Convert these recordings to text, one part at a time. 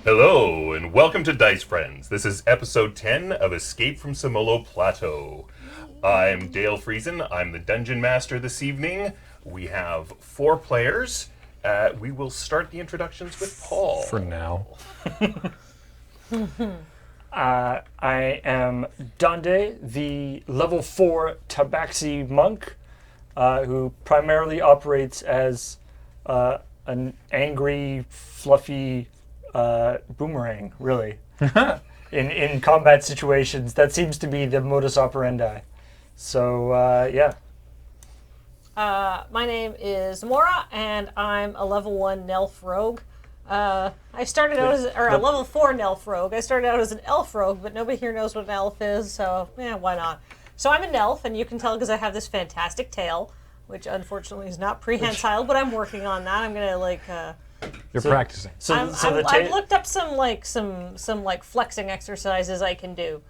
Hello, and welcome to Dice Friends. This is episode 10 of Escape from Semolo Plateau. I'm Dale Friesen. I'm the Dungeon Master this evening. We have 4 players. We will start the introductions with Paul. For now. I am Dande, the level 4 Tabaxi monk, who primarily operates as an angry, fluffy boomerang, really. in combat situations, that seems to be the modus operandi. So, yeah. My name is Mora, and I'm a level 1 Nelf rogue. I started out as a level 4 Nelf rogue. I started out as an elf rogue, but nobody here knows what an elf is, so why not? So I'm an elf, and you can tell because I have this fantastic tail, which unfortunately is not prehensile, but I'm working on that. I'm gonna You're practicing. I've looked up some flexing exercises I can do,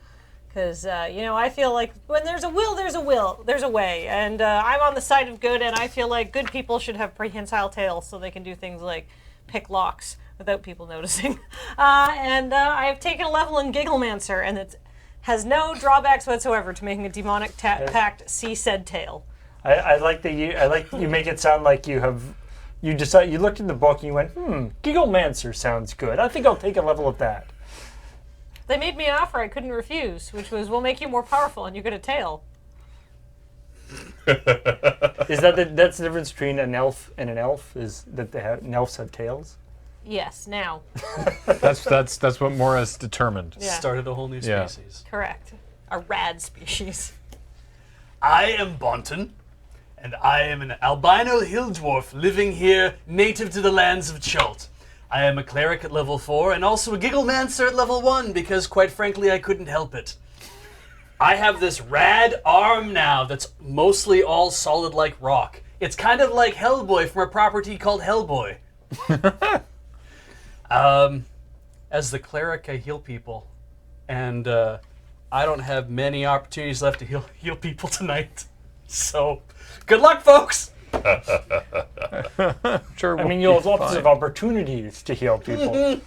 because I feel like when there's a will, there's a way, and I'm on the side of good, and I feel like good people should have prehensile tails so they can do things like pick locks without people noticing. I've taken a level in Gigglemancer, and it has no drawbacks whatsoever to making a demonic pact see said tail. I like you make it sound like you looked in the book and you went, Gigglemancer sounds good. I think I'll take a level of that. They made me an offer I couldn't refuse, which was, we'll make you more powerful and you get a tail. That's the difference between an elf and an elf, is that elves have tails? Yes, now. That's what Mora's determined. Yeah. Started a whole new species. Correct. A rad species. I am Bonton, and I am an albino hill dwarf living here, native to the lands of Chult. I am a cleric at level 4 and also a Gigglemancer at level 1 because, quite frankly, I couldn't help it. I have this rad arm now that's mostly all solid like rock. It's kind of like Hellboy from a property called Hellboy. As the cleric, I heal people, and I don't have many opportunities left to heal people tonight. So, good luck, folks! Sure. I mean, you'll have lots of opportunities to heal people.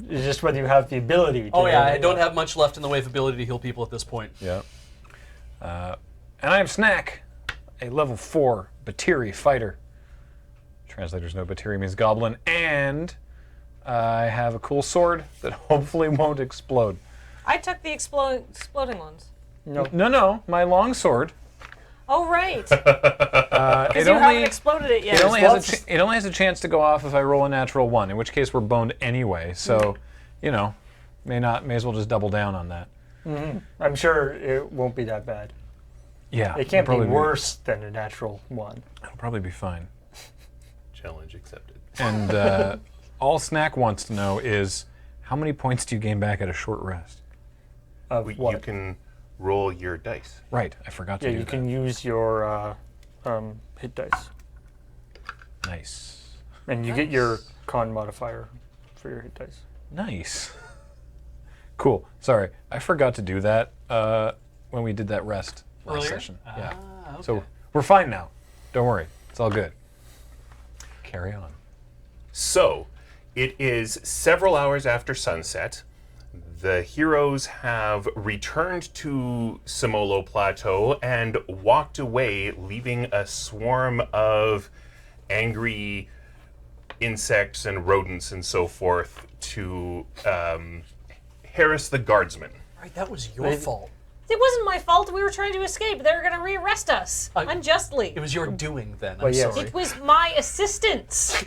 It's just whether you have the ability to. Oh yeah, I don't have much left in the way of ability to heal people at this point. Yeah. And I am Snack, a level 4 Batiri fighter. Translators know Batiri means goblin, and I have a cool sword that hopefully won't explode. I took the exploding ones. No, my long sword. Oh, right. It haven't exploded it yet. It only has a chance to go off if I roll a natural 1, in which case we're boned anyway. So, may as well just double down on that. Mm-hmm. I'm sure it won't be that bad. Yeah. It can't be worse than a natural 1. It'll probably be fine. Challenge accepted. And all Snack wants to know is, how many points do you gain back at a short rest? What? You can roll your dice. Right, I forgot to do that. Yeah, you can use your hit dice. Nice. And you get your con modifier for your hit dice. Nice. Cool. Sorry, I forgot to do that when we did that rest last Earlier? session. Yeah. Okay. So we're fine now. Don't worry. It's all good. Carry on. So, it is several hours after sunset. The heroes have returned to Semolo Plateau and walked away, leaving a swarm of angry insects and rodents and so forth to harass the guardsmen. Right, that was your fault. It wasn't my fault. We were trying to escape. They were going to rearrest us unjustly. It was your doing then. Well, I'm yes. sorry. It was my assistance.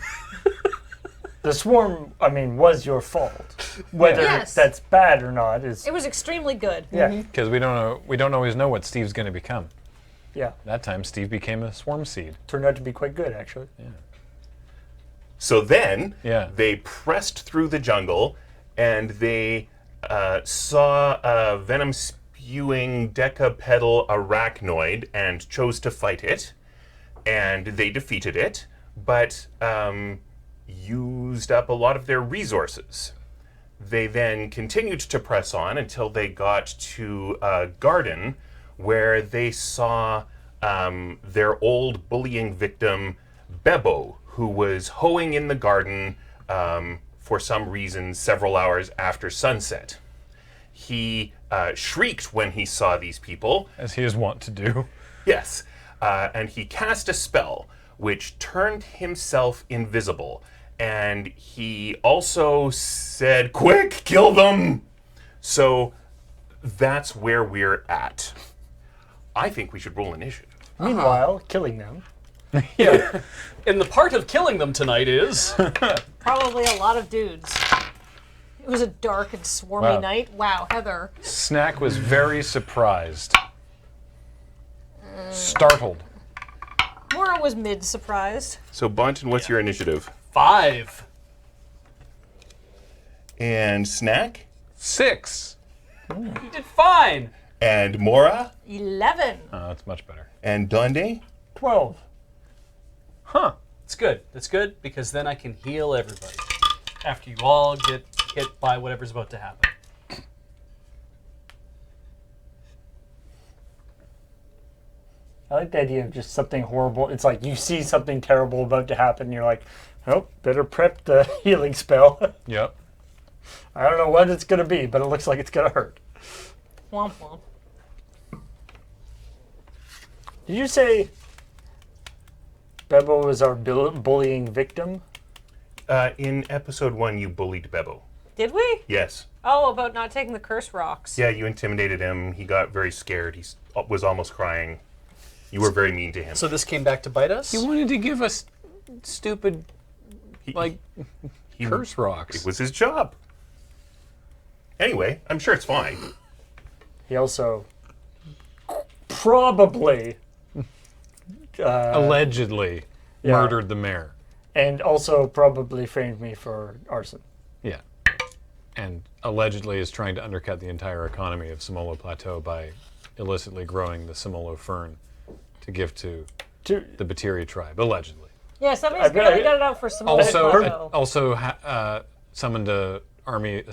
The swarm, I mean, was your fault. Whether Yes. that's bad or not is It was extremely good. yeah, Because we don't always know what Steve's going to become. yeah. That time, Steve became a swarm seed. Turned out to be quite good, actually. So then Yeah. they pressed through the jungle and they saw a venom spewing decapedal arachnoid and chose to fight it. And they defeated it, but used up a lot of their resources. They then continued to press on until they got to a garden where they saw their old bullying victim, Bebo, who was hoeing in the garden for some reason several hours after sunset. He shrieked when he saw these people. As he is wont to do. Yes, and he cast a spell which turned himself invisible. And he also said, "Quick, kill them!" So that's where we're at. I think we should roll initiative. Meanwhile, killing them. And the part of killing them tonight is Probably a lot of dudes. It was a dark and swarmy Wow. night. Wow, Heather. Snack was very surprised. Startled. Mora was mid-surprised. So, Bunton, what's your initiative? 5. And Snack? 6. You did fine. And Mora? 11. Oh, that's much better. And Donde? 12. Huh. It's good. That's good because then I can heal everybody after you all get hit by whatever's about to happen. I like the idea of just something horrible. It's like you see something terrible about to happen, and you're like, oh, better prep the healing spell. Yep. I don't know what it's going to be, but it looks like it's going to hurt. Womp womp. Did you say Bebo was our bullying victim? In episode 1, you bullied Bebo. Did we? Yes. Oh, about not taking the curse rocks. Yeah, you intimidated him. He got very scared. He was almost crying. You were very mean to him. So this came back to bite us? He wanted to give us stupid, He- he- curse rocks. It was his job. Anyway, I'm sure it's fine. He also probably Allegedly yeah. murdered the mayor. and also probably framed me for arson. Yeah. And allegedly is trying to undercut the entire economy of Semolo Plateau by illicitly growing the Semolo fern to give to the Batiri tribe, allegedly. Yeah, somebody's bet- really got it out for some Also summoned a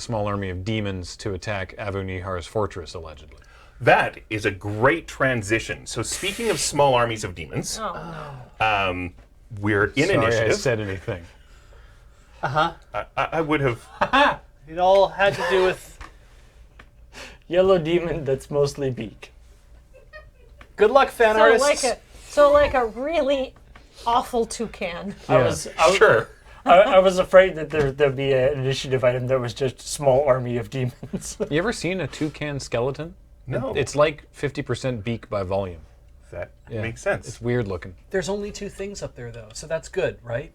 small army of demons to attack Abu Nihar's fortress, allegedly. That is a great transition. So speaking of small armies of demons, Oh, we're in Sorry I initiative. said anything. I would have. It all had to do with Yellow demon that's mostly beak. good luck, fan so artists. like a really awful toucan. I was Sure. I was afraid that there'd be an initiative item that was just a small army of demons. You ever seen a toucan skeleton? No. It's like 50% beak by volume. That Yeah. makes sense. It's weird looking. There's only 2 things up there, though, so that's good, right?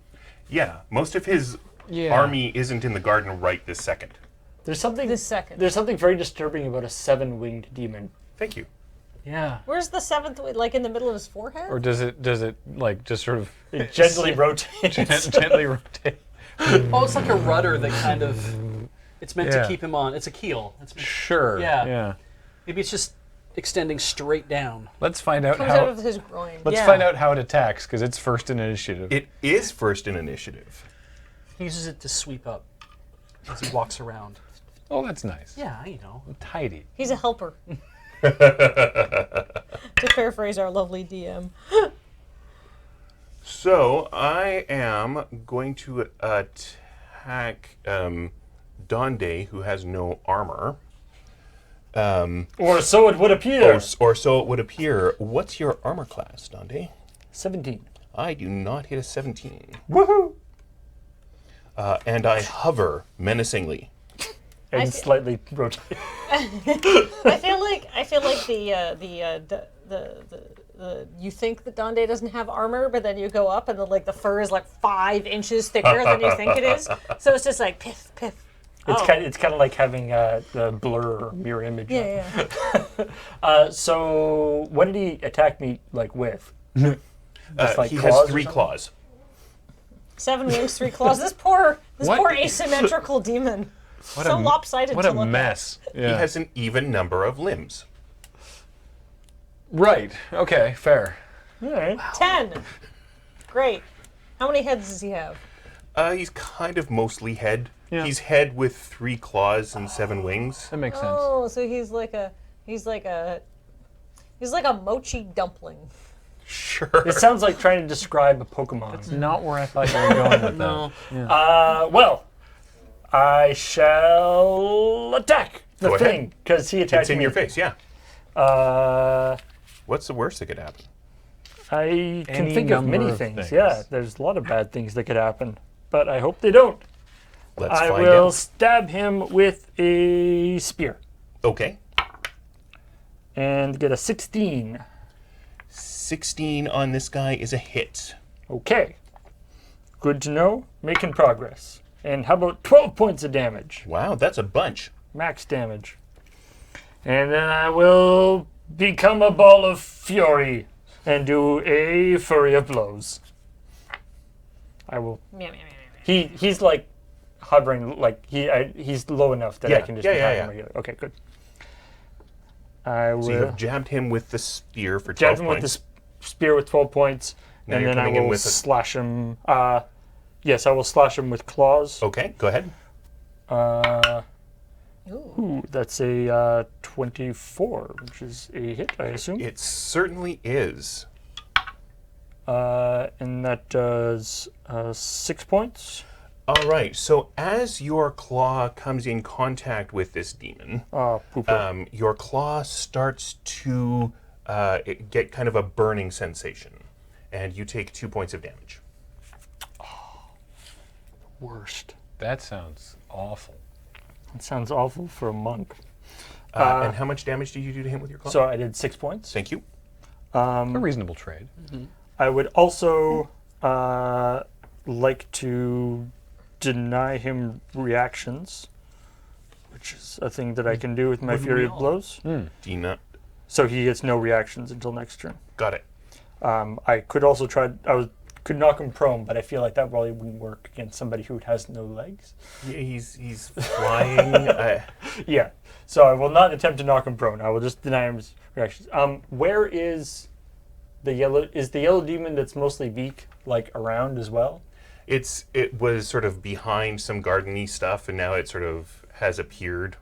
Yeah, most of his Yeah. army isn't in the garden right this second. There's something This second. There's something very disturbing about a 7-winged demon. Thank you. Yeah. Where's the seventh? Like in the middle of his forehead? Or does it like just sort of It gently rotates. gently rotate? Oh, it's like a rudder that kind of. It's meant Yeah. to keep him on. It's a keel. Sure. Yeah. Yeah. Maybe it's just extending straight down. Let's find out Comes out how. of his groin. Let's yeah. find out how it attacks because it's first in initiative. It is first in initiative. He uses it to sweep up as he walks around. Oh, that's nice. Yeah, you know. Tidy. He's a helper. To paraphrase our lovely DM. So I am going to attack Donde, who has no armor. Or so it would appear. Or so it would appear. What's your armor class, Donde? 17. I do not hit a 17. Woohoo! And I hover menacingly. And slightly rotate. I feel like you think that Donde doesn't have armor, but then you go up and the fur is like 5 inches thicker than you think it is. So it's just like piff, piff. It's kind of like having the blur or mirror image. Yeah. So what did he attack me with? Just He claws has or 3 something? claws. 7 wings, 3 claws. This poor What? asymmetrical demon. What So a, lopsided What to a look at. mess. Yeah. He has an even number of limbs. Right. Okay. Fair. All right. 10. Great. How many heads does he have? He's kind of mostly head. Yeah. He's head with 3 claws and 7 wings. That makes sense. Oh, so he's like a mochi dumpling. Sure. It sounds like trying to describe a Pokemon. It's not where I thought you were going with that. Well, I shall attack the Go ahead. thing because he attacked It's in me. your face, yeah. Uh, What's the worst that could happen? I can Any think of number many of things. things. Yeah, there's a lot of bad things that could happen, but I hope they don't. Let's I find will out. stab him with a spear Okay. and get a 16. 16 on this guy is a hit. Okay. Good to know. Making progress. And how about 12 points of damage? Wow, that's a bunch. Max damage. And then I will become a ball of fury and do a flurry of blows. I will. Meow, meow, meow, meow. He's like hovering, like he's low enough that I can just attack him regularly. Okay, good. I will So you have jabbed him with the spear for 12 jab him with points. the spear with 12 points, Now and you're then I coming in will with a- slash him. Yes, I will slash him with claws. Okay, go ahead. Ooh, that's a 24, which is a hit, I assume. It certainly is. And that does 6 points. All right, so as your claw comes in contact with this demon, Pooper. your claw starts to get kind of a burning sensation, and you take 2 points of damage. Worst. That sounds awful. It sounds awful for a monk. And how much damage did you do to him with your claw? So I did 6 points. Thank you. A reasonable trade. I would also like to deny him reactions, which is a thing that I can do with my Wouldn't Fury we of all? Blows. Dina, So he gets no reactions until next turn. got it. I could also try. Could knock him prone, but I feel like that probably wouldn't work against somebody who has no legs. Yeah, he's flying. Yeah. So I will not attempt to knock him prone. I will just deny him his reactions. Where is the yellow? Is the yellow demon that's mostly beak around as well? It was sort of behind some garden-y stuff, and now it sort of has appeared.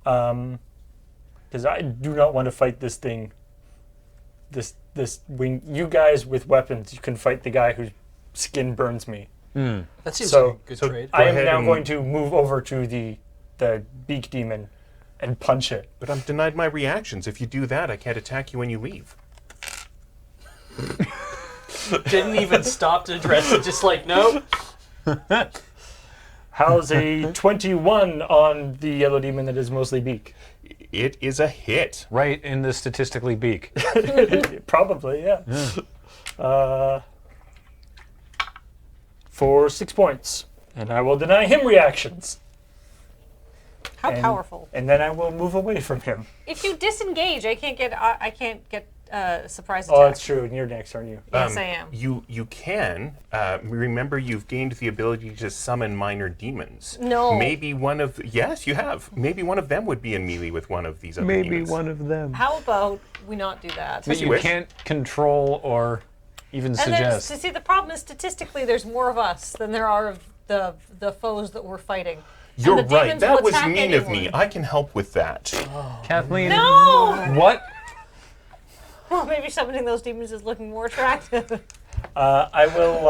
Because I do not want to fight this thing. This wing. You guys with weapons, you can fight the guy whose skin burns me. That seems So- like a good so trade. I am ahead now and- going to move over to the beak demon and punch it. But I'm denied my reactions. If you do that, I can't attack you when you leave. Didn't even stop to address it. Just like, nope. How's a 21 on the yellow demon that is mostly beak? It is a hit. Right in the statistically beak. Probably, yeah. For 6 points. And I will deny him reactions. How And- powerful. And then I will move away from him. If you disengage, I can't get surprise Oh, attack. that's true. And you're next, aren't you? Yes, I am. You can. Remember, you've gained the ability to summon minor demons. No. Maybe one of... Yes, you have. Maybe one of them would be in melee with one of these other demons. of them. How about we not do that? That you wish. can't control or even And then, suggest. see, the problem is statistically, there's more of us than there are of the foes that we're fighting. And You're the right. demons That will was attack mean of me. anyone. I can help with that. Kathleen. No! What? Well, maybe summoning those demons is looking more attractive. I will.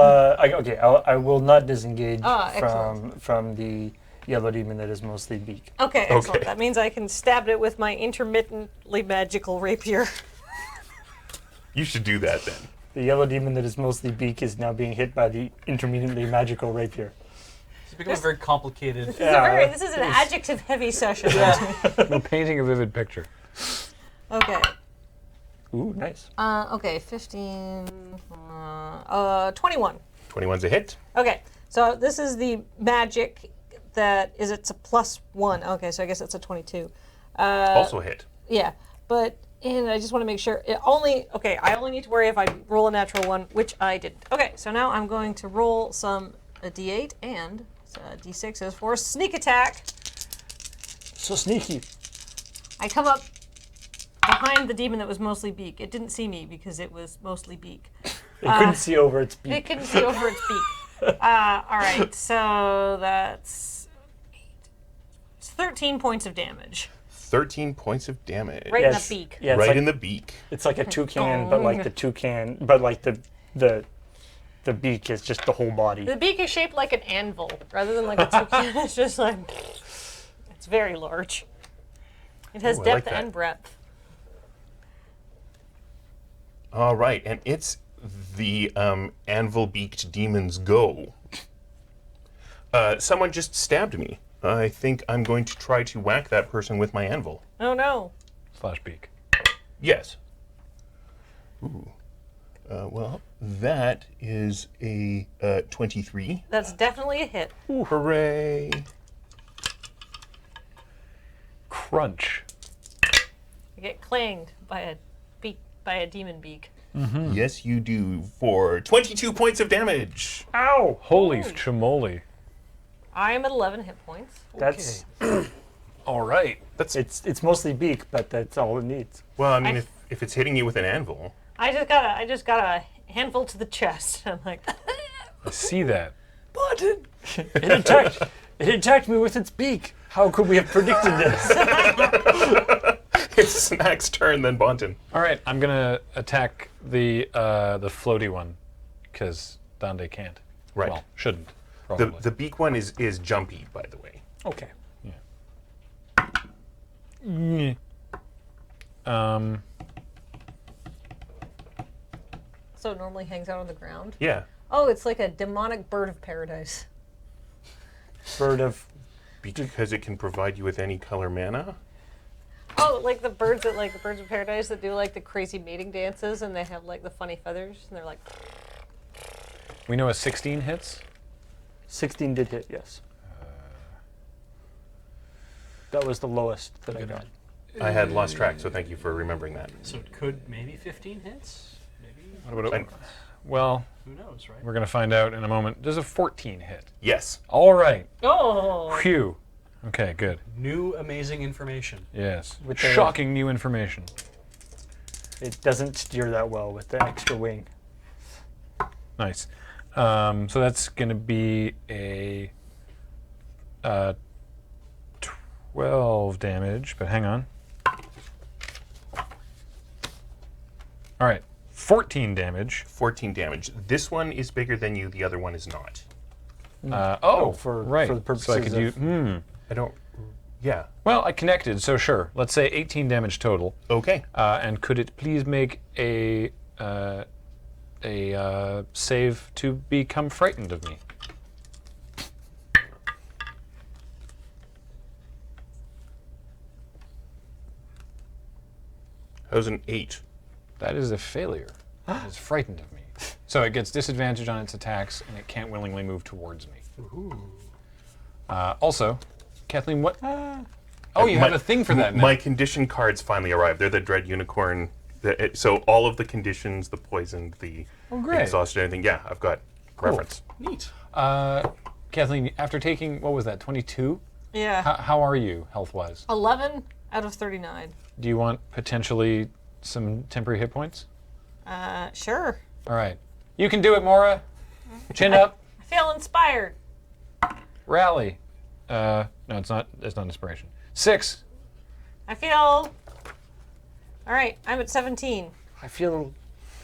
I will not disengage excellent. from the yellow demon that is mostly beak. Okay, excellent. Okay. That means I can stab it with my intermittently magical rapier. You should do that then. The yellow demon that is mostly beak is now being hit by the intermittently magical rapier. It's become a very complicated. This is an adjective-heavy session. We're painting a vivid picture. Okay. Ooh, nice. Okay, 15. 21. 21's a hit. Okay, so this is the magic that is, it's a +1. Okay, so I guess it's a 22. Also a hit. Yeah, but and I just want to make sure I only need to worry if I roll a natural one, which I didn't. Okay, so now I'm going to roll a d8 and d6 for sneak attack. So sneaky. I come up behind the demon that was mostly beak. It didn't see me because it was mostly beak. It couldn't see over its beak. It couldn't see over its beak. All right, so that's 13 points of damage. 13 points of damage. Right in the beak. Yeah, it's Right like, in the beak. it's like a toucan, but like the beak is just the whole body. The beak is shaped like an anvil rather than like a toucan. It's just like, it's very large. It has Ooh, I depth like that. and breadth. All right, and it's the anvil-beaked demon's go. Someone just stabbed me. I think I'm going to try to whack that person with my anvil. Oh no. Slash beak. Yes. Ooh. Well, that is a 23. That's definitely a hit. Ooh, hooray. Crunch. You get clanged by a demon beak. Yes, you do, for 22 points of damage. Ow! Holy chimoli. I am at 11 hit points. That's All right. it's mostly beak, but that's all it needs. Well, I mean, if it's hitting you with an anvil. I just got a handful to the chest. I'm like, I see that. Button! It attacked me with its beak. How could we have predicted this? It's Snack's turn, then Bonton. All right, I'm gonna attack the floaty one because Dande can't. Right. Well, shouldn't. Probably. The beak one is jumpy, by the way. Okay. Yeah. so it normally hangs out on the ground. Yeah. Oh, it's like a demonic bird of paradise. Bird of Because it can provide you with any color mana? Oh, like the birds of paradise that do like the crazy mating dances and they have like the funny feathers and they're like. We know a 16 hits. 16 did hit, yes. That was the lowest that I got. I had lost track, so thank you for remembering that. So it could maybe 15 hits? Maybe? What about it? Well, Who knows, right? we're gonna find out in a moment. Does a 14 hit? Yes. All right. Oh. Phew. Okay, good. New amazing information. Yes. With the- Shocking new information. It doesn't steer that well with the extra wing. Nice. So that's going to be a 12 damage, but hang on. All right, 14 damage. 14 damage. This one is bigger than you, the other one is not. For right. the purposes so I could of use. I don't. Yeah. Well, I connected, so sure. Let's say 18 damage total. Okay. And could it please make a save to become frightened of me? That was an 8. That is a failure. It is frightened of me. So it gets disadvantage on its attacks, and it can't willingly move towards me. Also, Kathleen, what? Oh, you have a thing for that now. My condition cards finally arrived. They're the Dread Unicorn. So all of the conditions, the poisoned, the great. exhausted, anything. Yeah, I've got reference. Neat. Kathleen, after taking, what was that, 22? Yeah. How are you, health-wise? 11 out of 39. Do you want potentially some temporary hit points? Sure. All right. You can do it, Mora. Chin up. I feel inspired. Rally. No, it's not inspiration. 6. I feel. All right, I'm at 17. I feel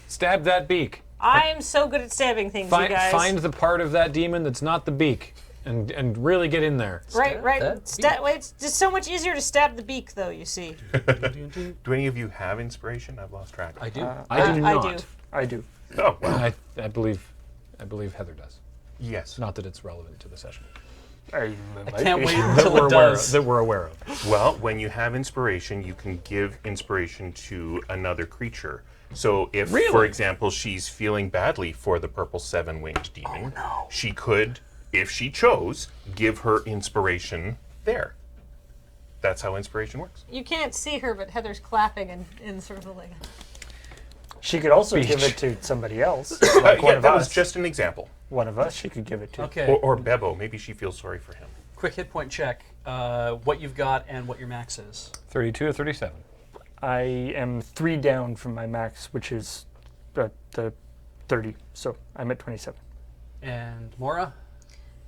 Stab that beak. I am so good at stabbing things, you guys. Find the part of that demon that's not the beak, and really get in there. Right. that Wait, it's just so much easier to stab the beak, though. You see. Do any of you have inspiration? I've lost track. I do. I do not. I do. I do. Oh, well. I believe Heather does. Yes. Not that it's relevant to the session. I Can't wait that until we're it aware does. that we're aware of. Well, when you have inspiration, you can give inspiration to another creature. So if, for Really? example, she's feeling badly for the purple seven-winged demon, she could, if she chose, give her inspiration there. That's how inspiration works. You can't see her, but Heather's clapping and sort of like. She could also Speech. give it to somebody else. Like one Yeah, of that us. was just an example. One of us she could give it to. Okay. Or Bebo, maybe she feels sorry for him. Quick hit point check. What you've got and what your max is. 32 or 37. I am 3 down from my max, which is the 30. So I'm at 27. And Mora?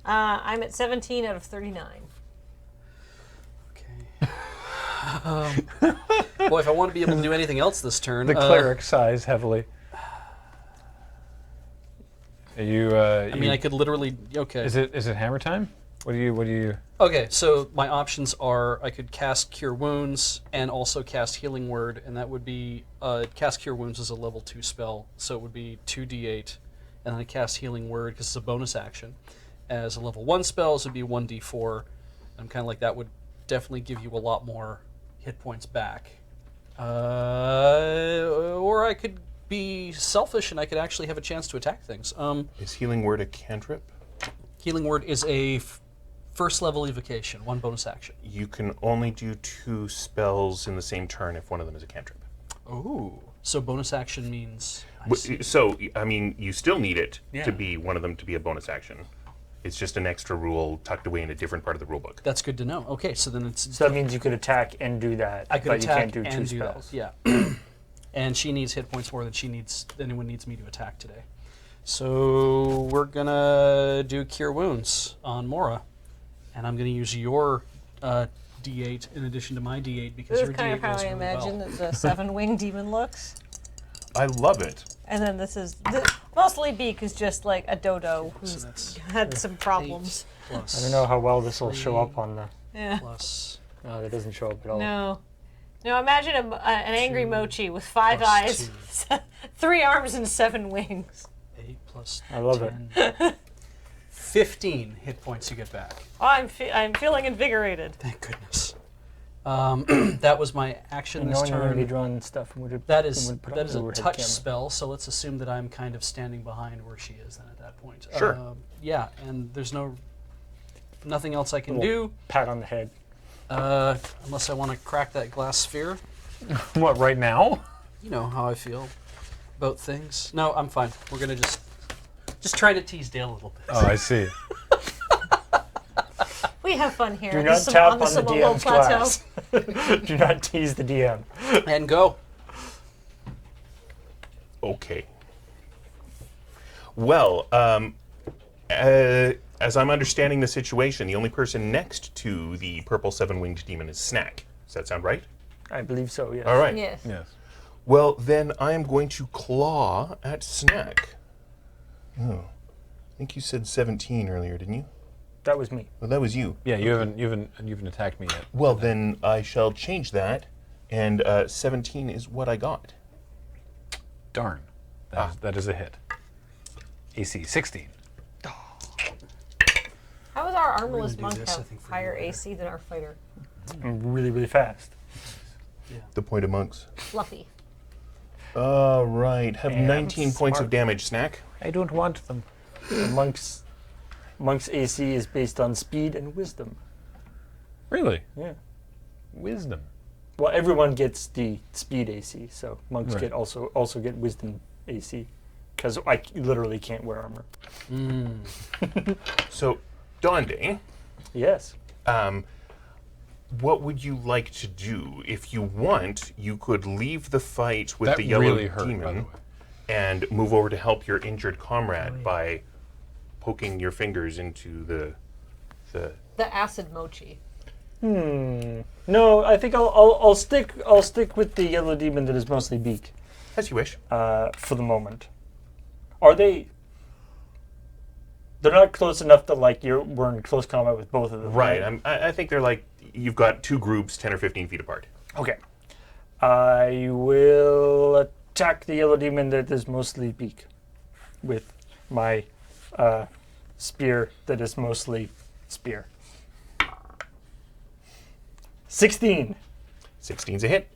I'm at 17 out of 39. Okay. Boy, if I want to be able to do anything else this turn. The cleric sighs heavily. Are you? I mean, I could literally. Okay. Is it hammer time? What do you? Okay, so my options are I could cast Cure Wounds and also cast Healing Word, and that would be cast Cure Wounds is a level 2 spell, so it would be 2d8, and then I cast Healing Word because it's a bonus action. As a level 1 spell, so it would be 1d4. I'm kind of like that would definitely give you a lot more hit points back. Or I could be selfish and I could actually have a chance to attack things. Is Healing Word a cantrip? Healing Word is a first level evocation, 1 bonus action. You can only do 2 spells in the same turn if one of them is a cantrip. Ooh. So bonus action means. I see. So, I mean, you still need it Yeah. to be one of them to be a bonus action. It's just an extra rule tucked away in a different part of the rulebook. That's good to know. Okay, so then it's. So that means you could attack and do that, I could but attack you can't do and 2 do spells. that. Yeah. And she needs hit points more than anyone needs me to attack today. So we're gonna do Cure Wounds on Mora, and I'm gonna use your D8 in addition to my D8 because This your is kind D8 of how goes I really imagine well. that the seven-winged demon looks. I love it. And then this is mostly Beak is just like a dodo So who's that's had some problems. 8 plus. I don't know how well this will show up on the. Yeah. Plus No, that doesn't show up at all. No. No, imagine an angry mochi with 5 plus eyes, 2. 3 arms, and 7 wings. 8 plus I love 10. 15 hit points you get back. Oh, I'm feeling invigorated. Thank goodness. That was my action And this knowing turn. already drawn stuff would have. That is would put that on is the a overhead touch camera. spell, so let's assume that I'm kind of standing behind where she is then at that point. Sure. Yeah, and there's nothing else I can Little do Pat on the head. unless I want to crack that glass sphere. What right now? You know how I feel about things. No, I'm fine. We're gonna just try to tease Dale a little bit. Oh, I see. We have fun here. Do on not the tap on the on the Semolo DM's Plateau. glass. Do not tease the DM. And go. Okay. Well, as I'm understanding the situation, the only person next to the purple seven-winged demon is Snack. Does that sound right? I believe so, yes. All right. Yes. Yes. Well, then I am going to claw at Snack. Oh, I think you said 17 earlier, didn't you? That was me. Well, that was you. Yeah, you haven't attacked me yet. Well, then I shall change that, and 17 is what I got. Darn. That is a hit. AC 16. How is our armorless do monk this, I have think, for higher you later. AC than our fighter? I'm really, really fast. The point of monks. Fluffy. All right. Have And 19 points of smart. damage, Snack. I don't want them. The monk's AC is based on speed and wisdom. Really? Yeah. Wisdom. Well, everyone gets the speed AC, so monks Right. get also get wisdom AC, because I literally can't wear armor. So, Donde, Yes. what would you like to do? If you want, you could leave the fight with That the yellow really hurt, by the demon way. and move over to help your injured comrade by poking your fingers into the The acid mochi. No, I think I'll stick with the yellow demon that is mostly beak as you wish. for the moment. Are they? They're not close enough that like we're in close combat with both of them. Right. I think they're like you've got 2 groups 10 or 15 feet apart. Okay. I will attack the yellow demon that is mostly beak with my spear that is mostly spear. 16 16's a hit.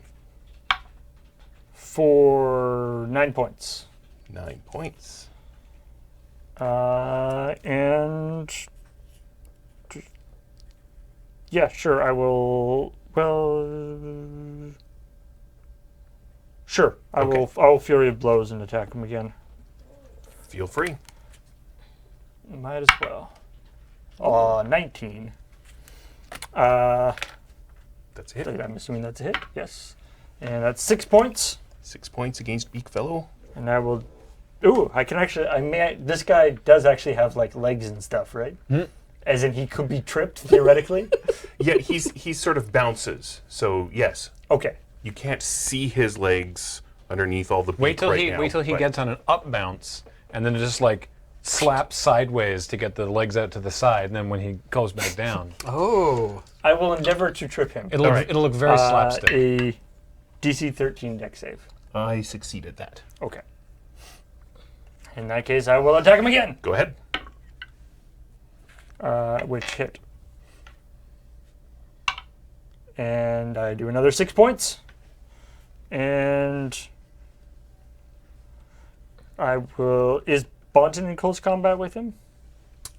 for 9 points. 9 points. And yeah, sure, I will. Well, sure, I will Fury of Blows and attack him again. Feel free. Might as well. 19. That's a hit. I'm assuming that's a hit. Yes, and that's 6 points. 6 points against Beak Fellow. And I will. Ooh, I can actually. This guy does actually have like legs and stuff, right? As in, he could be tripped theoretically. Yeah, he sort of bounces. So yes, Okay. you can't see his legs underneath all the beak Wait till he but- gets on an up bounce, and then just like slaps sideways to get the legs out to the side, and then when he goes back down, Oh. I will endeavor to trip him. it'll look very slapstick. A DC 13 deck save. I succeeded that. Okay. In that case, I will attack him again. Go ahead. Which hit. And I do another 6 points. And I will. Is Bonton in close combat with him?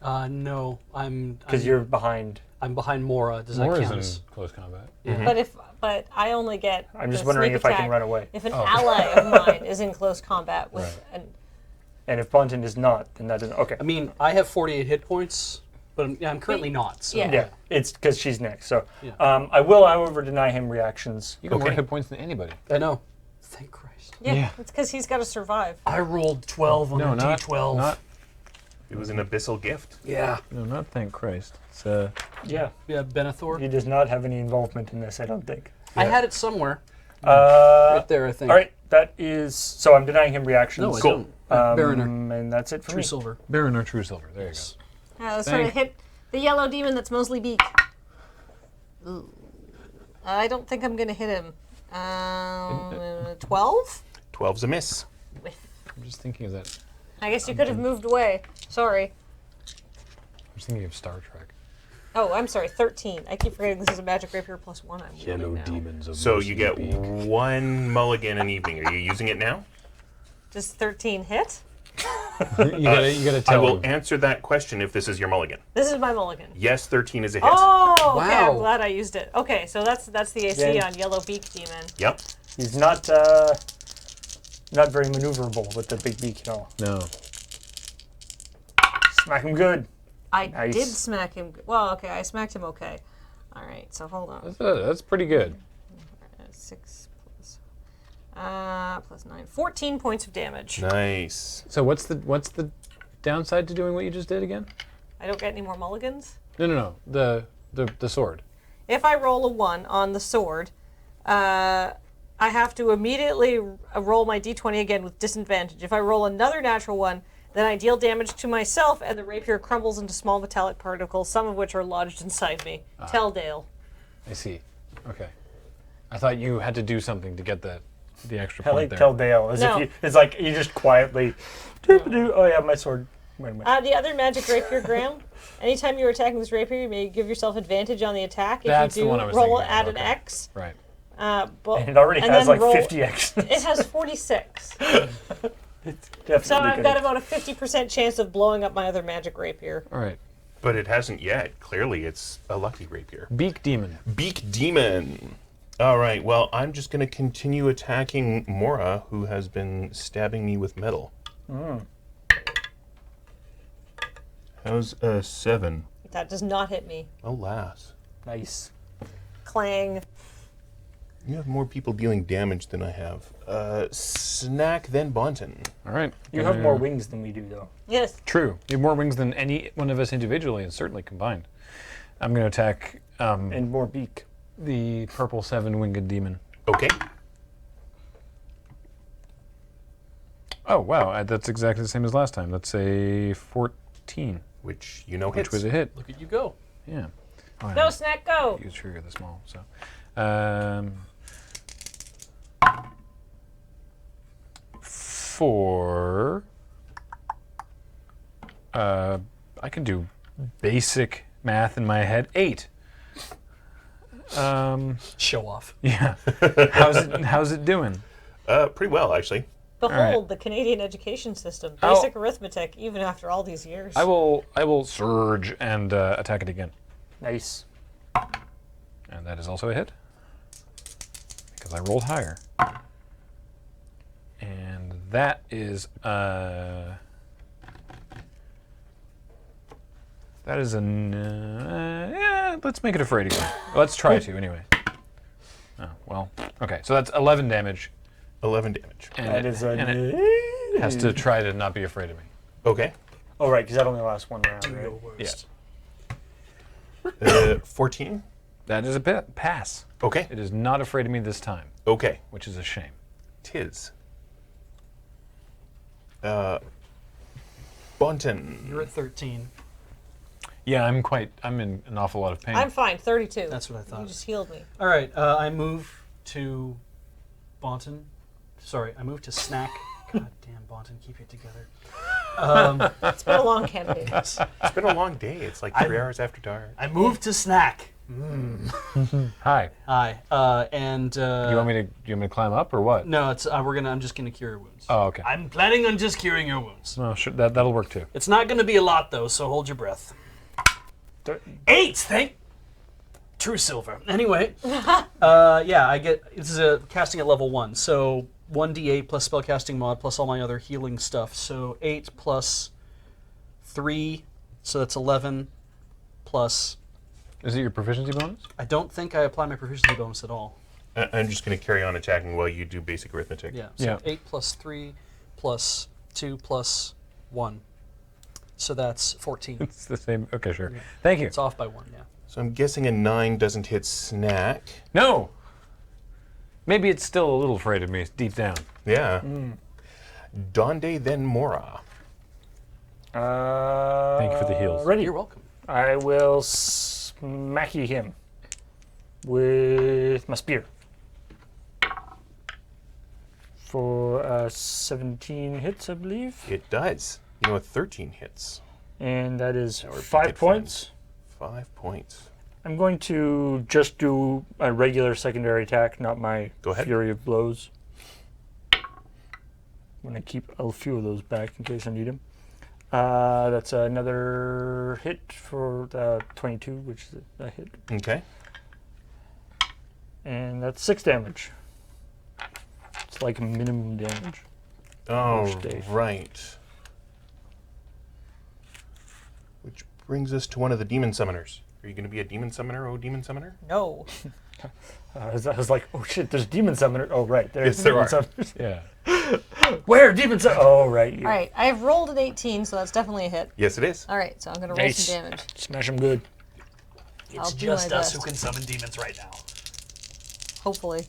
No. Because you're behind. I'm behind Mora. Does that Mora's count? in close combat. But I only get. I'm just the wondering sneak if I attack can run away. If an ally of mine is in close combat with And if Bonton is not, then that doesn't. Okay. I mean, I have 48 hit points, but I'm currently not. So. Yeah. Yeah, it's because she's next. So Yeah. I will, however, deny him reactions. You got more Okay. hit points than anybody. I know. Thank Christ. yeah, it's because he's got to survive. I rolled 12 on No, a not D12. Not It was an abyssal gift. Yeah. no, not thank Christ. It's Yeah, Yeah, Benethor. he does not have any involvement in this, I don't think. I had it somewhere. Uh, Right there, I think. all right, that is. So I'm denying him reactions. No, I Cool. don't. Baroner. And that's it for True me. silver. Baron or True Silver. There you Let's try to hit the yellow demon that's mostly beak. Ooh. I don't think I'm going to hit him. 12? 12's a miss. go. I'm just thinking of that. I guess you could have moved away. Sorry. I'm just thinking of Star Trek. Oh, I'm sorry, 13. I keep forgetting this is a magic rapier plus 1. I'm rolling now. demons of So you get one mulligan an evening. Are you using it now? Does 13 hit? you gotta I tell will him. answer that question if this is your mulligan. This is my mulligan. Yes, 13 is a hit. Oh, okay, Wow. I'm glad I used it. Okay, so that's the AC Yeah. on yellow beak demon. Yep. He's not very maneuverable with the big beak at all. No. Smack him good. I Nice. did smack him. Well, okay, I smacked him okay. All right, so hold on. That's pretty good. 6 plus 9. 14 points of damage. Nice. So what's the downside to doing what you just did again? I don't get any more mulligans. No. The sword. If I roll a 1 on the sword, I have to immediately roll my d20 again with disadvantage. If I roll another natural 1, then I deal damage to myself, and the rapier crumbles into small metallic particles, some of which are lodged inside me. Tell Dale. I see. Okay. I thought you had to do something to get the extra I point like there. tell Dale. As No. if it's like you just quietly. Oh yeah, my sword. Wait a minute. The other magic rapier ground. Anytime you're attacking this rapier, you may give yourself advantage on the attack. If That's you the do, one I was roll thinking at of, an okay. X. Right. But, And it already and has then like roll- 50 X. It has 46. Definitely So I've good. got about a 50% chance of blowing up my other magic rapier. All right. But it hasn't yet. Clearly, it's a lucky rapier. Beak demon. Beak Demon. All right, well, I'm just going to continue attacking Mora, who has been stabbing me with metal. How's a 7? That does not hit me. Alas. Nice. Clang. You have more people dealing damage than I have. Snack, then Bonton. All right. You have more wings than we do, though. Yes. True. You have more wings than any one of us individually, and certainly combined. I'm going to attack And more beak. the purple 7-winged demon. Okay. Oh wow, that's exactly the same as last time. That's a 14, Which you know which hits. was a hit. Look at you go. Yeah. Oh, Go, Snack, go. Use trigger the small. So, for I can do basic math in my head. 8. Show off. Yeah. How's it doing? Pretty well, actually. Behold the Canadian education system. Basic arithmetic, even after all these years. I will surge and attack it again. Nice. And that is also a hit. Because I rolled higher. And that is yeah, let's make it afraid again. Let's try to anyway. Oh, well. Okay, so that's 11 damage. 11 damage. And That is a... it has to try to not be afraid of me. Okay. Oh, right, because that only lasts one round, right? Your worst. 14. That is a pass. Okay. It is not afraid of me this time, Okay. which is a shame. Tis. Bunton. You're at 13. Yeah, I'm in an awful lot of pain. I'm fine, 32. That's what I thought. You just healed me. All right, I move to Bonton. Sorry, I move to Snack. God damn, Bonton, keep it together. It's been a long campaign. It's been a long day. It's like 3 hours after dark. I move to Snack. Hi. Hi, and Do you want me to climb up or what? no, it's I'm just gonna cure your wounds. Oh, okay. I'm planning on just curing your wounds. No, sure, that'll work too. It's not gonna be a lot though, so hold your breath. 8, thank. True silver. Anyway, yeah, I get this is a casting at level 1, so 1d8 plus spellcasting mod plus all my other healing stuff. So 8 plus 3, so that's 11 plus. Is it your proficiency bonus? I don't think I apply my proficiency bonus at all. I'm just going to carry on attacking while you do basic arithmetic. Yeah. So Yeah. 8 plus 3 plus 2 plus 1. So that's 14. It's the same. Okay, sure. Thank you. It's off by 1, yeah. So I'm guessing a 9 doesn't hit Snack. No. Maybe it's still a little afraid of me deep down. Yeah. Donde then Mora. Thank you for the heals. Ready. You're welcome. I will smacky him with my spear. For 17 hits, I believe. It does. You know what? 13 hits. And that is Our 5 good points. 5 points. I'm going to just do a regular secondary attack, not my Go ahead. Fury of Blows. I'm going to keep a few of those back in case I need them. That's another hit for 22, which is a hit. Okay. And that's 6 damage. It's like minimum damage. Oh, Dave. right. Which brings us to one of the demon summoners. Are you going to be a demon summoner, oh demon summoner? No. I was like, oh shit, there's demon summoner. Oh right, there's Yes, there demon are. summoners. Yeah. Where demon summoner? Oh right. All right, I've rolled an 18, so that's definitely a hit. Yes, it is. All right, so I'm going to roll Nice. some damage. Smash him good. I'll It's do just my us best. who can summon demons right now. Hopefully.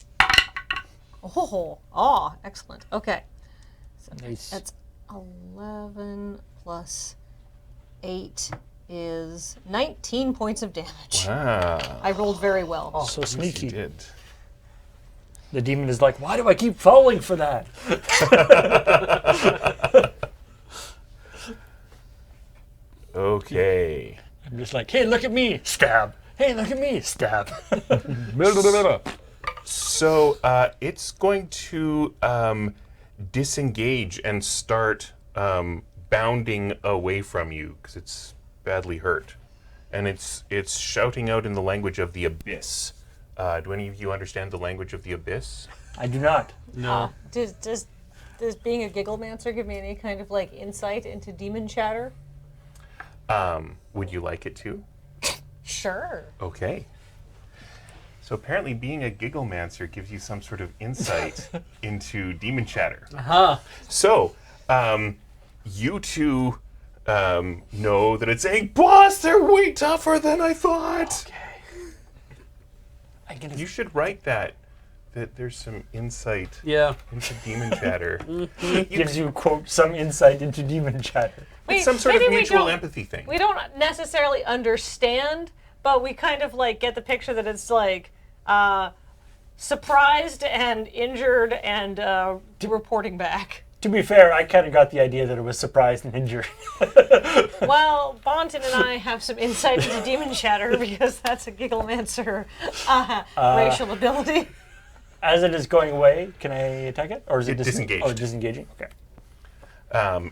Oh, excellent. Okay. So Nice. that's 11 plus 8 is 19 points of damage. Wow. I rolled very well. So You sneaky. did. The demon is like, why do I keep falling for that? Okay. I'm just like, hey, look at me, stab. Hey, look at me, stab. So it's going to disengage and start bounding away from you because it's badly hurt, and it's shouting out in the language of the abyss. Do any of you understand the language of the abyss? I do not. No. Does being a gigglemancer give me any kind of like insight into demon chatter? Would you like it to? Sure. Okay. So apparently being a gigglemancer gives you some sort of insight into demon chatter. Huh. So, you two know that it's saying, "Boss, they're way tougher than I thought." Okay. You should write that there's some insight Yeah. into demon chatter. Gives you, quote, some insight into demon chatter. It's some sort of maybe we mutual don't- empathy thing. We don't necessarily understand, but we kind of like get the picture that it's like surprised and injured and reporting back. To be fair, I kind of got the idea that it was surprise and injury. Well, Bonton and I have some insight into demon chatter because that's a Gigglemancer racial ability. As it is going away, can I attack it? Or is it disengaged. Oh, disengaging? Okay.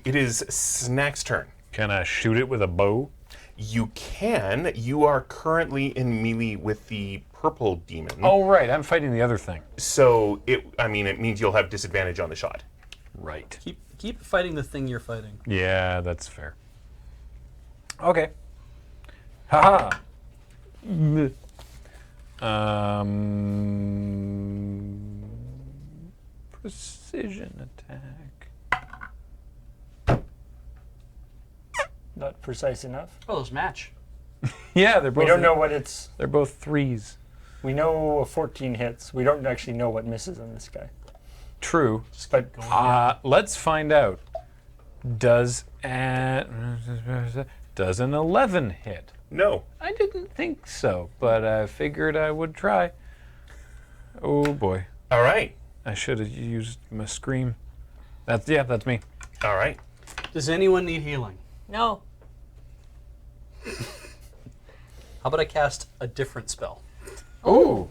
It is Snack's turn. Can I shoot it with a bow? You can. You are currently in melee with the purple demon. Oh, right. I'm fighting the other thing. So it means you'll have disadvantage on the shot. Right. Keep fighting the thing you're fighting. Yeah, that's fair. Okay. Haha. Precision attack. Not precise enough. Oh, those match. Yeah, they're both. We don't know what it's... They're both threes. We know 14 hits. We don't actually know what misses on this guy. True. But Let's find out. Does an 11 hit? No. I didn't think so, but I figured I would try. Oh boy. All right. I should have used my scream. That's me. All right. Does anyone need healing? No. How about I cast a different spell? Ooh.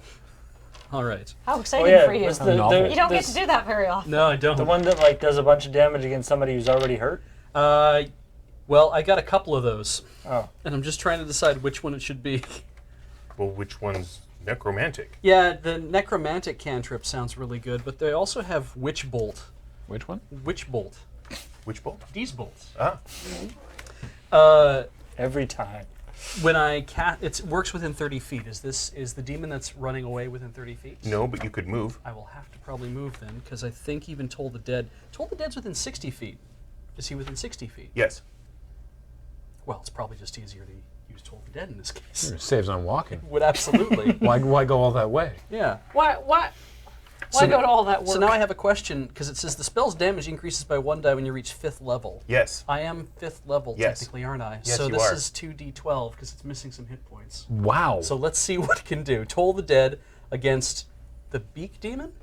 All right. How exciting for you. was novel. You don't get to do that very often. No, I don't. the one that like does a bunch of damage against somebody who's already hurt? Well, I got a couple of those, Oh. and I'm just trying to decide which one it should be. Well, which one's necromantic? Yeah, the necromantic cantrip sounds really good, but they also have witch bolt. Which one? Witch bolt. Which bolt? These bolts. Ah. Every time. When I cast, it works within 30 feet. Is the demon that's running away within 30 feet? No, but you could move. I will have to probably move then, because I think even Toll the Dead's within 60 feet. Is he within 60 feet? Yes. Well, it's probably just easier to use Toll the Dead in this case. It saves on walking. Would absolutely. Why go all that way? Yeah. Why So go to all that work? So now I have a question, because it says the spell's damage increases by 1 die when you reach 5th level. Yes. I am 5th level, Yes. technically, aren't I? Yes, so you this are. is 2d12, because it's missing some hit points. Wow. So let's see what it can do. Toll the Dead against the Beak Demon?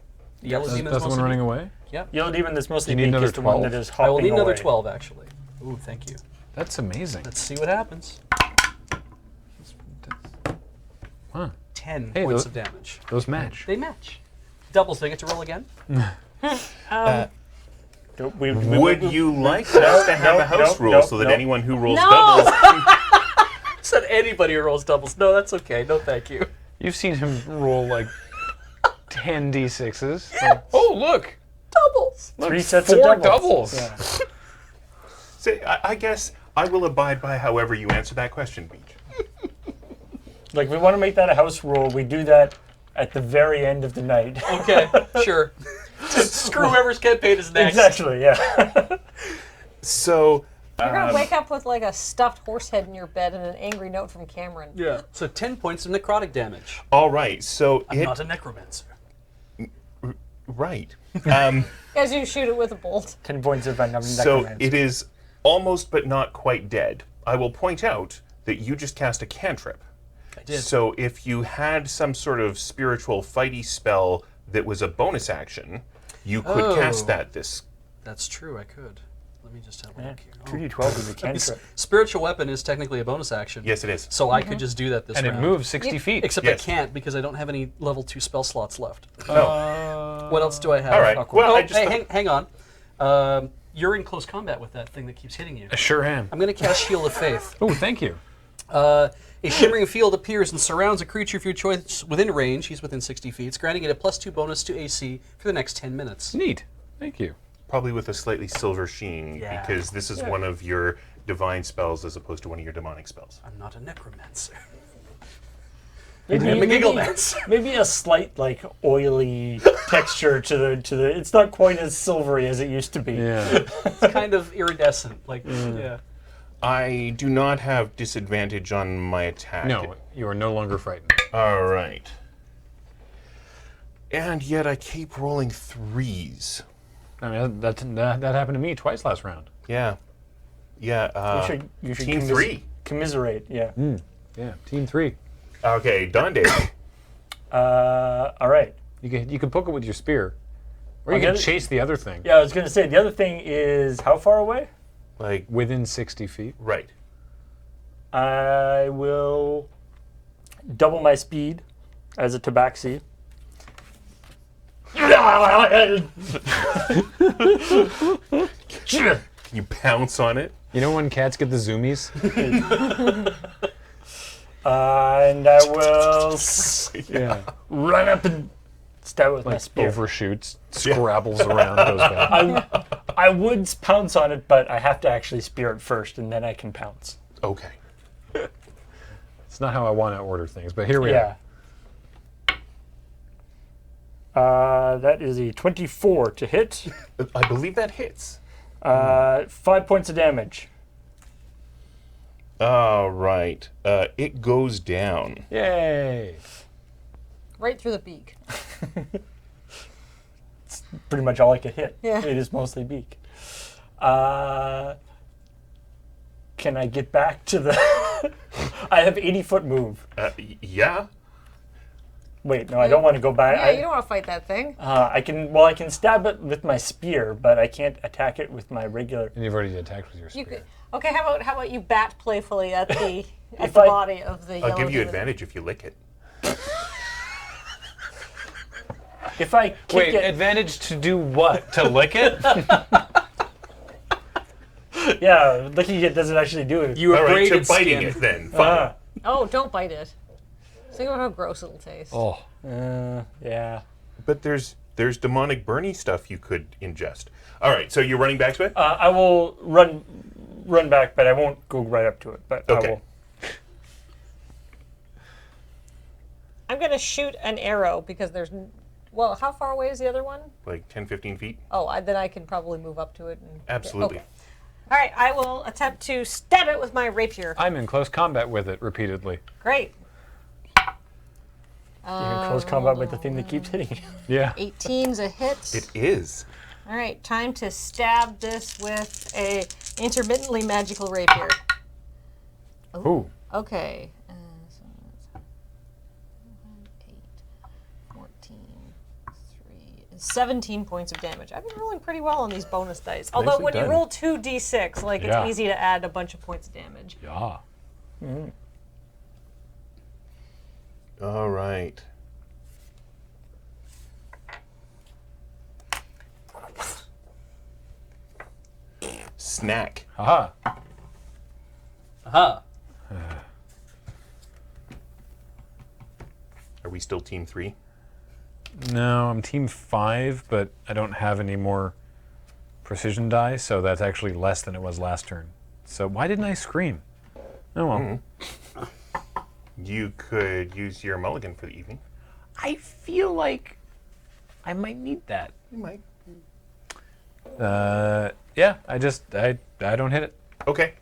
The yellow demon that's the one running away? Yep. Yellow Demon that's mostly You need beak another is the one 12? that is hopping I will need another away. 12, actually. Ooh, thank you. That's amazing. Let's see what happens. Huh. 10 Hey, points those- of damage. Those match. They match. Doubles, do I get to roll again? Would you like us to have a house rule so that anyone who rolls No! doubles? Said anybody who rolls doubles. No, that's okay. No, thank you. You've seen him roll like 10 d6s. Like, oh, look! Doubles. Look, 3 sets 4 of doubles. doubles. Yeah. Say, I guess I will abide by however you answer that question, Beach. Like, we want to make that a house rule. We do that at the very end of the night. Okay, sure. Screw whoever's get paid is next. Exactly, yeah. So, You're gonna wake up with like a stuffed horse head in your bed and an angry note from Cameron. Yeah. So 10 points of necrotic damage. all right. So I'm not a necromancer. right. As you shoot it with a bolt. 10 points of necromancy. So it is almost but not quite dead. I will point out that you just cast a cantrip. I did. So if you had some sort of spiritual fighty spell that was a bonus action, you could cast Oh. that this. That's true, I could. Let me just have a Yeah, look here. 2d12 is a cantrip. Spiritual weapon is technically a bonus action. Yes, it is. So I could just do that this And it round. moves 60 feet. Except Yes. I can't because I don't have any level 2 spell slots left. No. What else do I have? All right. Oh, cool. Well, Oh, I just hey, hang on. You're in close combat with that thing that keeps hitting you. I sure am. I'm going to cast Shield of Faith. Oh, thank you. A shimmering field appears and surrounds a creature of your choice within range. He's within 60 feet. It's granting it a +2 bonus to AC for the next 10 minutes. Neat. Thank you. Probably with a slightly silver sheen, Yeah. because this is one of your divine spells as opposed to one of your demonic spells. I'm not a necromancer. Maybe, I'm a gigglemancer. maybe a slight, like, oily texture to the. It's not quite as silvery as it used to be. Yeah. It's kind of iridescent. Like, yeah. I do not have disadvantage on my attack. No, you are no longer frightened. All right. And yet I keep rolling 3s. I mean, that happened to me twice last round. Yeah. Yeah. You should Team 3. Commiserate, yeah. Yeah, team 3. Okay, Donde. All right. You can poke it with your spear. Or you On the can other- chase the other thing. Yeah, I was gonna say the other thing is how far away? Like, Within 60 feet. right. I will double my speed as a tabaxi. Can you pounce on it? You know when cats get the zoomies? And I will Yeah. run up and stab with my spear. Overshoots, scrabbles around, goes back. I would pounce on it, but I have to actually spear it first, and then I can pounce. Okay. It's not how I want to order things, but here we Yeah. are. That is a 24 to hit. I believe that hits. 5 points of damage. All right. It goes down. Yay! Right through the beak. Pretty much all I could hit. Yeah. It is mostly beak. Can I get back to the... I have 80-foot move. Yeah. Wait, no, I don't want to go back. Yeah, you don't want to fight that thing. I can stab it with my spear, but I can't attack it with my regular... And you've already attacked with your spear. You could. Okay, how about you bat playfully at the If the I- body of the yellow I'll give you demon. advantage if you lick it. If I kick Wait, it... advantage to do what? To lick it? Yeah, licking it doesn't actually do it. You All right, to abraded biting skin. it then. Fine. Ah. Oh, don't bite it. Think about how gross it'll taste. Oh. Yeah. But there's demonic Bernie stuff you could ingest. All right, so you're running back to it? I will run back, but I won't go right up to it. But Okay. I will. I'm gonna shoot an arrow because there's. Well, how far away is the other one? Like 10, 15 feet? Oh, then I can probably move up to it. And, Absolutely. Okay. All right, I will attempt to stab it with my rapier. I'm in close combat with it repeatedly. Great. You're in close combat with the thing that keeps hitting you. Yeah. 18's a hit. It is. All right, time to stab this with a intermittently magical rapier. Ooh. Okay. So that's 8, 14, 3, 17 points of damage. I've been rolling pretty well on these bonus dice. Although Nicely when you done. roll 2d6, like Yeah. it's easy to add a bunch of points of damage. Yeah. All right. Snack. Aha. Aha. Are we still team 3? No, I'm team 5, but I don't have any more precision die, so that's actually less than it was last turn. So why didn't I scream? Oh well. You could use your mulligan for the evening. I feel like I might need that. You might. Yeah, I don't hit it. Okay.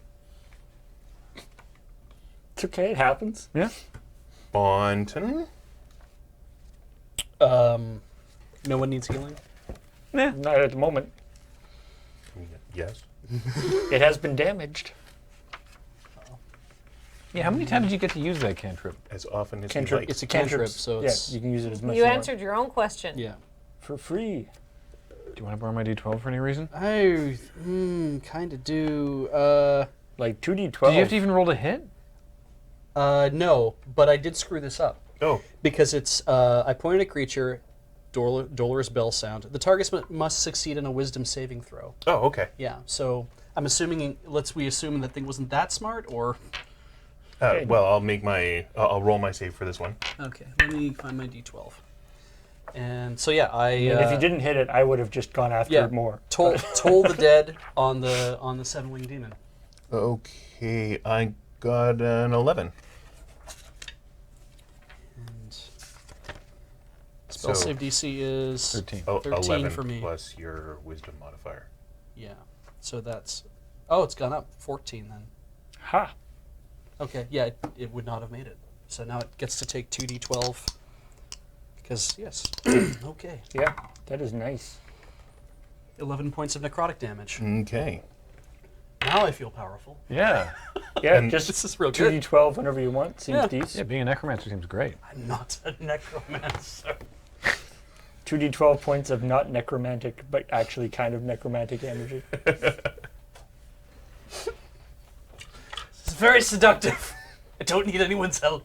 It's okay, it happens. Yeah. Bonton. No one needs healing. Not at the moment. Yes. It has been damaged. Yeah, how many times did you get to use that cantrip? As often as Cantrip. you like. It's a cantrip, so it's Yeah, you can use it as much You as want. answered your own question. yeah. For free. Do you want to borrow my D12 for any reason? I kind of do. Like 2d12. Did you have to even roll to hit? No, but I did screw this up Oh, because it's. I pointed a creature, dolorous bell sound. The target must succeed in a Wisdom saving throw. oh, okay. Yeah, so I'm assuming. We assume that thing wasn't that smart, or. Well, I'll roll my save for this one. Okay, let me find my D12. And so yeah, And if you didn't hit it, I would have just gone after yeah, it more. toll the dead on the seven-winged demon. Okay, I got an 11. And spell So- save DC is 13. Oh, 13 11 for me. plus your wisdom modifier. Yeah. So that's. Oh, it's gone up 14 then. Ha! Okay, yeah, it would not have made it. So now it gets to take 2d12. Because, yes. Okay. Yeah, that is nice. 11 points of necrotic damage. Okay. Now I feel powerful. Yeah. Yeah, And just This is real good. 2d12 whenever you want. Seems Yeah. decent. Yeah, being a necromancer seems great. I'm not a necromancer. 2d12 points of not necromantic, but actually kind of necromantic energy. It's very seductive. I don't need anyone's help.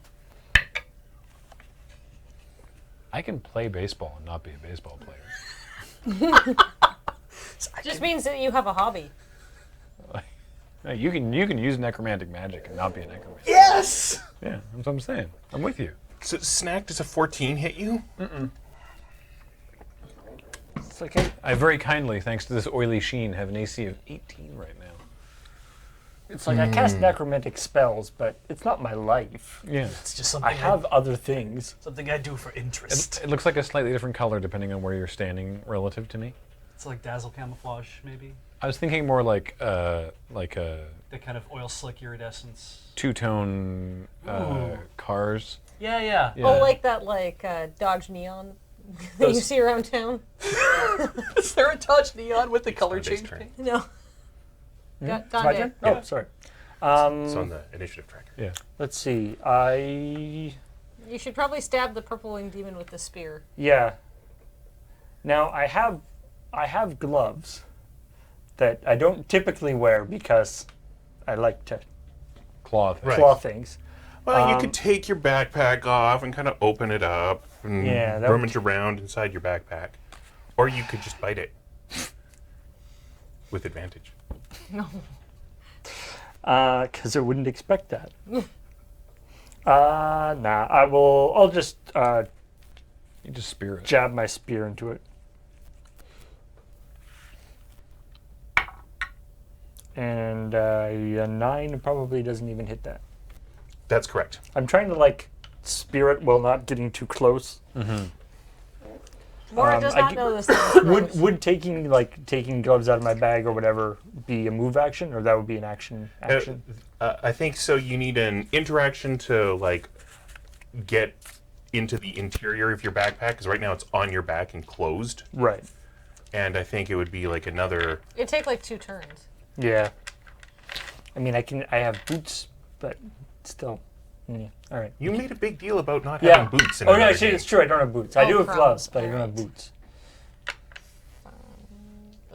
I can play baseball and not be a baseball player. Just means that you have a hobby. No, you can use necromantic magic and not be a necromancer. Yes! Yeah, that's what I'm saying. I'm with you. So, Snack, does a 14 hit you? It's like, I very kindly, thanks to this oily sheen, have an AC of 18 right now. it's like I cast necromantic spells, but it's not my life. Yeah. It's just something I have other things. something I do for interest. It looks like a slightly different color depending on where you're standing relative to me. It's like dazzle camouflage, maybe. I was thinking more like a The kind of oil slick iridescence. two-tone cars. Yeah, yeah. Yeah. Oh, like that, Dodge Neon that you Those- see around town? Is there a touch neon with the color Sundays change? turn. paint? No. It's my turn? Dante. Oh, sorry. It's on the initiative tracker. Yeah. Let's see. You should probably stab the purple winged demon with the spear. Yeah. Now I have gloves that I don't typically wear because I like to Cloth. Right. claw things. Well, you could take your backpack off and kind of open it up and Yeah, that rummage around inside your backpack. Or you could just bite it. With advantage. Because I wouldn't expect that. Nah, I'll just You just spear it. jab my spear into it. And a 9 probably doesn't even hit that. That's correct. I'm trying to spear it while not getting too close. Mora does I not g- know this thing. Would taking gloves out of my bag or whatever be a move action, or that would be an action? I think so. You need an interaction to get into the interior of your backpack because right now it's on your back and closed. Right. And I think it would be another. It'd take 2 turns. Yeah. I mean, I have boots, but still. Yeah. All right. You made a big deal about not Yeah. having boots. In Oh no, another actually, game. it's true. I don't have boots. I do have crap. gloves, but I don't All have right. boots.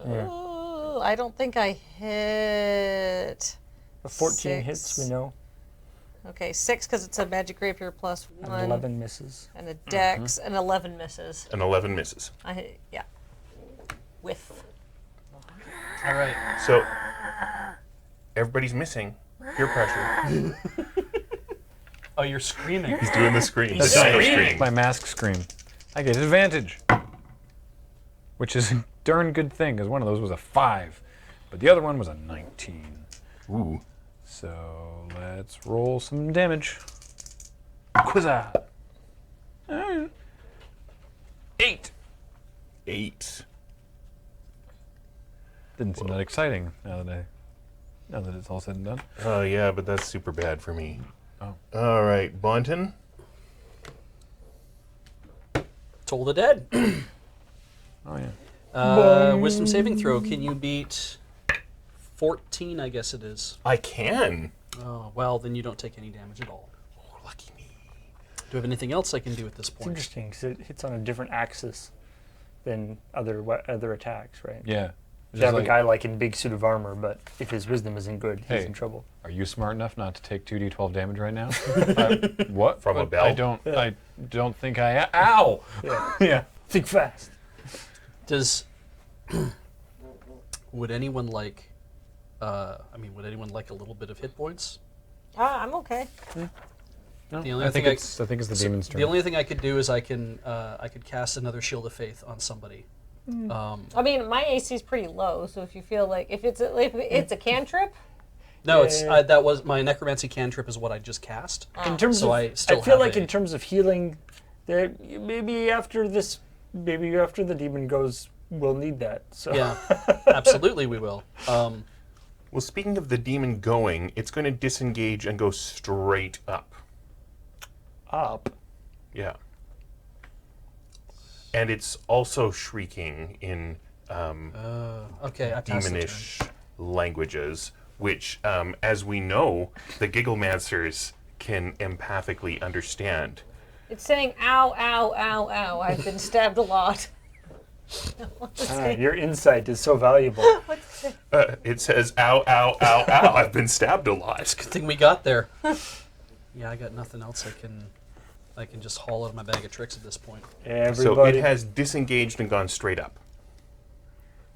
Yeah. Ooh, I don't think I hit. A 14 hits, 6. we know. Okay, 6 because it's a magic rapier plus 1. 11 misses. And a dex, and 11 misses. An 11 misses. Yeah. With. All right. So everybody's missing. Peer pressure. Oh, you're screaming. He's doing the scream. The He's dino screaming. scream. My mask scream. I get advantage. Which is a darn good thing, because one of those was a 5. But the other one was a 19. Ooh. So let's roll some damage. Quizza. 8. 8. Didn't seem that exciting now that it's all said and done. Oh yeah, but that's super bad for me. Oh. All right, Bonton. Toll the Dead. Oh yeah. Wisdom saving throw. Can you beat 14, I guess it is. I can. Oh, well, then you don't take any damage at all. Oh, lucky me. Do you have anything else I can do at this It's point? interesting because it hits on a different axis than other attacks, right? Yeah. You have a guy in big suit of armor, but if his wisdom isn't good, he's Hey. in trouble. Are you smart enough not to take 2d12 damage right now? What? From a But bell? I don't think I am. Ow! Yeah. Yeah. Think fast. Does would anyone like? Would anyone like a little bit of hit points? I'm okay. No, The only I think thing it's the demon's turn. The only thing I could do is I could cast another Shield of Faith on somebody. I mean, my AC is pretty low, so if you feel if it's a cantrip, No, it's that was my necromancy cantrip is what I just cast. In terms So of, I still feel have like a- in terms of healing, there maybe after the demon goes, we'll need that. So Yeah, absolutely we will. Well, speaking of the demon going, it's going to disengage and go straight up. up. Yeah. And it's also shrieking in Okay, I passed the turn. demonish languages, which, as we know, the Gigglemasters can empathically understand. it's saying "ow, ow, ow, ow." I've been stabbed a lot. Your insight is so valuable. It says, ow, ow, ow, ow. I've been stabbed a lot. Good thing we got there. Yeah, I got nothing else I can just haul out of my bag of tricks at this point. So Everybody, it has disengaged and gone straight up.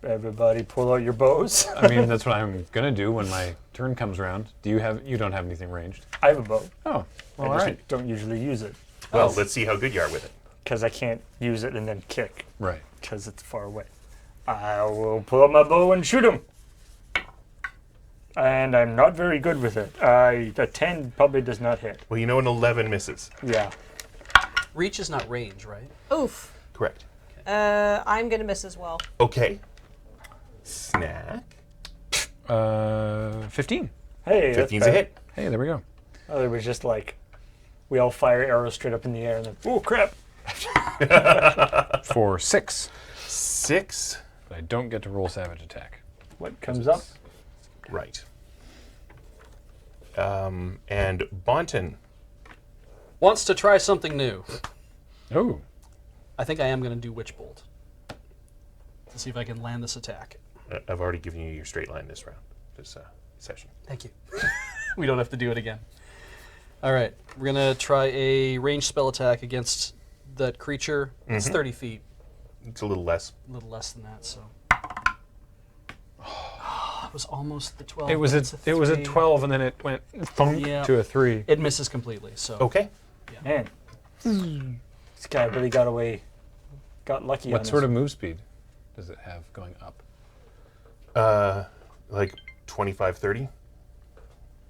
everybody, pull out your bows. I mean, that's what I'm gonna do when my turn comes around. You don't have anything ranged? I have a bow. Oh, well, I all just right. don't usually use it Well, let's see how good you are with it. because I can't use it and then kick Right. because it's far away. I will pull out my bow and shoot him. And I'm not very good with it. A 10 probably does not hit. Well, you know an 11 misses. Yeah. Reach is not range, right? Oof. Correct. I'm gonna miss as well. Okay. Snack. 15. Hey, that's 15's a better. hit. Hey, there we go. Oh, it was just like we all fire arrows straight up in the air and then, oh crap. For 6. 6. But I don't get to roll savage attack. What comes up? Right. And Bonton. Wants to try something new. Oh. I think I am going to do Witch Bolt. To see if I can land this attack. I've already given you your straight line this round, this session. Thank you. We don't have to do it again. All right, we're going to try a ranged spell attack against that creature. It's 30 feet, It's a little less. a little less than that, so. It was almost the 12. It was It's a 3. 12 and then it went thunk Yeah. to a 3. It misses completely, so. Okay. Man. This guy really got lucky on What this. sort of move speed does it have going up? Like 25, 30.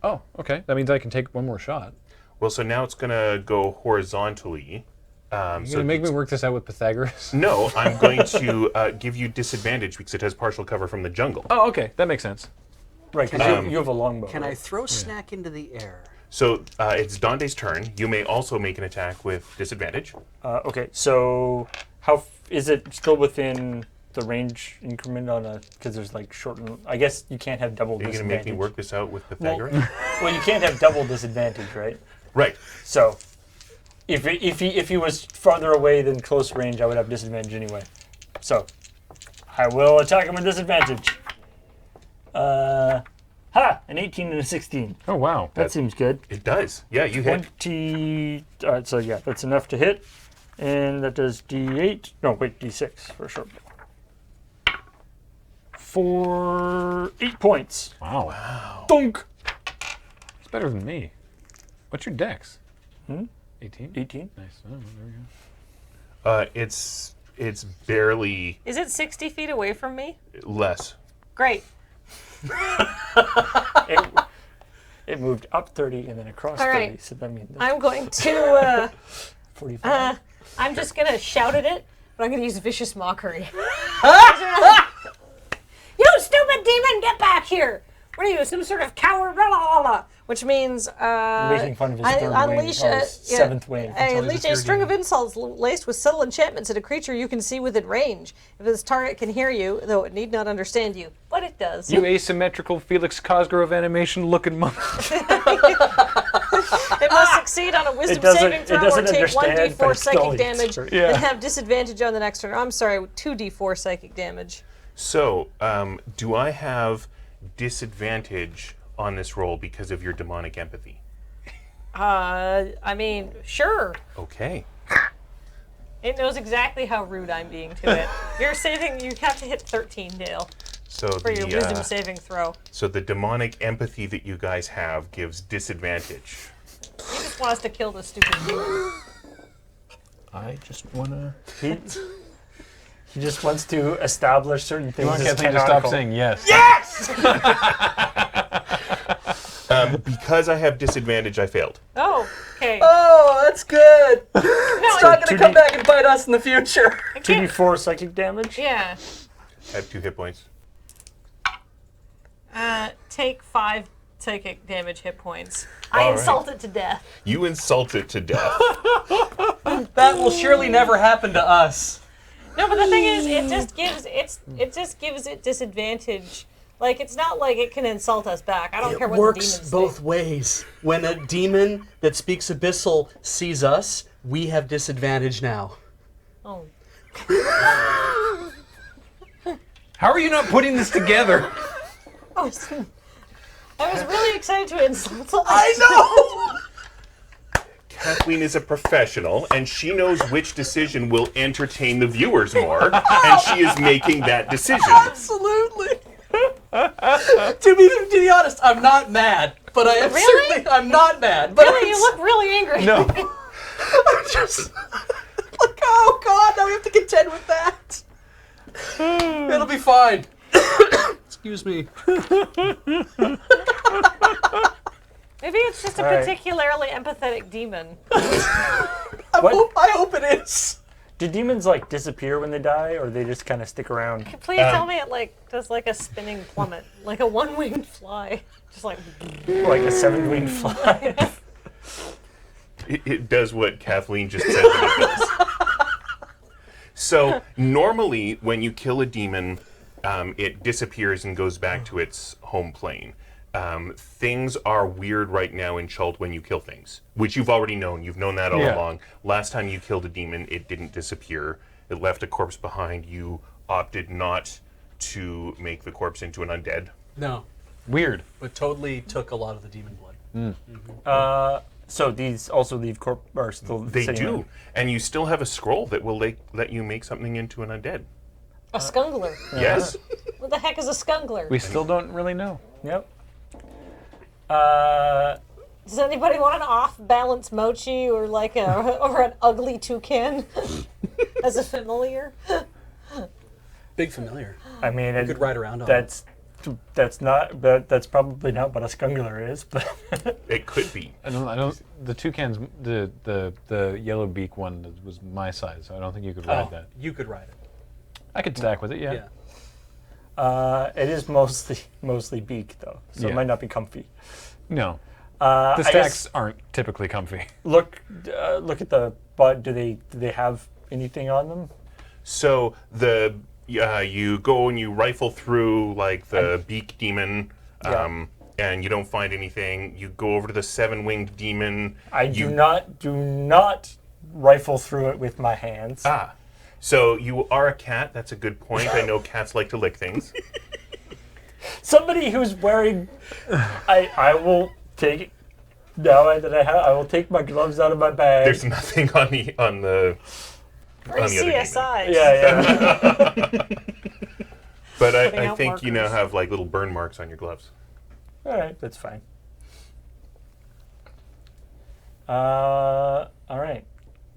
Oh, okay. That means I can take one more shot. Well, so now it's going to go horizontally. You're going to make me work this out with Pythagoras? No, I'm going to give you disadvantage because it has partial cover from the jungle. Oh, okay. That makes sense. Right, because you have a longbow. Can I right? throw Snack into the air? So it's Dante's turn. You may also make an attack with disadvantage. Okay, so is it still within the range increment on a? Because there's like shortened. I guess you can't have double Are you going to disadvantage. make me work this out with Pythagoras? Well, you can't have double disadvantage, right? Right. So, if he was farther away than close range, I would have disadvantage anyway. So, I will attack him with disadvantage. An 18 and a 16. Oh, wow. That seems good. It does. Yeah, you hit. 20. So yeah, that's enough to hit, and that does D8. No, wait, D6 for sure. For 8 points. Wow. Dunk. It's better than me. What's your dex? 18? 18. Nice. Oh, there we go. It's barely Is it 60 feet away from me? less. Great. It moved up 30 and then across All 30. right. So that means I'm going to. 45. I'm just gonna shout at it, but I'm gonna use vicious mockery. You stupid demon, get back here! What are you, some sort of coward? Blah, blah, blah, which means Making fun of his third wing, or his seventh wing. I he's a unleash a fear string of demon. insults laced with subtle enchantments at a creature you can see within range. If this target can hear you, though it need not understand you, but it does. You asymmetrical Felix Cosgrove animation looking monk. It must succeed on a wisdom doesn't- saving it throw or doesn't take understand, but 1d4 it's still psychic used damage for- Yeah. and have disadvantage on the next turn. I'm sorry, 2d4 psychic damage. So, do I have disadvantage on this roll because of your demonic empathy? I mean, sure. Okay. It knows exactly how rude I'm being to it. You're saving, you have to hit 13, Dale, So for your wisdom the saving throw. so the demonic empathy that you guys have gives disadvantage. You just want us to kill this stupid demon. I just want to... He just wants to establish certain things I as can't think to stop canonical. saying yes. Because I have disadvantage, I failed. Oh, okay. Oh, that's good. It's not going to 2D come back and bite us in the future. I can't- 2d4 psychic damage. Yeah. I have 2 hit points. Take 5 psychic damage hit points. I insult it to death. You insult it to death. That will surely never happen to us. No, but the thing is, it just gives it disadvantage. Like, it's not like it can insult us back. I don't care It what the works demons both say. ways. When a demon that speaks Abyssal sees us, we have disadvantage now. Oh. How are you not putting this together? I was really excited to insult. I know. Kathleen is a professional, and she knows which decision will entertain the viewers more, and she is making that decision. Absolutely. To be honest, I'm not mad, but I am Really? certainly I'm not mad. But Really, you look really angry. No. I'm just like, oh god, now we have to contend with that. It'll be fine. Excuse me. Maybe it's just a All right. particularly empathetic demon. I hope it is. Do demons like disappear when they die, or they just kind of stick around? Please tell me it like does like a spinning plummet, like a one-winged fly, just like. Like a 7-winged fly? It does what Kathleen just said that it does. So normally, when you kill a demon, it disappears and goes back to its home plane. Things are weird right now in Chult when you kill things, which you've already known. You've known that all Yeah. along. Last time you killed a demon, it didn't disappear. It left a corpse behind. You opted not to make the corpse into an undead. No, Weird. but totally took a lot of the demon blood. So these also leave or still They sitting do. around. And you still have a scroll that will let you make something into an undead. A skungler. Yes? What the heck is a skungler? We still don't really know. Yep. Does anybody want an off-balance mochi or like or an ugly toucan as a familiar? Big familiar. I mean, You could ride around on. that's probably not what a skungler is, but It could be. I don't. The toucans, the yellow beak one was my size, so I don't think you could ride that. You could ride it. I could stack with it, yeah. Yeah. it is mostly beak though, so Yeah. it might not be comfy. No, the I stacks guess aren't typically comfy. look at the butt. Do they have anything on them? So you go and you rifle through like the beak demon, and you don't find anything. You go over to the 7-winged demon. I do not rifle through it with my hands. So you are a cat. That's a good point. I know cats like to lick things. Somebody who's wearing, I will take it. Now that I will take my gloves out of my bag. There's nothing on the Free on the other demon. CSI. yeah. But Putting I out think you now markers. have like little burn marks on your gloves. All right, that's fine. All right.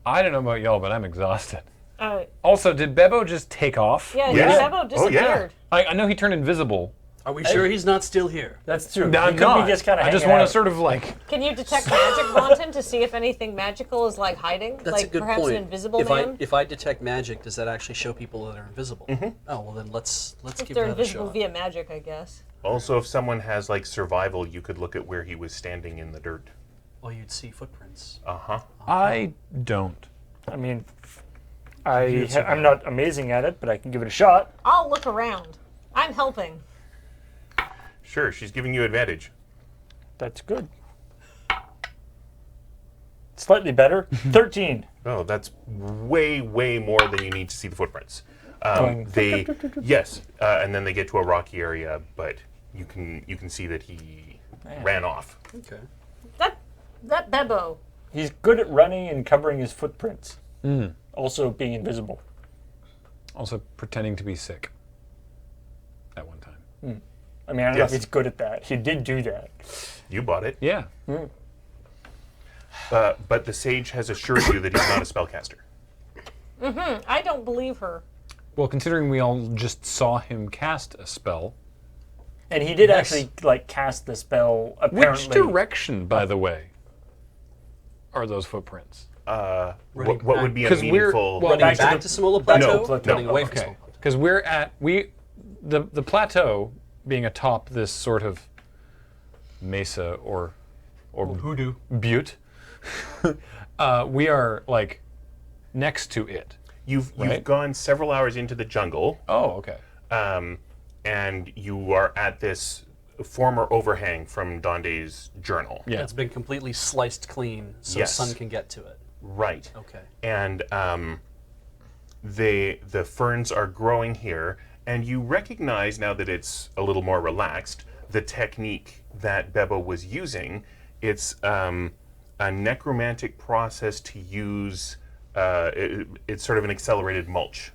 I don't know about y'all, but I'm exhausted. Uh, Also, did Bebo just take off? yeah, Yeah. Sebo Oh, yeah. disappeared. I know he turned invisible. Are we sure he's not still here? That's true. No, He I'm could not. be just kind of. I just want to sort of like. Can you detect magic, Monton, to see if anything magical is like hiding? That's like a good perhaps point. an invisible if man? if I detect magic, does that actually show people that are invisible? Oh well, then let's If give they're that a invisible shot. via magic, I guess. Also, if someone has like survival, you could look at where he was standing in the dirt. Well, you'd see footprints. I don't. I mean, I'm not amazing at it, but I can give it a shot. I'll look around. I'm helping. Sure, she's giving you advantage. That's good. Slightly better. 13. Oh, that's way more than you need to see the footprints. Going Yes, and then they get to a rocky area, but you can see that he ran off. Okay. That Bebo. He's good at running and covering his footprints. Also being invisible. Also pretending to be sick. At one time. I mean, I don't know if Yes. he's good at that. He did do that. You bought it, Yeah. but the sage has assured you that he's not a spellcaster. I don't believe her. Well, considering we all just saw him cast a spell. And he did Yes. actually like cast the spell apparently. Which direction, by the way, are those footprints? What Running would be a 'Cause we're- meaningful? well, Running back to back to Semolo Plateau, No, running away from Okay, Semolo Plateau. because we're at the plateau being atop this sort of mesa or Hoodoo. butte. We are like next to it. You've Right. gone several hours into the jungle, Oh, okay. and you are at this former overhang from Donde's journal. Yeah. It's been completely sliced clean, so Yes. sun can get to it. Right. Okay. And the ferns are growing here, And you recognize, now that it's a little more relaxed, the technique that Bebo was using. It's a necromantic process to use. It's sort of an accelerated mulch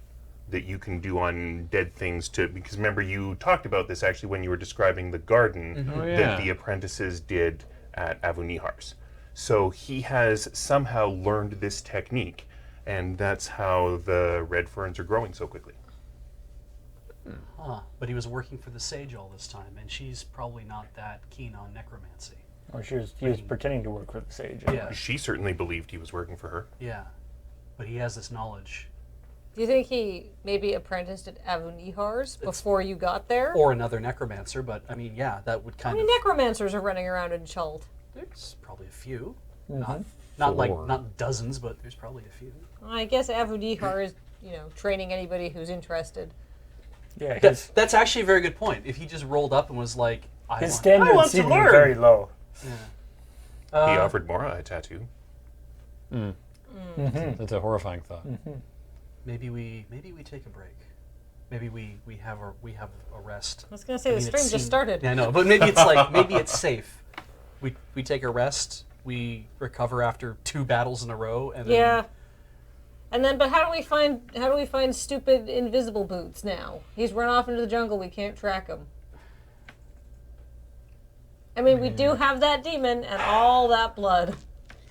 that you can do on dead things because remember you talked about this actually when you were describing the garden that the apprentices did at Avunihar's. So he has somehow learned this technique, and that's how the red ferns are growing so quickly. Huh. But he was working for the sage all this time, and she's probably not that keen on necromancy. Or he was pretending to work for the sage. Yeah. She certainly believed he was working for her. Yeah. But he has this knowledge. Do you think he maybe apprenticed at Avunihar's before you got there? Or another necromancer, but I mean, yeah, that would How kind many of... necromancers are running around in Chult? There's probably a few. Mm-hmm. Not dozens, but there's probably a few. I guess Avunihar is, training anybody who's interested. Yeah, That's actually a very good point. If he just rolled up and was like, his I standards want seem to to be learn. very low. Yeah. He offered Mora a tattoo. That's a horrifying thought. Maybe we take a break. Maybe we have a rest. I was gonna say the mean, it stream just seemed- started. Yeah, I know, but maybe it's like maybe it's safe. We take a rest. We recover after 2 battles in a row, and then Yeah. And then, but how do we find stupid invisible boots now? He's run off into the jungle. We can't track him. I mean, we do have that demon and all that blood.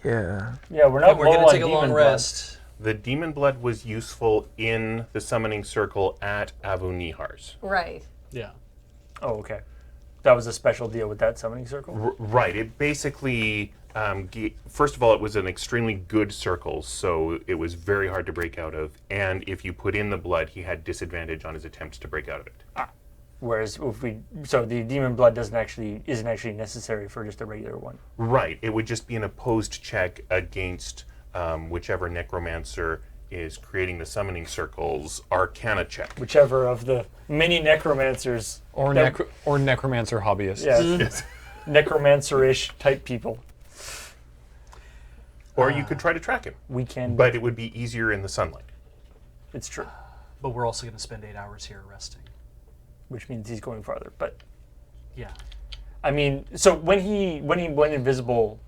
Yeah, we're not. we're low gonna on take a long demon blood. rest. The demon blood was useful in the summoning circle at Avunihar's. Right. Yeah. Oh, okay. That was a special deal with that summoning circle. Right. It basically, first of all, it was an extremely good circle, so it was very hard to break out of. And if you put in the blood, he had disadvantage on his attempts to break out of it. Whereas so the demon blood isn't actually necessary for just a regular one. Right. It would just be an opposed check against whichever necromancer is creating the summoning circle's arcana check. Whichever of the many necromancers Or necromancer hobbyists. yes, necromancer-ish type people, Or you could try to track him, we can. but it would be easier in the sunlight. It's true, But we're also going to spend 8 hours here resting. which means he's going farther. But Yeah. I mean, so when he went invisible,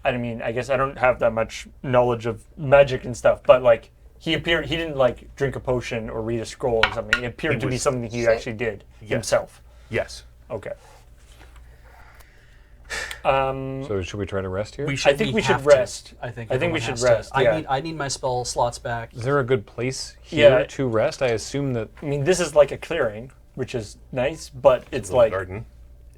I mean, I guess I don't have that much knowledge of magic and stuff, but like he didn't like drink a potion or read a scroll or something. It appeared It to be was- something he actually did himself. Yes. Okay. So should we try to rest here? I think we should have to. rest. I think we everyone should has to. rest. Yeah. I need my spell slots back. Is there a good place here Yeah. to rest? I assume that I mean, this is like a clearing, which is nice, but it's Little like, garden.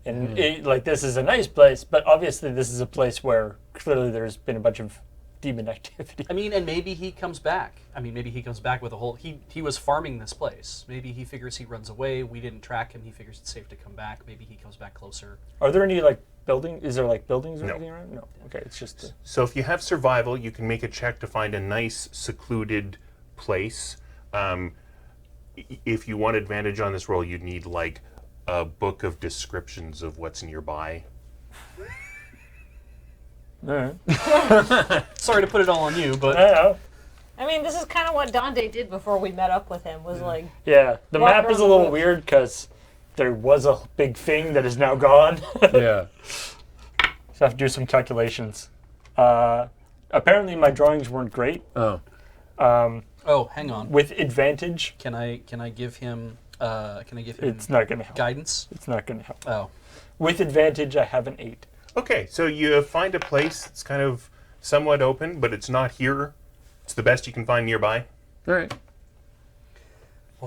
and like this is a nice place, but obviously this is a place where clearly there's been a bunch of demon activity. I mean, and maybe he comes back. I mean, maybe he comes back with a whole... He was farming this place. Maybe he figures he runs away. We didn't track him. He figures it's safe to come back. Maybe he comes back closer. Are there any like buildings? Is there like buildings or No. anything around? No. Okay, it's just. So if you have survival, you can make a check to find a nice secluded place. If you want advantage on this roll, you'd need like a book of descriptions of what's nearby. Alright. Sorry to put it all on you, but... Yeah. I mean, this is kind of what Dante did before we met up with him. Was like, Yeah. The Walk map around is a the little bush. weird because there was a big thing that is now gone. yeah. So I have to do some calculations. Apparently my drawings weren't great. Oh. Oh, hang on. With advantage, Can I give him... it's not going to help. guidance? It's not going to help. Oh. With advantage, I have an 8. Okay, so you find a place that's kind of somewhat open, but it's not here. It's the best you can find nearby. All right.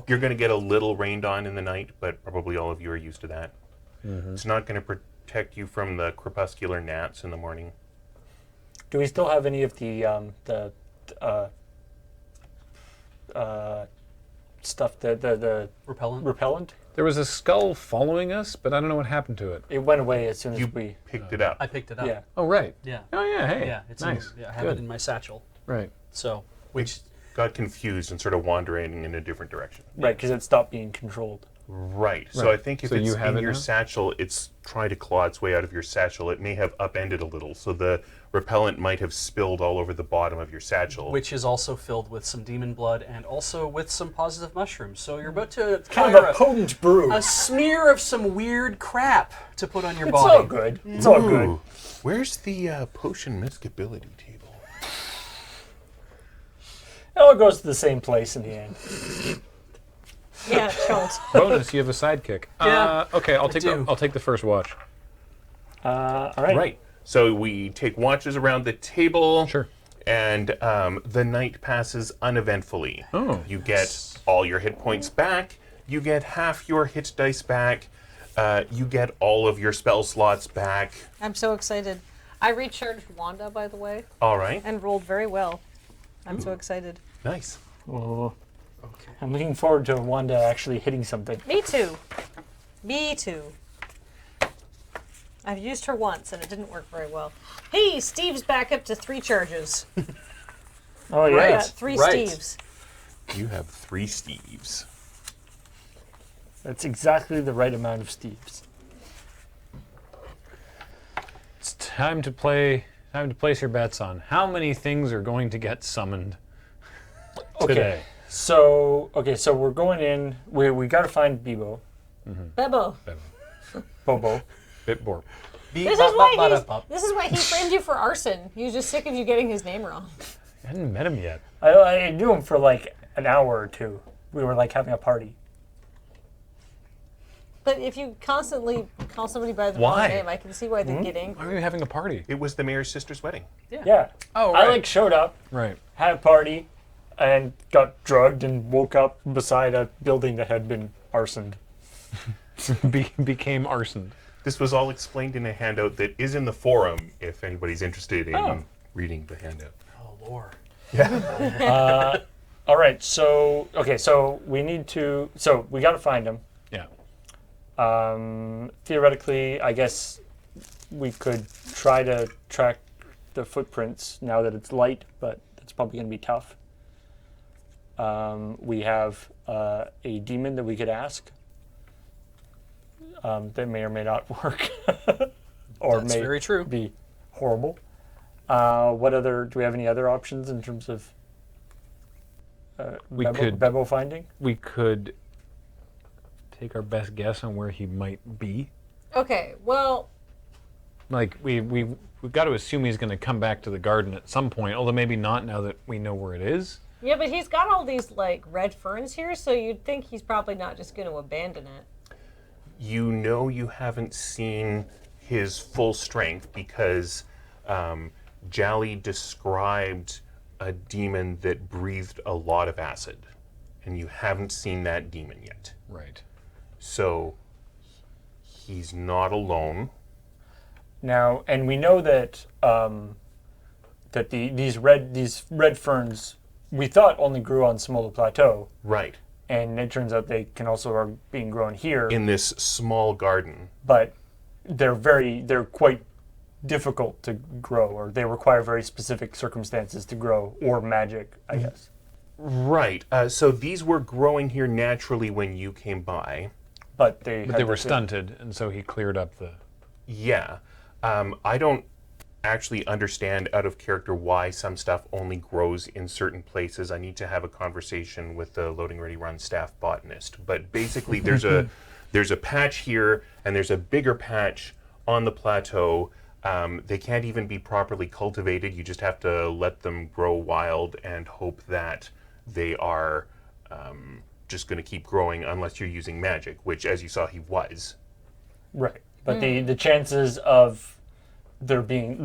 You're going to get a little rained on in the night, but probably all of you are used to that. It's not going to protect you from the crepuscular gnats in the morning. Do we still have any of the stuff, the Repellent? repellent? There was a skull following us, but I don't know what happened to it. It went away as soon as You we. picked it up. I picked it up. Yeah. Oh, right. Yeah. Oh, yeah. Hey. Yeah, it's nice. I have Good. it in my satchel. Right. So, which... Got confused and sort of wandering in a different direction. Right, because it stopped being controlled. Right. So Right. I think if So it's you have in it your now? satchel, it's trying to claw its way out of your satchel. It may have upended a little. So the repellent might have spilled all over the bottom of your satchel. Which is also filled with some demon blood and also with some positive mushrooms. So you're about to Kind of fire a potent brew. a smear of some weird crap to put on your It's body. all good. It's all good. Ooh, where's the potion miscability table? It all goes to the same place in the end. Yeah, don't. Bonus, you have a sidekick. Yeah, Okay, I'll do. take the first watch. All right. Right. So we take watches around the table. Sure. And the night passes uneventfully. Oh. You get all your hit points back. You get half your hit dice back. You get all of your spell slots back. I'm so excited. I recharged Wanda, by the way, All right. and rolled very well. I'm so excited. Nice. Oh, I'm looking forward to Wanda actually hitting something. Me too. Me too. I've used her once and it didn't work very well. Hey, Steve's back up to 3 charges. Oh, yeah. Right. Yeah, 3 Right. Steves. You have 3 Steves. That's exactly the right amount of Steves. It's time to play. Time to place your bets on how many things are going to get summoned today. So we're going in. We got to find Bibo. Bebo. Bobo. Bitborp. This is why he framed you for arson. He was just sick of you getting his name wrong. I hadn't met him yet. I knew him for like an hour or two. We were like having a party. But if you constantly call somebody by the Why? wrong name, I can see why they're getting. Why are we having a party? It was the mayor's sister's wedding. Yeah. Oh, I right. like showed up, Right. had a party, and got drugged and woke up beside a building that had been arsoned. Became arsoned. This was all explained in a handout that is in the forum if anybody's interested in reading the handout. Oh, Lord. All right. So we need to. So we got to find him. Yeah. Theoretically, I guess we could try to track the footprints now that it's light, but that's probably going to be tough. We have a demon that we could ask. That may or may not work, or That's may very true. be horrible. What other? Do we have any other options in terms of We Bebo, could- Bebo finding? We could take our best guess on where he might be. Okay, well, Like we've got to assume he's going to come back to the garden at some point, although maybe not now that we know where it is. yeah, but he's got all these like red ferns here, so you'd think he's probably not just going to abandon it. You know you haven't seen his full strength because Jally described a demon that breathed a lot of acid, and you haven't seen that demon yet. Right. So he's not alone. Now, and we know that that these red ferns we thought only grew on Semolo Plateau, Right. and it turns out they can also are being grown here. In this small garden. But they're quite difficult to grow, or they require very specific circumstances to grow, or magic, I guess. Right. So these were growing here naturally when you came by. But they were stunted, and so he cleared up the. Yeah. I don't actually understand out of character why some stuff only grows in certain places. I need to have a conversation with the Loading Ready Run staff botanist. But basically there's a patch here and there's a bigger patch on the plateau. They can't even be properly cultivated. You just have to let them grow wild and hope that they are just going to keep growing unless you're using magic, which as you saw he was. Right. But the chances of there being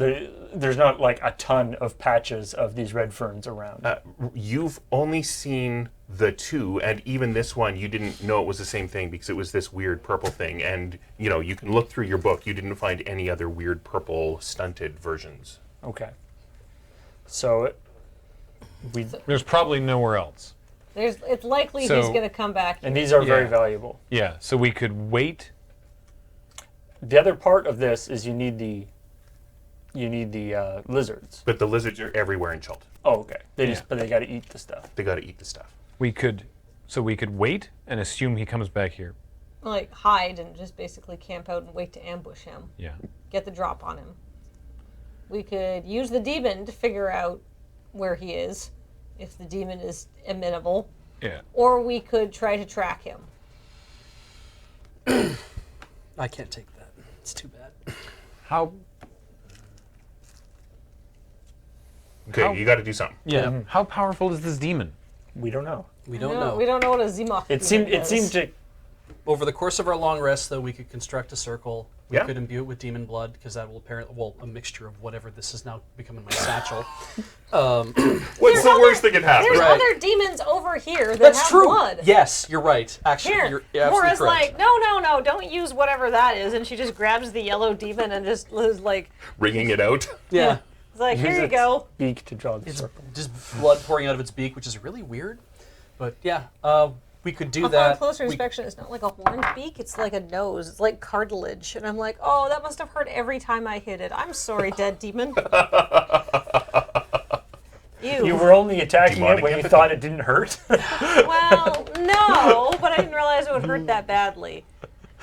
there's not like a ton of patches of these red ferns around. You've only seen the 2, and even this one you didn't know it was the same thing because it was this weird purple thing, and you know you can look through your book, you didn't find any other weird purple stunted versions. Okay. So There's probably nowhere else. It's likely So- he's going to come back. and these are very Yeah. valuable. Yeah. So we could wait. The other part of this is you need the lizards. But the lizards are everywhere in Chult. Oh, okay. But they got to eat the stuff. They got to eat the stuff. We could wait and assume he comes back here. Like hide and just basically camp out and wait to ambush him. Yeah. Get the drop on him. we could use the demon to figure out where he is, if the demon is amenable, Yeah. or we could try to track him. I can't take that. It's too bad. How? Okay, How- you got to do something. Yeah. How powerful is this demon? We don't know. We don't know. We don't know what a Zimok It demon seemed is. to. Over the course of our long rest, though, we could construct a circle. We Yeah. could imbue it with demon blood, because that will apparently, well, a mixture of whatever this is now becoming my satchel. What's the worst that could happen? There's Right. other demons over here that That's have true. blood. Yes, you're right. Actually, Here, you're absolutely Mora's correct. like, no, don't use whatever that is, and she just grabs the yellow demon and just is like, Wringing it out. yeah. it's like, Use here you its go. Beak to draw the It's circle. just blood pouring out of its beak, which is really weird. But yeah, we could do Upon that. closer We- inspection, it's not like a horned beak, it's like a nose. It's like cartilage. And I'm like, oh, that must have hurt every time I hit it. I'm sorry, dead demon. Ew. You were only attacking Demonic it when you empathy. thought it didn't hurt. Well, no, but I didn't realize it would hurt that badly.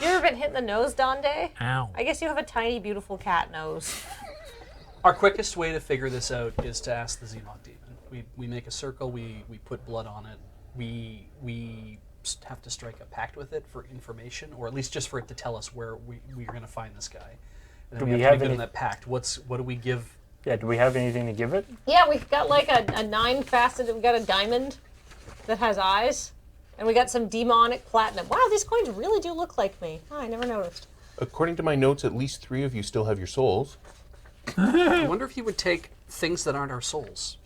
You ever been hit in the nose, Donde? Ow. I guess you have a tiny, beautiful cat nose. Our quickest way to figure this out is to ask the Zemok demon. We make a circle, we put blood on it, we have to strike a pact with it for information, or at least just for it to tell us where we are going to find this guy. And then Do we we have to have be good any- in that pact. What do we give? Yeah, do we have anything to give it? Yeah, we've got like a 9-faceted, we got a diamond that has eyes, and we got some demonic platinum. Wow, these coins really do look like me. Oh, I never noticed. According to my notes, at least 3 of you still have your souls. I wonder if he would take things that aren't our souls.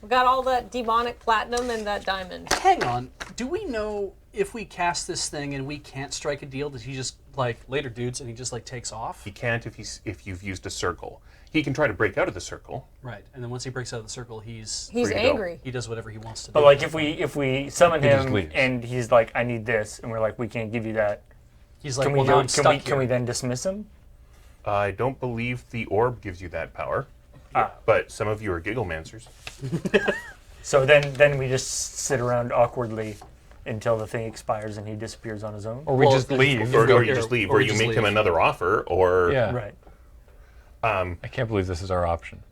We got all that demonic platinum and that diamond. Hang on. Do we know if we cast this thing and we can't strike a deal, does he just, like, later dudes, and he just, like, takes off? He can't if you've used a circle. He can try to break out of the circle. Right. And then once he breaks out of the circle, He's Free to go. angry. he does whatever he wants to do. But like if we summon just him leaves. and he's like, I need this, and we're like, we can't give you that. He's like, Can well, we now do I'm it? stuck here. Can we then dismiss him? I don't believe the orb gives you that power. Ah. But some of you are Gigglemancers. So then we just sit around awkwardly until the thing expires and he disappears on his own. Or we Well, just leave. Or, go or you here, just leave, or or we you just make him leave. another offer, or Yeah. Right. I can't believe this is our option.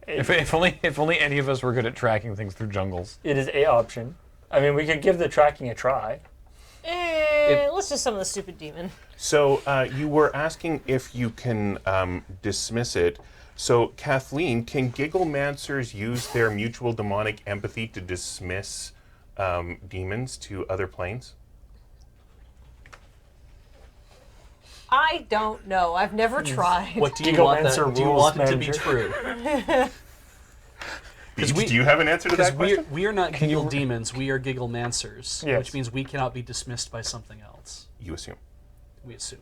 If only any of us were good at tracking things through jungles. It is a option. I mean, we could give the tracking a try. Let's just summon the stupid demon. So you were asking if you can dismiss it. So Kathleen, can Gigglemancers use their mutual demonic empathy to dismiss demons to other planes? I don't know. I've never tried. What do you want? Gigglemancers Do you rules want it to be manager. true? Do you have an answer to that question? We are not giggle demons. We are Gigglemancers, Yes. which means we cannot be dismissed by something else. You assume. We assume.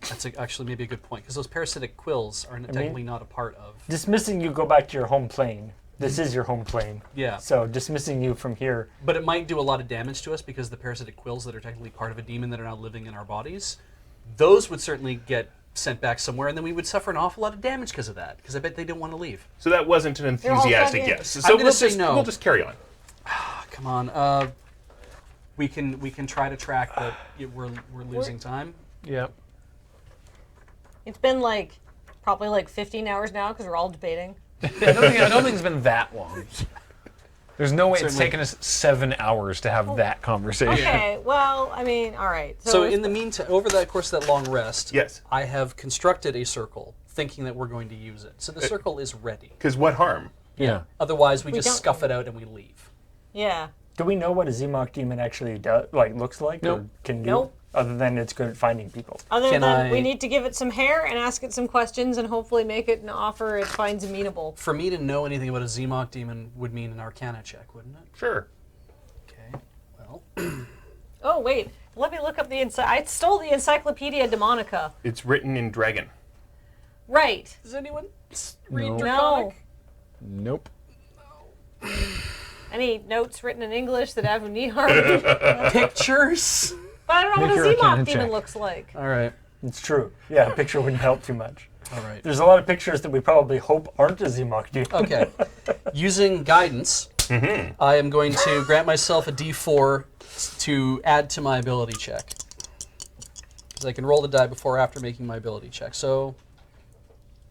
That's actually maybe a good point, because those parasitic quills are technically not a part of. Dismissing you, go back to your home plane. This is your home plane. Yeah. So dismissing you from here. But it might do a lot of damage to us, because the parasitic quills that are technically part of a demon that are now living in our bodies, those would certainly get sent back somewhere, and then we would suffer an awful lot of damage because of that, because I bet they don't want to leave. So that wasn't an all enthusiastic done in. yes. I'm So gonna we'll say just, no. we'll just carry on. Come on. We can try to track, but we're losing time. Yep. It's been probably 15 hours now because we're all debating. I don't think it's been that long. There's no way it's Certainly. taken us 7 hours to have that conversation. Okay, well, I mean, all right. So in the meantime, over the course of that long rest, Yes. I have constructed a circle, thinking that we're going to use it. So the circle is ready. Because what harm? Yeah. Otherwise, we just don't- scuff it out and we leave. yeah. Do we know what a Zemok demon actually does, looks like or Nope. can do? Nope. Other than it's good at finding people. Other Can than I- we need to give it some hair and ask it some questions and hopefully make it an offer it finds amenable. For me to know anything about a Zemok demon would mean an Arcana check, wouldn't it? Sure. Okay. Well, Oh wait, let me look up the I stole the Encyclopedia Demonica. It's written in dragon. Right. does anyone read No. No. Nope. Any notes written in English that have any harm? pictures? But I don't know Make what your a Zemok Arcana demon check. looks like. All right. It's true. Yeah, a picture wouldn't help too much. All right. There's a lot of pictures that we probably hope aren't a Zemok demon. Okay. Using guidance, I am going to grant myself a D4 to add to my ability check. 'Cause I can roll the die before or after making my ability check. So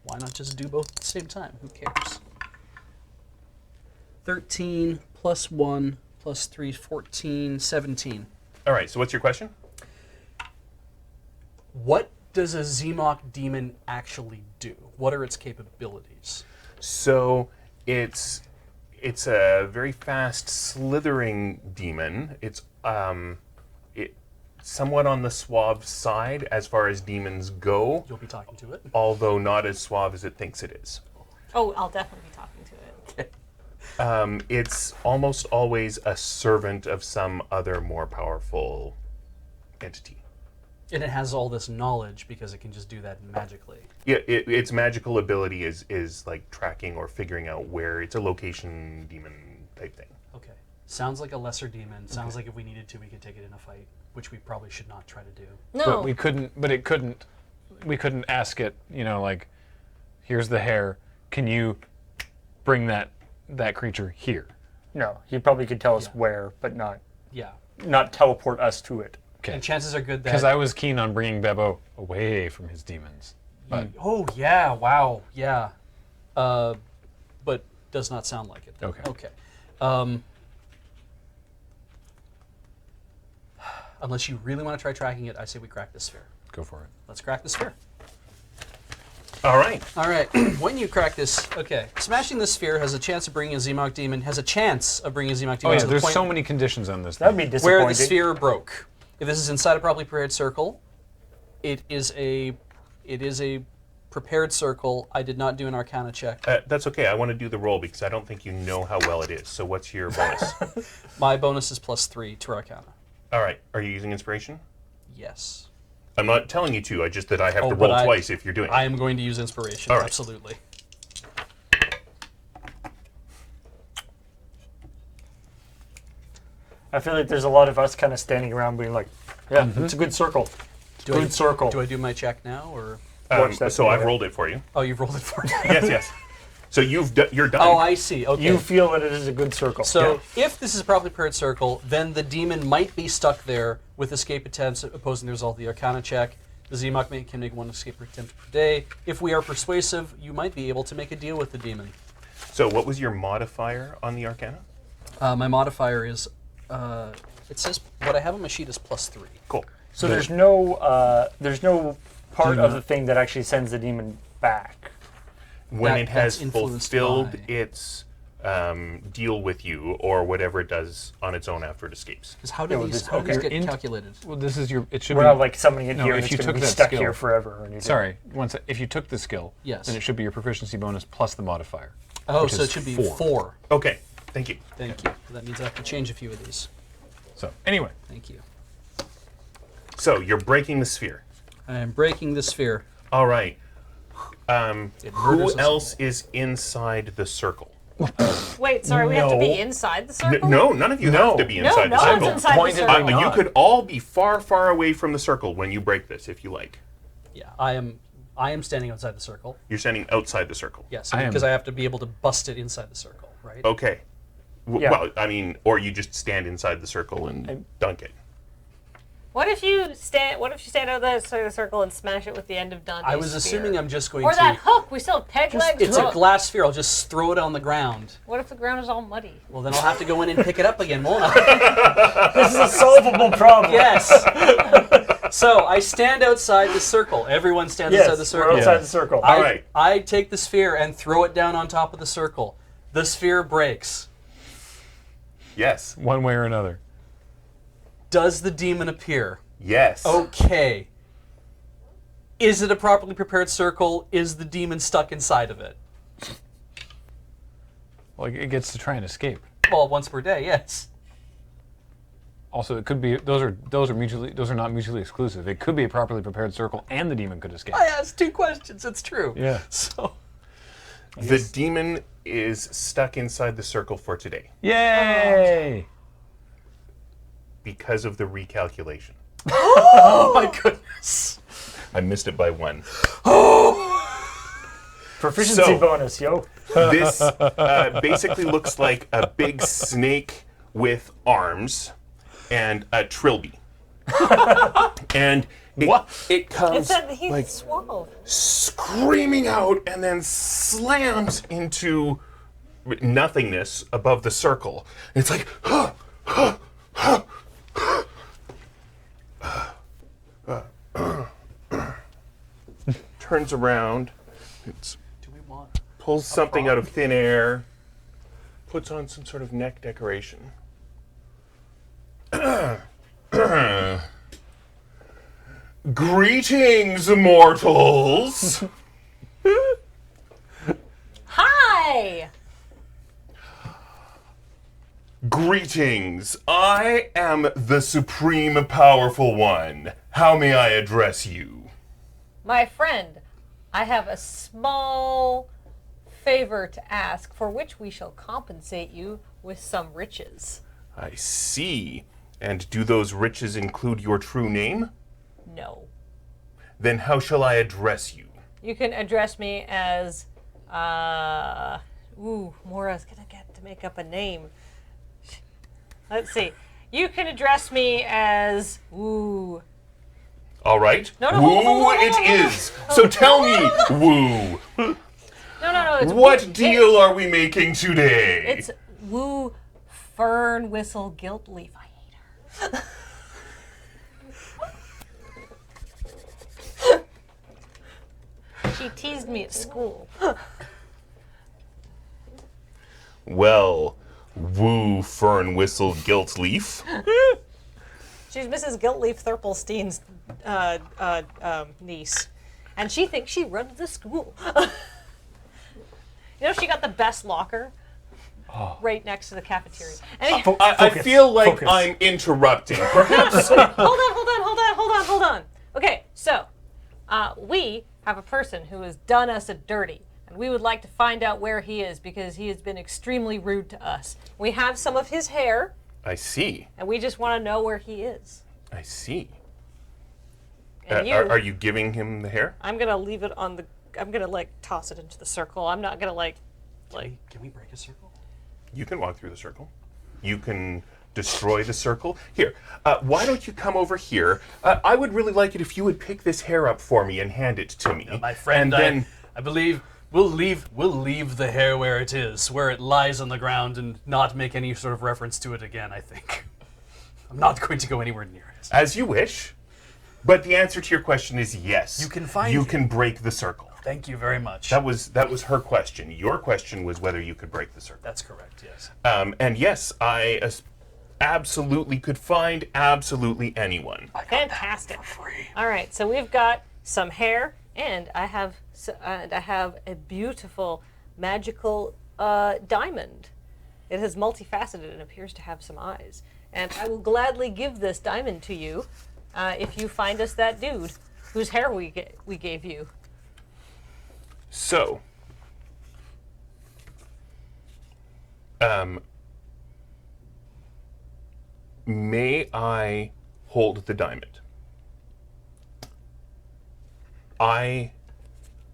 Why not just do both at the same time? Who cares? 13 plus 1 plus 3, 14, 17. All right, so what's your question? What does a Zemok demon actually do? What are its capabilities? So it's a very fast slithering demon. It's somewhat on the suave side as far as demons go, You'll be talking to it. although not as suave as it thinks it is. Oh, I'll definitely be talking to it. It's almost always a servant of some other more powerful entity. And it has all this knowledge because it can just do that magically. Yeah, its magical ability is like tracking or figuring out where it's a location demon type thing. Okay. Sounds like a lesser demon. Sounds like if we needed to, we could take it in a fight, which we probably should not try to do. No. But we couldn't. But it couldn't. We couldn't ask it. Like, here's the hair. Can you bring that creature here? No, he probably could tell us where, but not Yeah. teleport us to it. Okay. And chances are good that... Because I was keen on bringing Bebo away from his demons. But Oh, yeah, wow, yeah. But does not sound like it. Okay. Okay. Unless you really want to try tracking it, I say we crack the sphere. go for it. Let's crack the sphere. All right. All right, when you crack this, okay. Smashing the sphere has a chance of bringing a Zemok demon, Oh yeah, to the there's point so many conditions on this. That'd thing. be disappointing. where the sphere broke. If this is inside a properly prepared circle, it is a prepared circle. I did not do an Arcana check. That's okay. I want to do the roll because I don't think you know how well it is. So what's your bonus? My bonus is +3 to Arcana. All right. Are you using inspiration? Yes. I'm not telling you to. I just that I have to but roll twice if you're doing it. I am going to use inspiration. All right. Absolutely. I feel like there's a lot of us kind of standing around being like, yeah, it's a good circle. Good circle. Do I do my check now, or? Watch that So I've video. rolled it for you. Oh, you've rolled it for me. Yes, yes. So you're done. Oh, I see. Okay. You feel that it is a good circle. So if this is a properly prepared circle, then the demon might be stuck there with escape attempts opposing the result of the Arcana check. The Zemok can make one escape attempt per day. If we are persuasive, you might be able to make a deal with the demon. So what was your modifier on the Arcana? My modifier is, it says what I have on my sheet is +3. Cool. So there's no part of the thing that actually sends the demon back. When That- it has that's influenced fulfilled by- its deal with you or whatever it does on its own after it escapes. Because how do No, these, this- how do these okay. get calculated? Well, this is your. It should We're be. not like summoning it No, here if and you it's going to took be that stuck skill- here forever. Or anything. Sorry. Once if you took the skill, Yes. then it should be your proficiency bonus plus the modifier. Oh, which so is it should be 4. 4. Okay. Thank you. Thank you. That means I have to change a few of these. So anyway, Thank you. So you're breaking the sphere. I am breaking the sphere. All right. It murders Who us else all. is inside the circle? Wait, sorry, we have to be No. inside the circle? No, none of you have to be No, inside no the one's circle. inside the Pointed circle. at You could all be far, far away from the circle when you break this, if you like. Yeah, I am standing outside the circle. You're standing outside the circle. Yes, I am- because I have to be able to bust it inside the circle, right? Okay. Yeah. Well, I mean, or you just stand inside the circle and dunk it. What if you stand outside the circle and smash it with the end of Dante's I was spear? assuming I'm just going Or to. that hook. We still have peg legs. It's a hook. glass sphere. I'll just throw it on the ground. What if the ground is all muddy? Well, then I'll have to go in and pick it up again, won't I? This is a solvable problem. Yes. So I stand outside the circle. Everyone stands Yes, outside the circle. we're outside Yeah. the circle. All right. I take the sphere and throw it down on top of the circle. The sphere breaks. Yes. one way or another. Does the demon appear? Yes. Okay. Is it a properly prepared circle? Is the demon stuck inside of it? Well, it gets to try and escape. Well, once per day, yes. Also, it could be those are not mutually exclusive. It could be a properly prepared circle, and the demon could escape. I asked 2 questions. It's true. Yeah. So The demon is stuck inside the circle for today Yay! because of the recalculation. oh my goodness. I missed it by 1. Proficiency So- bonus, yo. This basically looks like a big snake with arms and a trilby. And What? It It comes said that he like swallowed. screaming out and then slams into nothingness above the circle. And it's like, turns around, it's, Do we want? pulls something out of thin air, puts on some sort of neck decoration. Greetings, mortals! Hi! Greetings. I am the Supreme Powerful One. How may I address you? My friend, I have a small favor to ask, for which we shall compensate you with some riches. I see. And do those riches include your true name? No. Then how shall I address you? You can address me as, Mora's gonna get to make up a name. Let's see. You can address me as, All right. No, no, Woo hold on, it hold on. is. So tell me, woo. No, it's What deal are we making today? It's Woo Fern Whistle Guilt Leaf. I hate her. She teased me at school. Well, woo Fern Whistle Gilt Leaf. She's Mrs. Guiltleaf Thurplestein's niece, and she thinks she runs the school. You know, she got the best locker right next to the cafeteria. Anyway, I feel like Focus. I'm interrupting. Perhaps. hold on. Okay, so we have a person who has done us a dirty, and we would like to find out where he is because he has been extremely rude to us. We have some of his hair, I see. and we just want to know where he is. I see. And Are you giving him the hair? I'm gonna leave it on the. I'm gonna like toss it into the circle. I'm not gonna like. Can we break a circle? You can walk through the circle. You can destroy the circle. Here, why don't you come over here? I would really like it if you would pick this hair up for me and hand it to me. My friend, and then I believe we'll leave the hair where it is, where it lies on the ground, and not make any sort of reference to it again, I think. I'm not going to go anywhere near it. as you wish. But the answer to your question is yes. You can find You it. can break the circle. Thank you very much. That was her question. Your question was whether you could break the circle. That's correct, yes. And yes, I absolutely could find absolutely anyone. Fantastic. All right, so we've got some hair, and I have a beautiful magical diamond. It is multifaceted and appears to have some eyes. And I will gladly give this diamond to you if you find us that dude whose hair we gave you. So, may I hold the diamond? I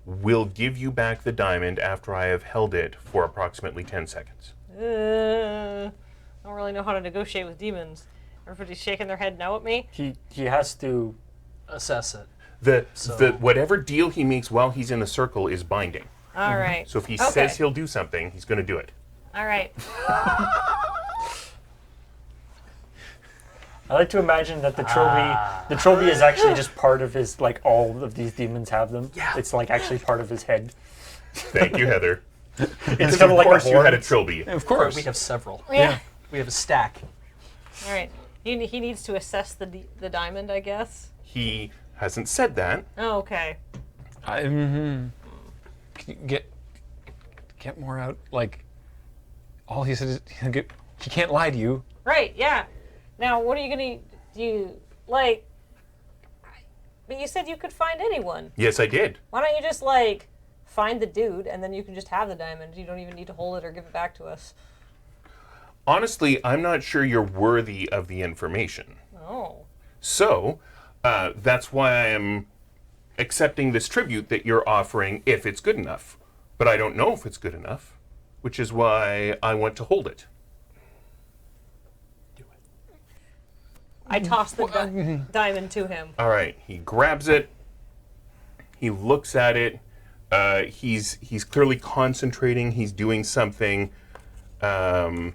will give you back the diamond after I have held it for approximately 10 seconds. I don't really know how to negotiate with demons. Everybody's shaking their head no at me. He has to. Assess it. The whatever deal he makes while he's in the circle is binding. All right. So if he Okay. says he'll do something, he's going to do it. All right. I like to imagine that the trilby is actually just part of his, like, all of these demons have them. Yeah. It's like actually part of his head. Thank you, Heather. It's Of kind of like course a you had a horn. trilby. Of course. We have several. Yeah. We have a stack. All right. He needs to assess the diamond, I guess. He hasn't said that. Oh, okay. Can you get more out? Like, all he said is he can't lie to you. Right. Yeah. Now, what are you gonna do? Like, but you said you could find anyone. Yes, I did. Why don't you just like find the dude, and then you can just have the diamond. You don't even need to hold it or give it back to us. Honestly, I'm not sure you're worthy of the information. Oh. So, that's why I am accepting this tribute that you're offering if it's good enough. But I don't know if it's good enough, which is why I want to hold it. Do it. I toss the diamond to him. All right, he grabs it. He looks at it. He's clearly concentrating. He's doing something, and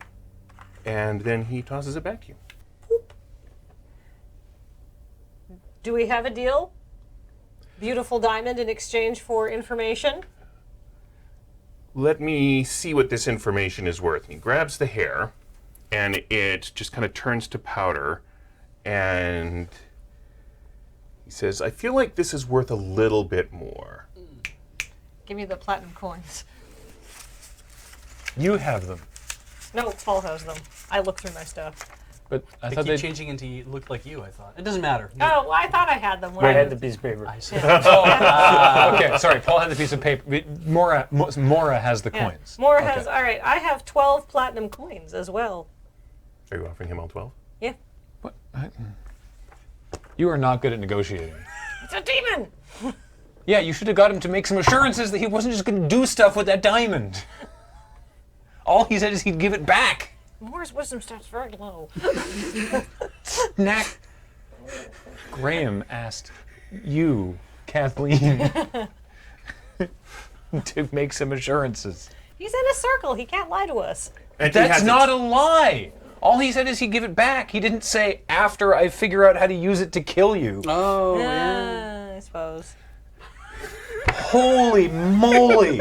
then he tosses it back to you. Do we have a deal? Beautiful diamond in exchange for information? Let me see what this information is worth. He grabs the hair, and it just kind of turns to powder, and he says, I feel like this is worth a little bit more. Give me the platinum coins. You have them. No, Paul has them. I look through my stuff. But I They thought keep they changing into look like you, I thought. It doesn't matter. Oh, well, I thought I had them. When I I had the piece of paper. I see. Okay, sorry. Paul had the piece of paper. Mora has the Yeah. coins. Moore Okay. has, all right, I have 12 platinum coins as well. Are you offering him all 12? Yeah. What? You are not good at negotiating. It's a demon! Yeah, you should have got him to make some assurances that he wasn't just going to do stuff with that diamond. All he said is he'd give it back. Moore's wisdom stats very low. Snack. Graham asked you, Kathleen, to make some assurances. He's in a circle. He can't lie to us. And he That's hasn't. not a lie. All he said is he'd give it back. He didn't say after I figure out how to use it to kill you. Oh, yeah. I suppose. Holy moly.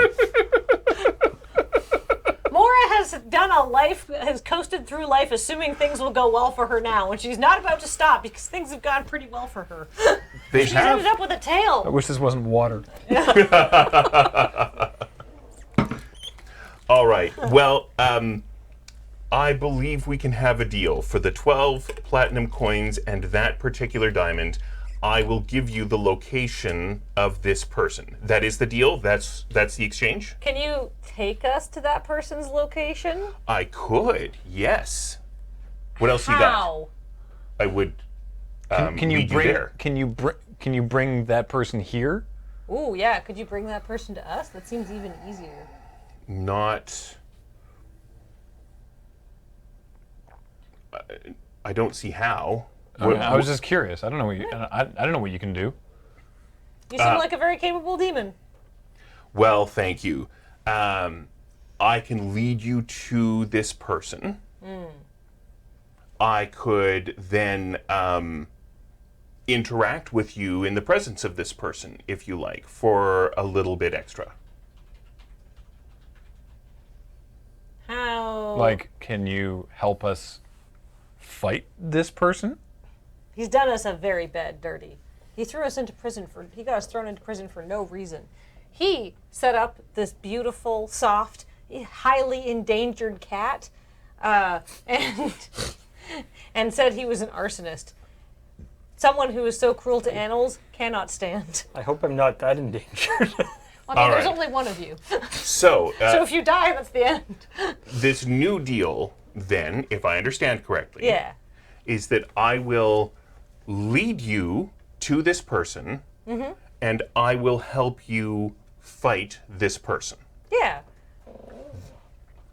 Mora has has coasted through life assuming things will go well for her now, and she's not about to stop because things have gone pretty well for her. They She's have. ended up with a I tail. wish this wasn't water. All right. Well, I believe we can have a deal. For the 12 platinum coins and that particular diamond, I will give you the location of this person. That is the deal? That's the exchange? Can you take us to that person's location? I could, yes. What else you got? How? I would Can you lead bring? there. Can you bring that person here? Ooh, yeah. Could you bring that person to us? That seems even easier. Not... I don't see how. I was just curious. I don't know what you. I don't know what you can do. You seem like a very capable demon. Well, thank you. I can lead you to this person. I could then interact with you in the presence of this person, if you like, for a little bit extra. How? Like, can you help us fight this person? He's done us a very bad dirty. He got us thrown into prison for no reason. He set up this beautiful, soft, highly endangered cat, and said he was an arsonist. Someone who is so cruel to animals cannot stand. I hope I'm not that endangered. I mean, All there's right. only one of you. So, So if you die, that's the end. this new deal, then, if I understand correctly, Yeah. is that I will lead you to this person, and I will help you fight this person. Yeah.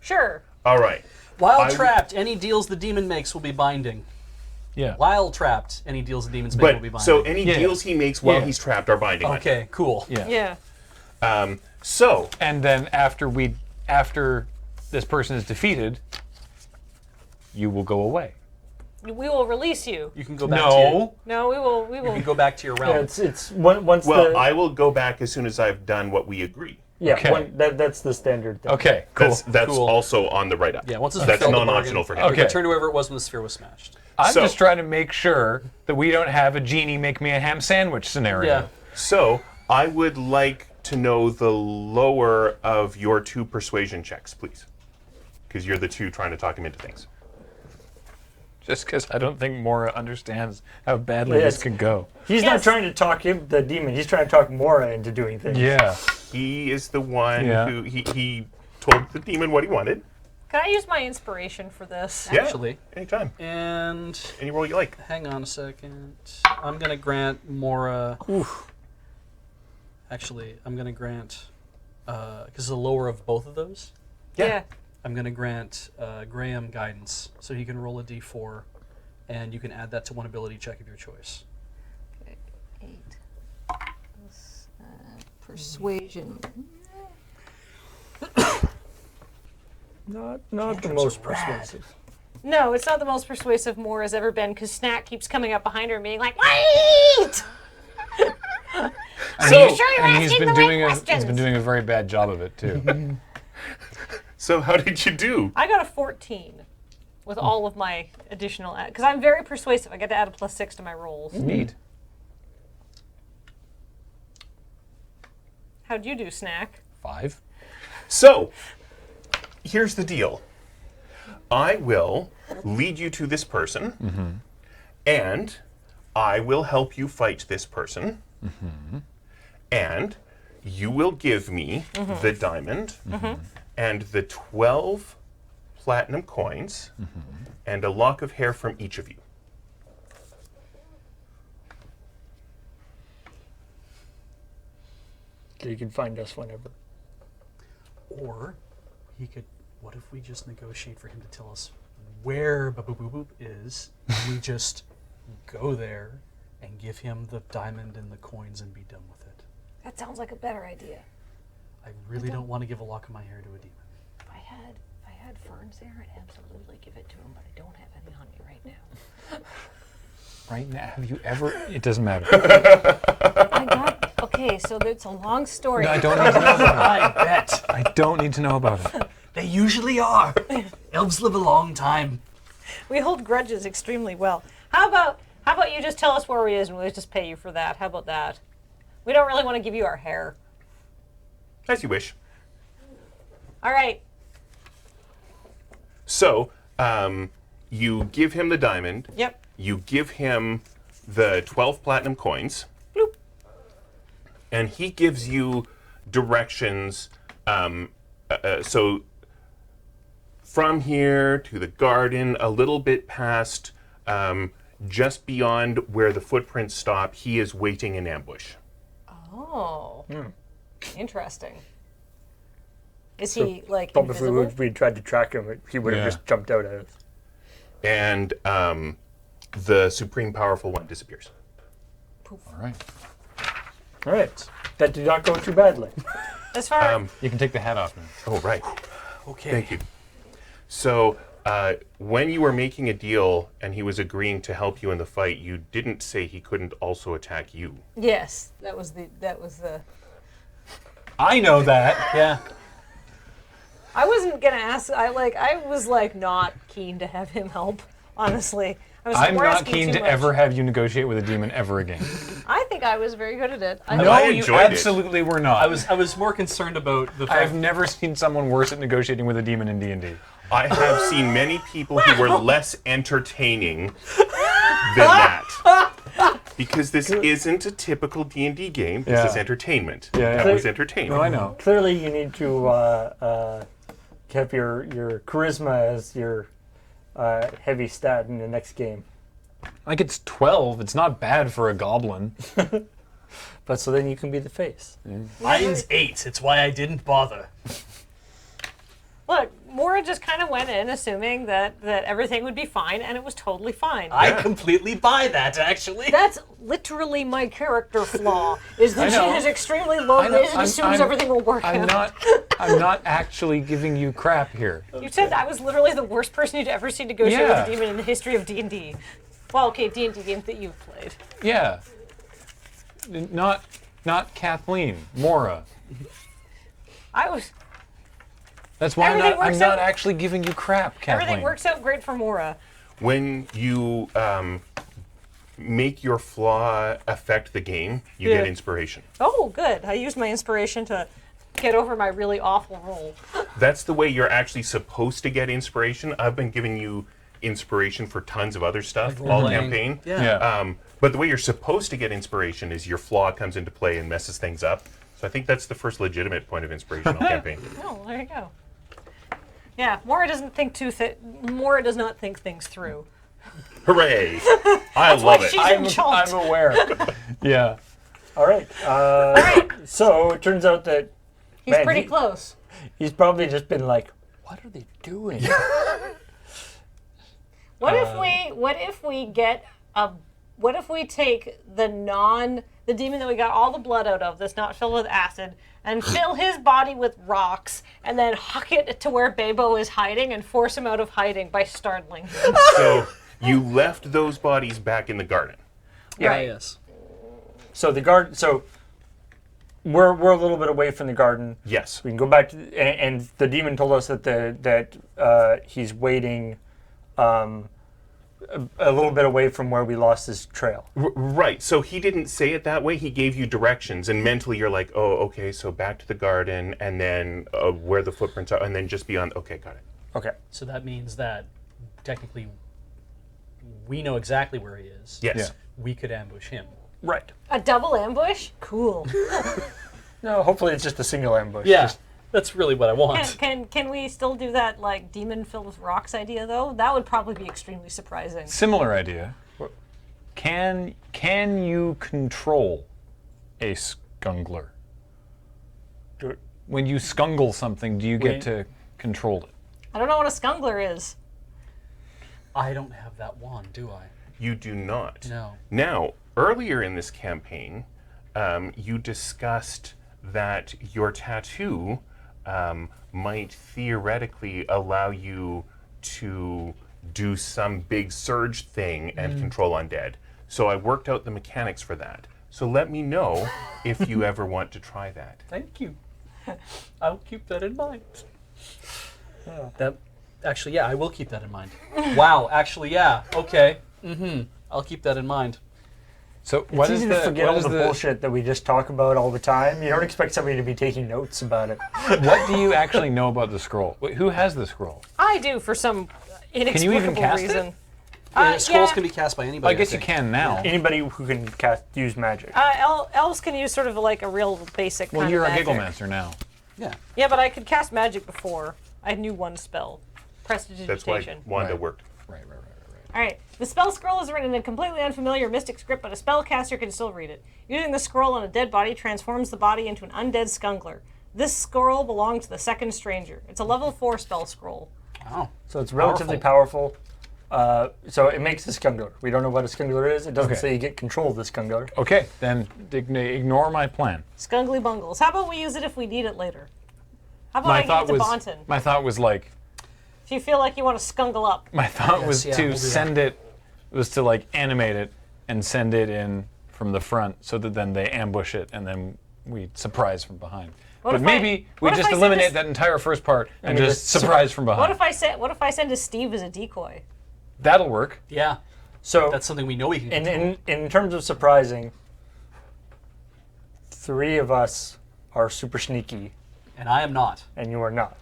Sure. All right. While I- trapped, any deals the demon makes will be binding. Yeah. While trapped, any deals the demons make will be But binding. so any Yeah. deals he makes while Yeah. he's trapped are binding. on him. Okay, cool. Yeah. Yeah. So And then after this person is defeated, you will go away. We will release you. You can go back to your, No, we will. you can go back to your realm. Yeah, it's once well, the I will go back as soon as I've done what we agree. yeah Okay. that's the standard thing. Okay. Cool. That's Cool. also on the write-up. Yeah, once it's that's fulfilled the non-optional bargain. for him. Okay. Return to wherever it was when the sphere was smashed. I'm So- just trying to make sure that we don't have a genie make me a ham sandwich scenario. Yeah. So I would like to know the lower of your 2 persuasion checks, please, because you're the 2 trying to talk him into things. Just because I don't think Mora understands how badly Yes. this could go. He's not Yes. trying to talk him, the demon. He's trying to talk Mora into doing things. Yeah. He is the one Yeah. who he told the demon what he wanted. Can I use my inspiration for this? Yeah. Actually. Anytime. And Any roll you like. hang on a second. I'm going to grant Mora. Actually, I'm going to grant, because the lower of both of those, Yeah. I'm going to grant Graham guidance so he can roll a d4 and you can add that to one ability check of your choice. Okay, 8. Plus, persuasion. Not the most persuasive. No, it's not the most persuasive Moore has ever been because Snack keeps coming up behind her and being like, "Wait!" And he's been doing a very bad job of it too. So how did you do? I got a 14 with all of my additional because I'm very persuasive. I get to add a +6 to my rolls. Neat. How'd you do, Snack? 5. So, here's the deal. I will lead you to this person, and I will help you fight this person, and you will give me the diamond and the 12 platinum coins and a lock of hair from each of you. So you can find us whenever. Or he could. What if we just negotiate for him to tell us where Boop Boop Boop Boop is? And we just go there and give him the diamond and the coins and be done with it. That sounds like a better idea. I really don't want to give a lock of my hair to a demon. If I had ferns there, I'd absolutely give it to him, but I don't have any on me right now. Right now, have you ever? It doesn't matter. I got okay. So it's a long story. I don't need to know about I bet. it. I don't need to know about it. They usually are. Elves live a long time. We hold grudges extremely well. How about you just tell us where he is and we'll just pay you for that? How about that? We don't really want to give you our hair. As you wish. All right. So, you give him the diamond. Yep. You give him the 12 platinum coins. Bloop. And he gives you directions. So, from here to the garden, a little bit past, just beyond where the footprints stop, he is waiting in ambush. Oh. Interesting. Is he like But if invisible? we tried to track him, he would have Yeah. just jumped out at us. And the supreme powerful one disappears. All right. All right. That did not go too badly. As far You can take the hat off now. Oh, right. Okay. Thank you. So, when you were making a deal and he was agreeing to help you in the fight, you didn't say he couldn't also attack you. yes, that was the. I know that. Yeah. I wasn't gonna ask. I was like not keen to have him help. Honestly, I'm we're not asking keen too to much. ever have you negotiate with a demon ever again. I think I was very good at it. No, I you enjoyed it. absolutely were not. I was more concerned about the I've fact. never seen someone worse at negotiating with a demon in D&D. I have seen many people who were less entertaining than that. Because this isn't a typical D&D game. This Yeah. is entertainment. Yeah. That was entertainment. No, I know. Clearly, you need to have your charisma as your heavy stat in the next game. Like it's 12. It's not bad for a goblin. But so then you can be the face. Mine's 8. It's why I didn't bother. Look, Mora just kind of went in assuming that everything would be fine, and it was totally fine. I completely buy that, actually. That's literally my character flaw. Is that I she know. has extremely low I know. vision and assumes everything will work I'm out. not actually giving you crap here. You said I was literally the worst person you'd ever seen negotiate Yeah. with a demon in the history of D&D. Well, okay, D&D games that you've played. Yeah. Not Kathleen, Mora. I was. That's why Everything I'm works not out- actually giving you crap, Kathleen. Everything works out great for Mora. When you make your flaw affect the game, you Yeah. get inspiration. Oh, good. I used my inspiration to get over my really awful roll. That's the way you're actually supposed to get inspiration. I've been giving you inspiration for tons of other stuff all role-playing. campaign. Yeah. But the way you're supposed to get inspiration is your flaw comes into play and messes things up. So I think that's the first legitimate point of inspiration on campaign. Oh, there you go. Yeah, Mora doesn't think Mora does not think things through. Hooray! I love it. she's in Chalt. I'm aware. Yeah. All right. So it turns out that He's Man, pretty he- close. he's probably just been like, "What are they doing?" What if we get a? What if we take the demon that we got all the blood out of, that's not filled with acid, and fill his body with rocks, and then huck it to where Bebo is hiding and force him out of hiding by startling him? So you left those bodies back in the garden. Yeah. Yes. So the garden. So we're a little bit away from the garden. Yes. We can go back to, and the demon told us that he's waiting a little bit away from where we lost his trail. Right. So he didn't say it that way. He gave you directions, and mentally you're like, oh, okay, so back to the garden, and then where the footprints are, and then just beyond. Okay, got it. Okay. So that means that technically we know exactly where he is. Yes. Yeah. We could ambush him. Right. A double ambush? Cool. No, hopefully it's just a single ambush. Yeah. Just- That's really what I want. Can we still do that like demon filled with rocks idea though? That would probably be extremely surprising. Similar idea. Can you control a skungler? do- When you skungle something, do you get Wait. to control it? I don't know what a skungler is. I don't have that wand, do I? You do not. No. Now, earlier in this campaign, you discussed that your tattoo might theoretically allow you to do some big surge thing and control undead. So I worked out the mechanics for that. So let me know if you ever want to try that. Thank you. I'll keep that in mind. That actually, yeah, I will keep that in mind. Wow, actually, yeah, okay. I'll keep that in mind. So It's what is easy the to forget what all is the bullshit that we just talk about all the time. You don't expect somebody to be taking notes about it. What do you actually know about the scroll? Wait, who has the scroll? I do for some inexplicable even cast it? reason. Scrolls Yeah. can be cast by anybody. I guess you think. can now. Anybody who can use magic. Elves can use sort of like a real basic Well, kind you're of a magic. giggle master now. Yeah. Yeah, but I could cast magic before. I knew one spell. That's why Prestidigitation. Wanda Right. worked. Right. All right. The spell scroll is written in a completely unfamiliar mystic script, but a spellcaster can still read it. Using the scroll on a dead body transforms the body into an undead skungler. This scroll belongs to the second stranger. It's a level 4 spell scroll. Wow. So it's relatively powerful. So it makes a skungler. We don't know what a skungler is. It doesn't Okay. say you get control of the skungler. Okay, then ignore my plan. Skungly bungles. How about we use it if we need it later? How about I give it to Bonton? My thought was like If you feel like you want to skungle up. my thought was yeah, to we'll do send it was to like animate it and send it in from the front so that then they ambush it and then we surprise from behind. What But if maybe we what if just I send eliminate this- that entire first part and we just just surprise from behind. What if I send a Steve as a decoy? That'll work. Yeah. So That's something we know we can control. in terms of surprising, 3 of us are super sneaky, And I am not. and you are not.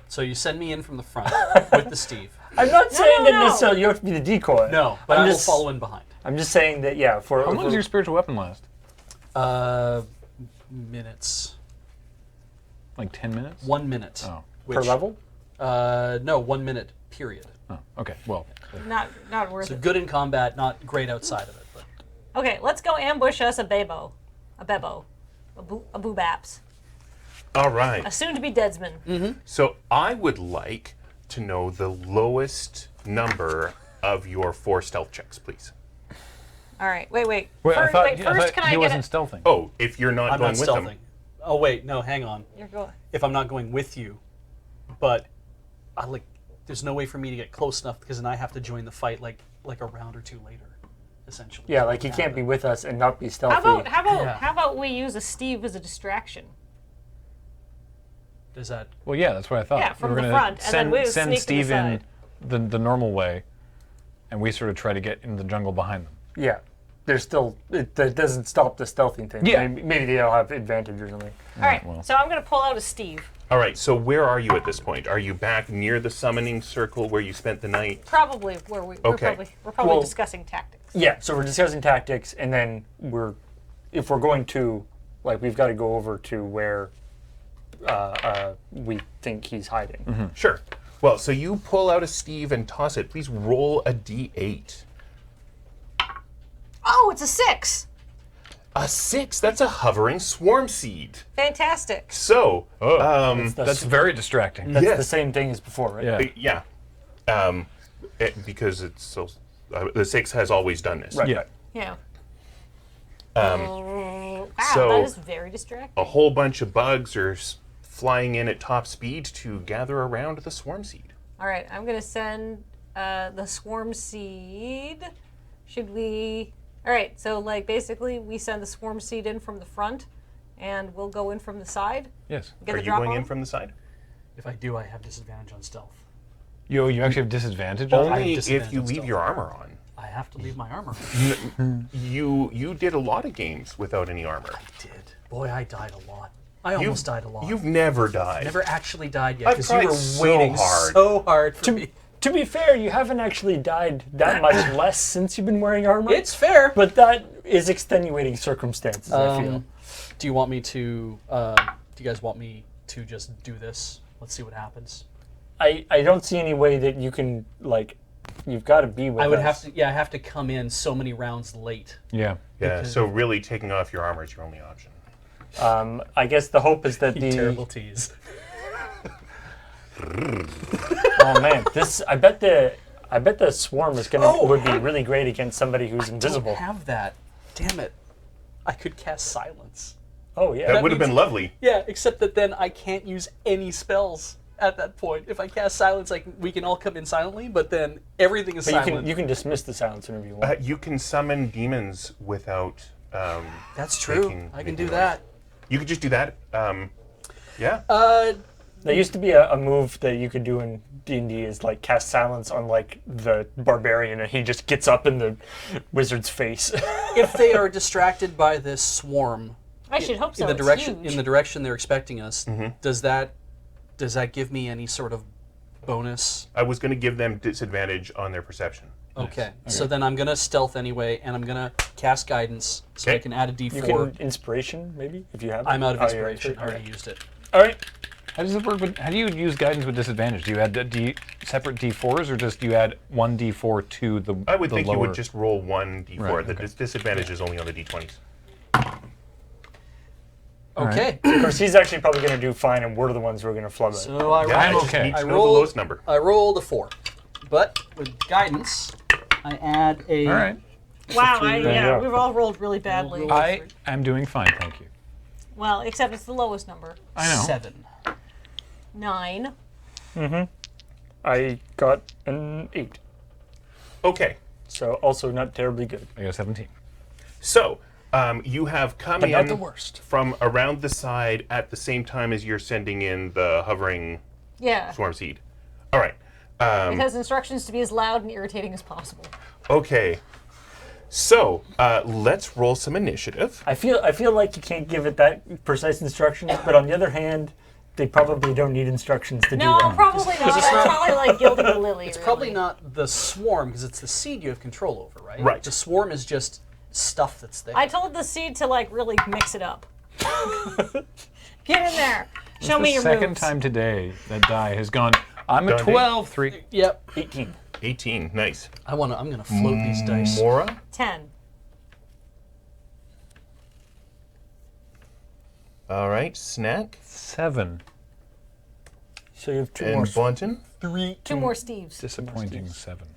So you send me in from the front with the Steve. I'm not saying that no. necessarily you have to be the decoy. No, but I'm I will just- follow in behind. I'm just saying that for How long does your spiritual weapon last? Minutes. Like 10 minutes? 1 minute. Oh. per level. No, 1 minute, period. Oh, okay. Well, Not worth So it. good in combat, not great outside of it. But Okay, let's go ambush us a bebo. A boobaps. All right. A soon-to-be deadsman. So I would like to know the lowest number of your 4 stealth checks, please. All right, wait. I First, thought, wait, I first thought can he I wasn't get stealthing. Oh, if you're not I'm going not with stealthing. them. Oh wait, no, hang on. You're going. If I'm not going with you, but there's no way for me to get close enough because then I have to join the fight like a round or 2 later, essentially. Yeah, like he can't be with us and not be stealthy. How about we use a Steve as a distraction? Does that? Well, yeah, that's what I thought. Yeah, from we were the gonna front, and then we send sneak to the Steve in side. the normal way, and we sort of try to get in the jungle behind them. Yeah, there's still that doesn't stop the stealthing thing. Yeah. Maybe they'll have advantage or something. All right, well. so I'm going to pull out a Steve. All right, so where are you at this point? Are you back near the summoning circle where you spent the night? Probably where we're Okay. probably Well- discussing tactics. Yeah, so we're discussing tactics, and then if we're going to, we've got to go over to where we think he's hiding. Sure. Well, so you pull out a Steve and toss it. Please roll a d8. Oh, it's a 6. A 6? That's a hovering swarm seed. Fantastic. So, That's very distracting. That's yes. the same thing as before, right? Yeah. Yeah. because it's so. The 6 has always done this. Right. Yeah. Yeah. Wow, so- that is very distracting. A whole bunch of bugs are flying in at top speed to gather around the swarm seed. All right, I'm gonna send the swarm seed. Should we? All right, so like basically we send the swarm seed in from the front, and we'll go in from the side. Yes. Get Are the you drop going on in them? from the side? If I do, I have disadvantage on stealth. You actually have disadvantage on Only it? if disadvantage you on leave stealth. your armor on. I have to leave my armor. You did a lot of games without any armor. Did. Boy, I died a lot. I almost died a lot. You've never died. never actually died yet I've because you tried were so waiting hard. so hard for me. To be fair, you haven't actually died that much less since you've been wearing armor. It's fair. but that is extenuating circumstances, I feel. Do you want me to? Do you guys want me to just do this? Let's see what happens. I don't see any way that you can, like, you've got to be with I would us. have to. Yeah, I have to come in so many rounds late. Yeah. Yeah, so really taking off your armor is your only option. I guess the hope is that You the... terrible tease. Oh man, I bet the swarm is would be really great against somebody who's invisible. Don't have that. Damn it! I could cast silence. Oh yeah. That would have means- been lovely. Yeah, except that then I can't use any spells at that point. If I cast silence, like we can all come in silently, but then everything is But silent. you can dismiss the silence whenever you want. You can summon demons without. That's true. I can making do noise. that. You could just do that. Yeah. There used to be a move that you could do in D&D is like cast silence on like the barbarian, and he just gets up in the wizard's face. If they are distracted by this swarm I should hope so. in the it's direction huge. in the direction they're expecting us, does that give me any sort of bonus? I was going to give them disadvantage on their perception. Okay. So then I'm gonna stealth anyway, and I'm gonna cast guidance so I Okay. can add a D4. You can inspiration maybe if you have. I'm out of Oh, inspiration. yeah, I already used it. All right. How does it work? How do you use guidance with disadvantage? Do you add separate D4s, or just do you add one D4 to the I would the think lower? you would just roll one d4. Right, The okay. disadvantage is only on the d20s. Okay. Of course, he's actually probably going to do fine, and we're the ones who are going to flub it. So I Yeah, I rolled, just okay. need to I know the rolled- lowest number. I rolled a 4, but with guidance, I add a. All right. Wow, you go. we've all rolled really badly. I am doing fine, thank you. Well, except it's the lowest number. I know. 7. 9. I got an 8, Okay. so also not terribly good. I got a 17. So, you have come But in not the worst. from around the side at the same time as you're sending in the hovering Yeah. swarm seed. All right. It has instructions to be as loud and irritating as possible. Okay. So, let's roll some initiative. I feel like you can't give it that precise instructions, but on the other hand, they probably don't need instructions to No, do that. probably not. It's probably like gilding a lily. It's probably not the swarm because it's the seed you have control over, right? Right. The swarm is just stuff that's there. I told the seed to like really mix it up. Get in there. Show me the your second moves. time today that die has gone. I'm a Dundee? 12. 3. Yep. 18. 18. Nice. I'm gonna float these dice. Mora? 10. All right. Snack 7. So you have two more. and Bunton. 2 more Steves. Disappointing 7.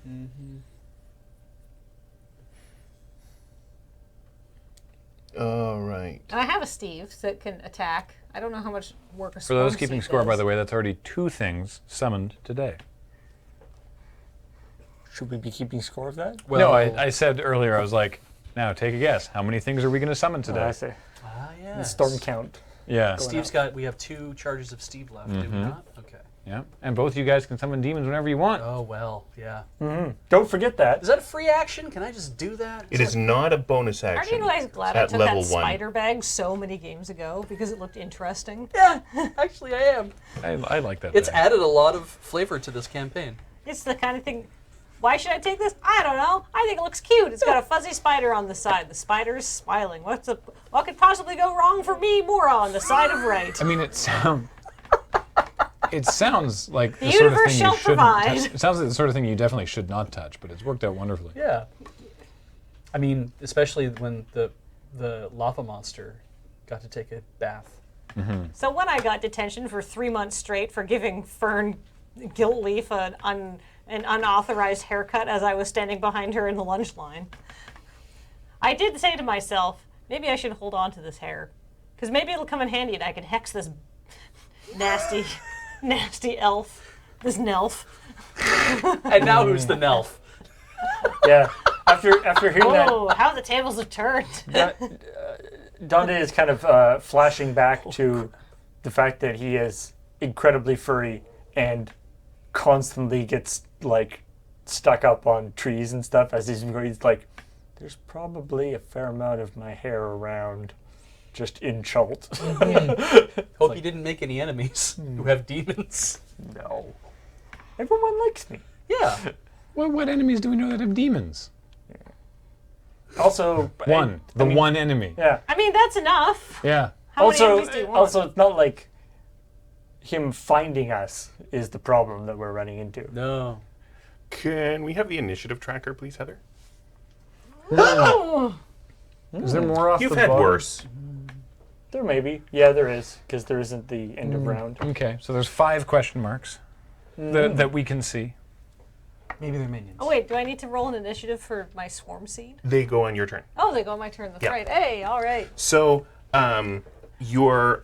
All right. And I have a Steve that can attack. I don't know how much work a For those swarm keeping seed score, by does. the way, that's already 2 things summoned today. Should we be keeping score of that? Well, No, I said earlier, I was like, now take a guess. How many things are we going to summon today? I say. yeah. The storm count. Yeah. Steve's got. We have 2 charges of Steve left. Do we not? Okay. Yeah. And both you guys can summon demons whenever you want. Oh well. Yeah. Don't forget that. Is that a free action? Can I just do that? It is not a bonus Aren't action. you guys glad I at took level that 1. spider bag so many games ago because it looked interesting? Yeah. Actually, I am. I like that. It's thing. added a lot of flavor to this campaign. It's the kind of thing. Why should I take this? I don't know. I think it looks cute. It's got a fuzzy spider on the side. The spider is smiling. What could possibly go wrong for me, Mora, on the side of right? I mean, it sounds like the, The sort of universe thing shall you shouldn't provide. touch. It sounds like the sort of thing you definitely should not touch, but it's worked out wonderfully. Yeah. I mean, especially when the lava monster got to take a bath. So when I got detention for 3 months straight for giving Fern Gilt Leaf an an unauthorized haircut as I was standing behind her in the lunch line. I did say to myself, maybe I should hold on to this hair. Because maybe it'll come in handy and I can hex this nasty, nasty elf. This Nelf. And now who's the Nelf? Yeah. After hearing that, Oh, how the tables have turned. Dante is kind of flashing back to the fact that he is incredibly furry and constantly gets like stuck up on trees and stuff as he's like, there's probably a fair amount of my hair around just in Chult. Hope you didn't make any enemies who have demons. No. Everyone likes me. Yeah. What enemies do we know that have demons? Also, One. I mean, one enemy. Yeah. I mean, that's enough. Yeah. How many Also, enemies do you want? also, it's not like him finding us is the problem that we're running into. No. Can we have the initiative tracker, please, Heather? Is there more off You've the had bottom? worse. There may be. Yeah, there is, because there isn't the end of round. Okay, so there's 5 question marks that we can see. Maybe they're minions. Oh, wait, do I need to roll an initiative for my swarm seed? They go on your turn. Oh, they go on my turn. That's Yeah. right. Hey, all right. So, you're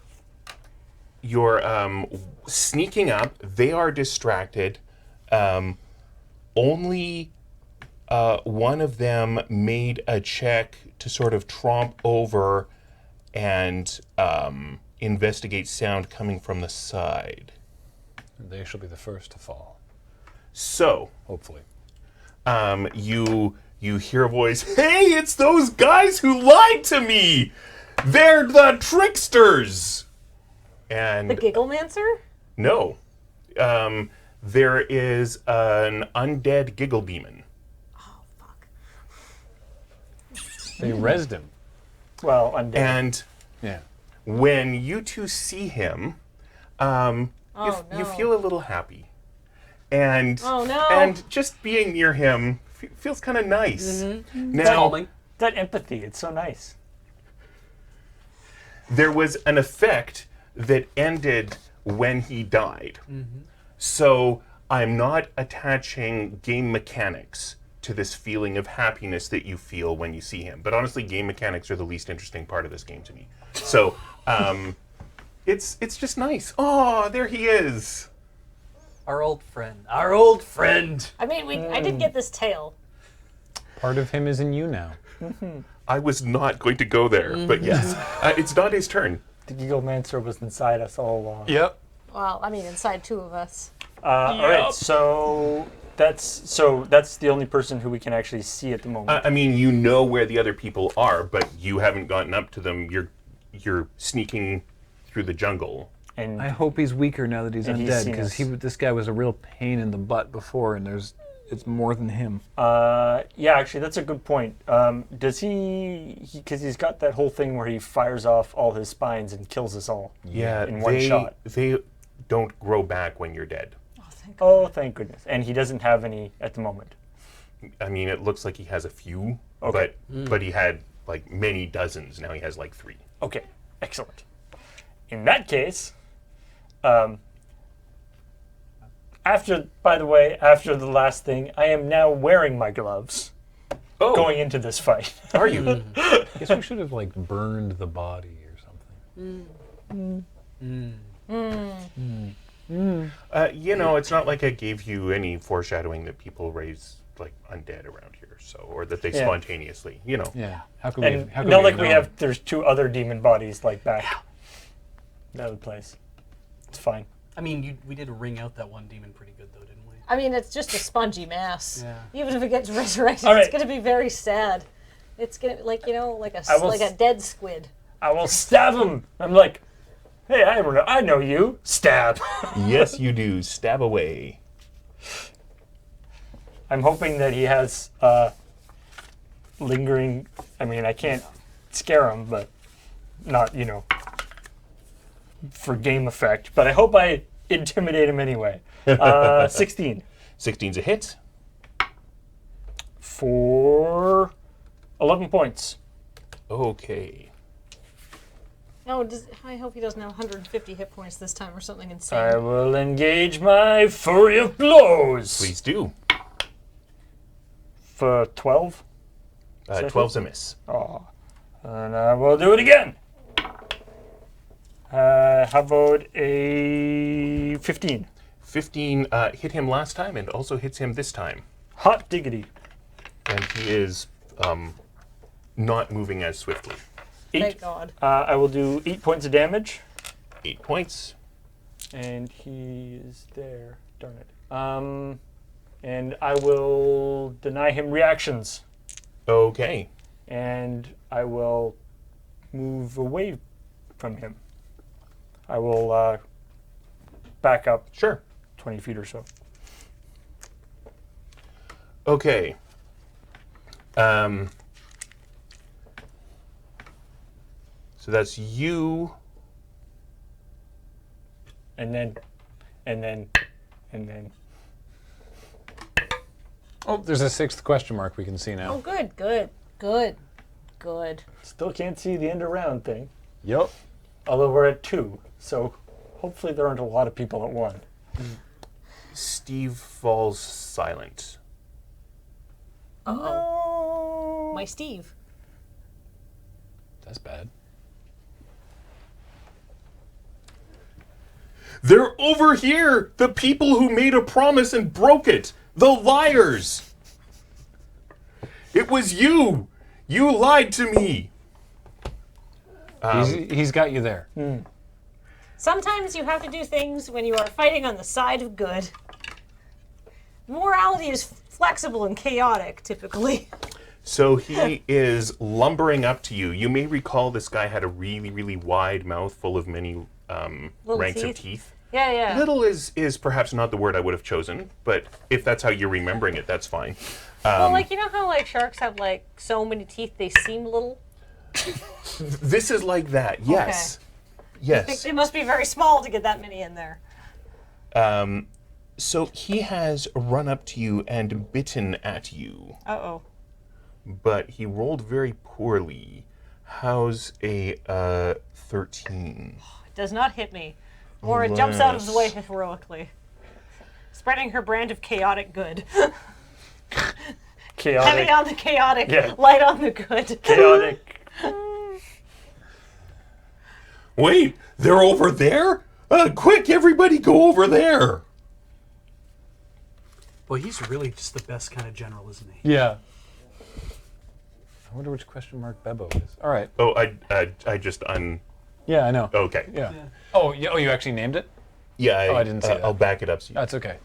sneaking up. They are distracted. Only one of them made a check to sort of tromp over and investigate sound coming from the side. They shall be the first to fall, So, hopefully. you hear a voice. Hey, it's those guys who lied to me. They're the tricksters. And The Gigglemancer? no, there is an undead giggle demon. Oh, fuck. They rezzed him. Well, undead. And Yeah. when you two see him, you no. feel a little happy. And Oh, no. and just being near him feels kind of nice. Now, Calming. That empathy, it's so nice. there was an effect that ended when he died. So I'm not attaching game mechanics to this feeling of happiness that you feel when you see him. But honestly, game mechanics are the least interesting part of this game to me. So it's just nice. Oh, there he is. Our old friend. Our old friend. I mean, I did get this tail. Part of him is in you now. I was not going to go there, but yes, it's not his turn. The Gigglemancer was inside us all along. Yep. Well, I mean, inside 2 of us. All right, so that's the only person who we can actually see at the moment. I mean, you know where the other people are, but you haven't gotten up to them. You're sneaking through the jungle. And I hope he's weaker now that he's And he's undead, seen because us. this guy was a real pain in the butt before, and it's more than him. yeah, actually, that's a good point. Does because he's got that whole thing where he fires off all his spines and kills us all. Yeah, in one shot. They don't grow back when you're dead. Oh, thank God. Oh, thank goodness. And he doesn't have any at the moment. I mean, it looks like he has a few, Okay. but he had like many dozens. Now he has like 3. Okay, excellent. In that case, after the last thing, I am now wearing my gloves Oh, going into this fight. are you? I guess we should have burned the body or something. It's not like I gave you any foreshadowing that people raise like undead around here, or that they Yeah. spontaneously, Yeah. How could And we? not like there's 2 other demon bodies back in the other place. It's fine. I mean, we did ring out that one demon pretty good, though, didn't we? I mean, it's just a spongy mass. Yeah. Even if it gets resurrected, All right. it's going to be very sad. It's going to, like I will a dead squid. I will stab him. I'm like, hey, I know you. Stab. Yes, you do. Stab away. I'm hoping that he has lingering. I mean, I can't scare him, but not, for game effect. But I hope I intimidate him anyway. 16 16's a hit. for 11 points. Okay. Oh, I hope he doesn't have 150 hit points this time or something insane. I will engage my Flurry of Blows. Please do. For 12. 12's a miss. Oh. And I will do it again. How about a 15? 15 hit him last time and also hits him this time. Hot diggity. And he is not moving as swiftly. 8. Thank God. I will do 8 points of damage. 8 points. And he is there. Darn it. And I will deny him reactions. Okay. And I will move away from him. I will back up Sure. 20 feet or so. Okay. So that's you. And then. Oh, there's a 6th question mark we can see Oh, now. good. Still can't see the end of round thing. Yup. Although we're at 2, so hopefully there aren't a lot of people at 1. Steve falls silent. Uh-oh. My Steve. That's bad. They're over here! The people who made a promise and broke it! The liars! It was you! You lied to me! He's got you there. Sometimes you have to do things when you are fighting on the side of good. Morality is flexible and chaotic, typically. So he is lumbering up to you. You may recall this guy had a really, really wide mouth full of many ranks of teeth. Yeah. Little is perhaps not the word I would have chosen, but if that's how you're remembering it, that's fine. Well, like, you know how, like, sharks have, like, so many teeth they seem little? This is like that, yes. Yes. They must be very small to get that many in there. So he has run up to you and bitten at you, Uh-oh. but he rolled very poorly. How's a 13? It does not hit me. Mora jumps out of the way heroically. Spreading her brand of chaotic good. Chaotic. Heavy on the chaotic, Yeah. light on the good. Chaotic. Wait, they're over there? Quick, everybody go over there! Boy, he's really just the best kind of general, isn't he? Yeah. I wonder which question mark Bebo is. All right. Oh, I just Yeah, I know. okay. Yeah. Oh, you actually named it? Yeah, I didn't see that. I'll back it up so you. That's okay.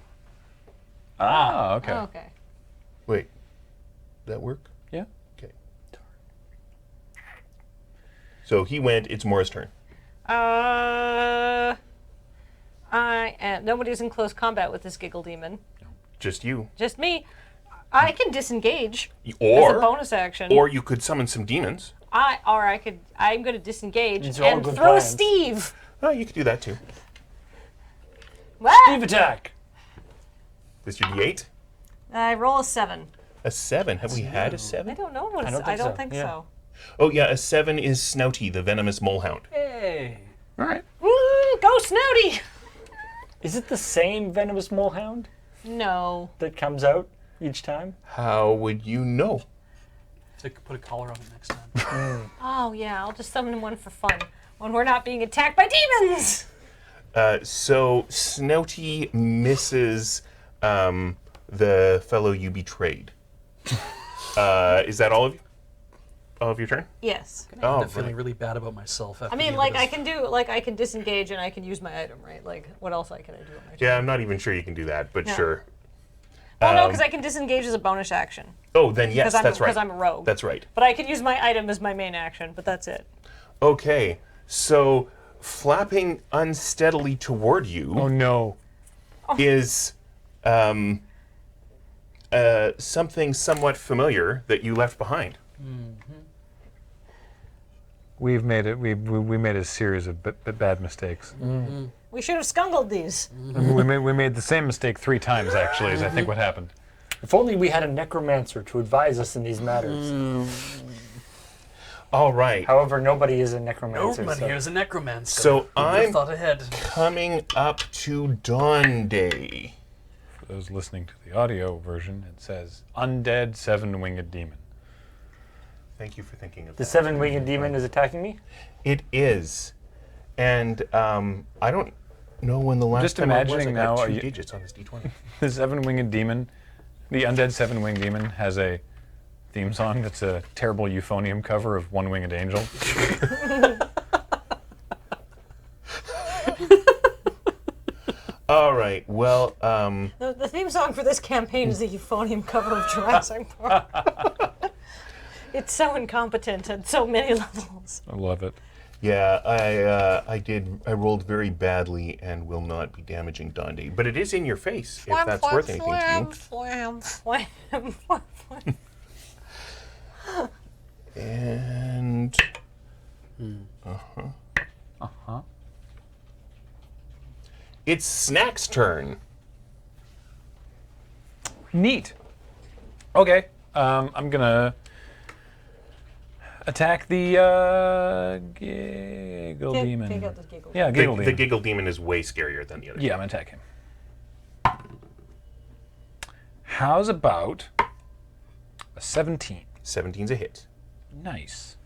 Ah, okay. Oh, okay. Wait, that work? Yeah. Okay. So he went, it's Mora's turn. Nobody's in close combat with this giggle demon. Just you. Just me. I can disengage as a Or bonus action. or you could summon some demons. I'm going to disengage These are all and good throw plans. Steve. Oh, you could do that too. What? Steve attack. This your D8? I roll a 7. A 7. Have we had a I 7? don't know what I it's. don't think I don't so. think Yeah. so. Oh yeah, a 7 is Snouty, the venomous molehound. Hey. All right. Go Snouty! Is it the same venomous molehound No. that comes out each time? How would you know? To put a collar on it next time. Oh yeah, I'll just summon one for fun when we're not being attacked by demons. So Snouty misses the fellow you betrayed. Is that all of you? All of your turn? Yes. Oh, I'm feeling really bad about myself. After I mean, the like end of I can disengage and I can use my item, right? Like, what else can I do on my turn? Yeah, I'm not even sure you can do that, but No. sure. Well, no, because I can disengage as a bonus action. Oh, then yes, that's right. Because I'm a rogue. That's right. But I can use my item as my main action, but that's it. Okay, so flapping unsteadily toward you Oh no. is something somewhat familiar that you left behind. We've made it. We made a series of bad mistakes. We should have skungled these. we made the same mistake 3 times actually. Is I think what happened. If only we had a necromancer to advise us in these matters. All right. However, nobody is a necromancer. Nobody so- here is a necromancer. So Who would have I'm thought ahead. coming up to Dawn Day. For those listening to the audio version, it says undead 7-winged demon. Thank you for thinking of The that. 7-winged demon is attacking me? It is. And I don't know when the last Just time I was. I imagining now, got are 2 you- digits on this D20. The 7-winged demon, the undead 7-winged demon, has a theme song that's a terrible euphonium cover of One Winged Angel. All right. Well, The theme song for this campaign is the euphonium cover of Jurassic Park. It's so incompetent at so many levels. I love it. yeah, I rolled very badly and will not be damaging Dawn Day. But it is in your face, if that's worth anything to you. And it's Snack's turn. Neat. Okay, I'm gonna attack the giggle demon. Take out the giggle. Yeah, giggle The demon. giggle demon is way scarier than the other. Yeah, I'm gonna attack him. How's about a 17? 17's a hit. Nice.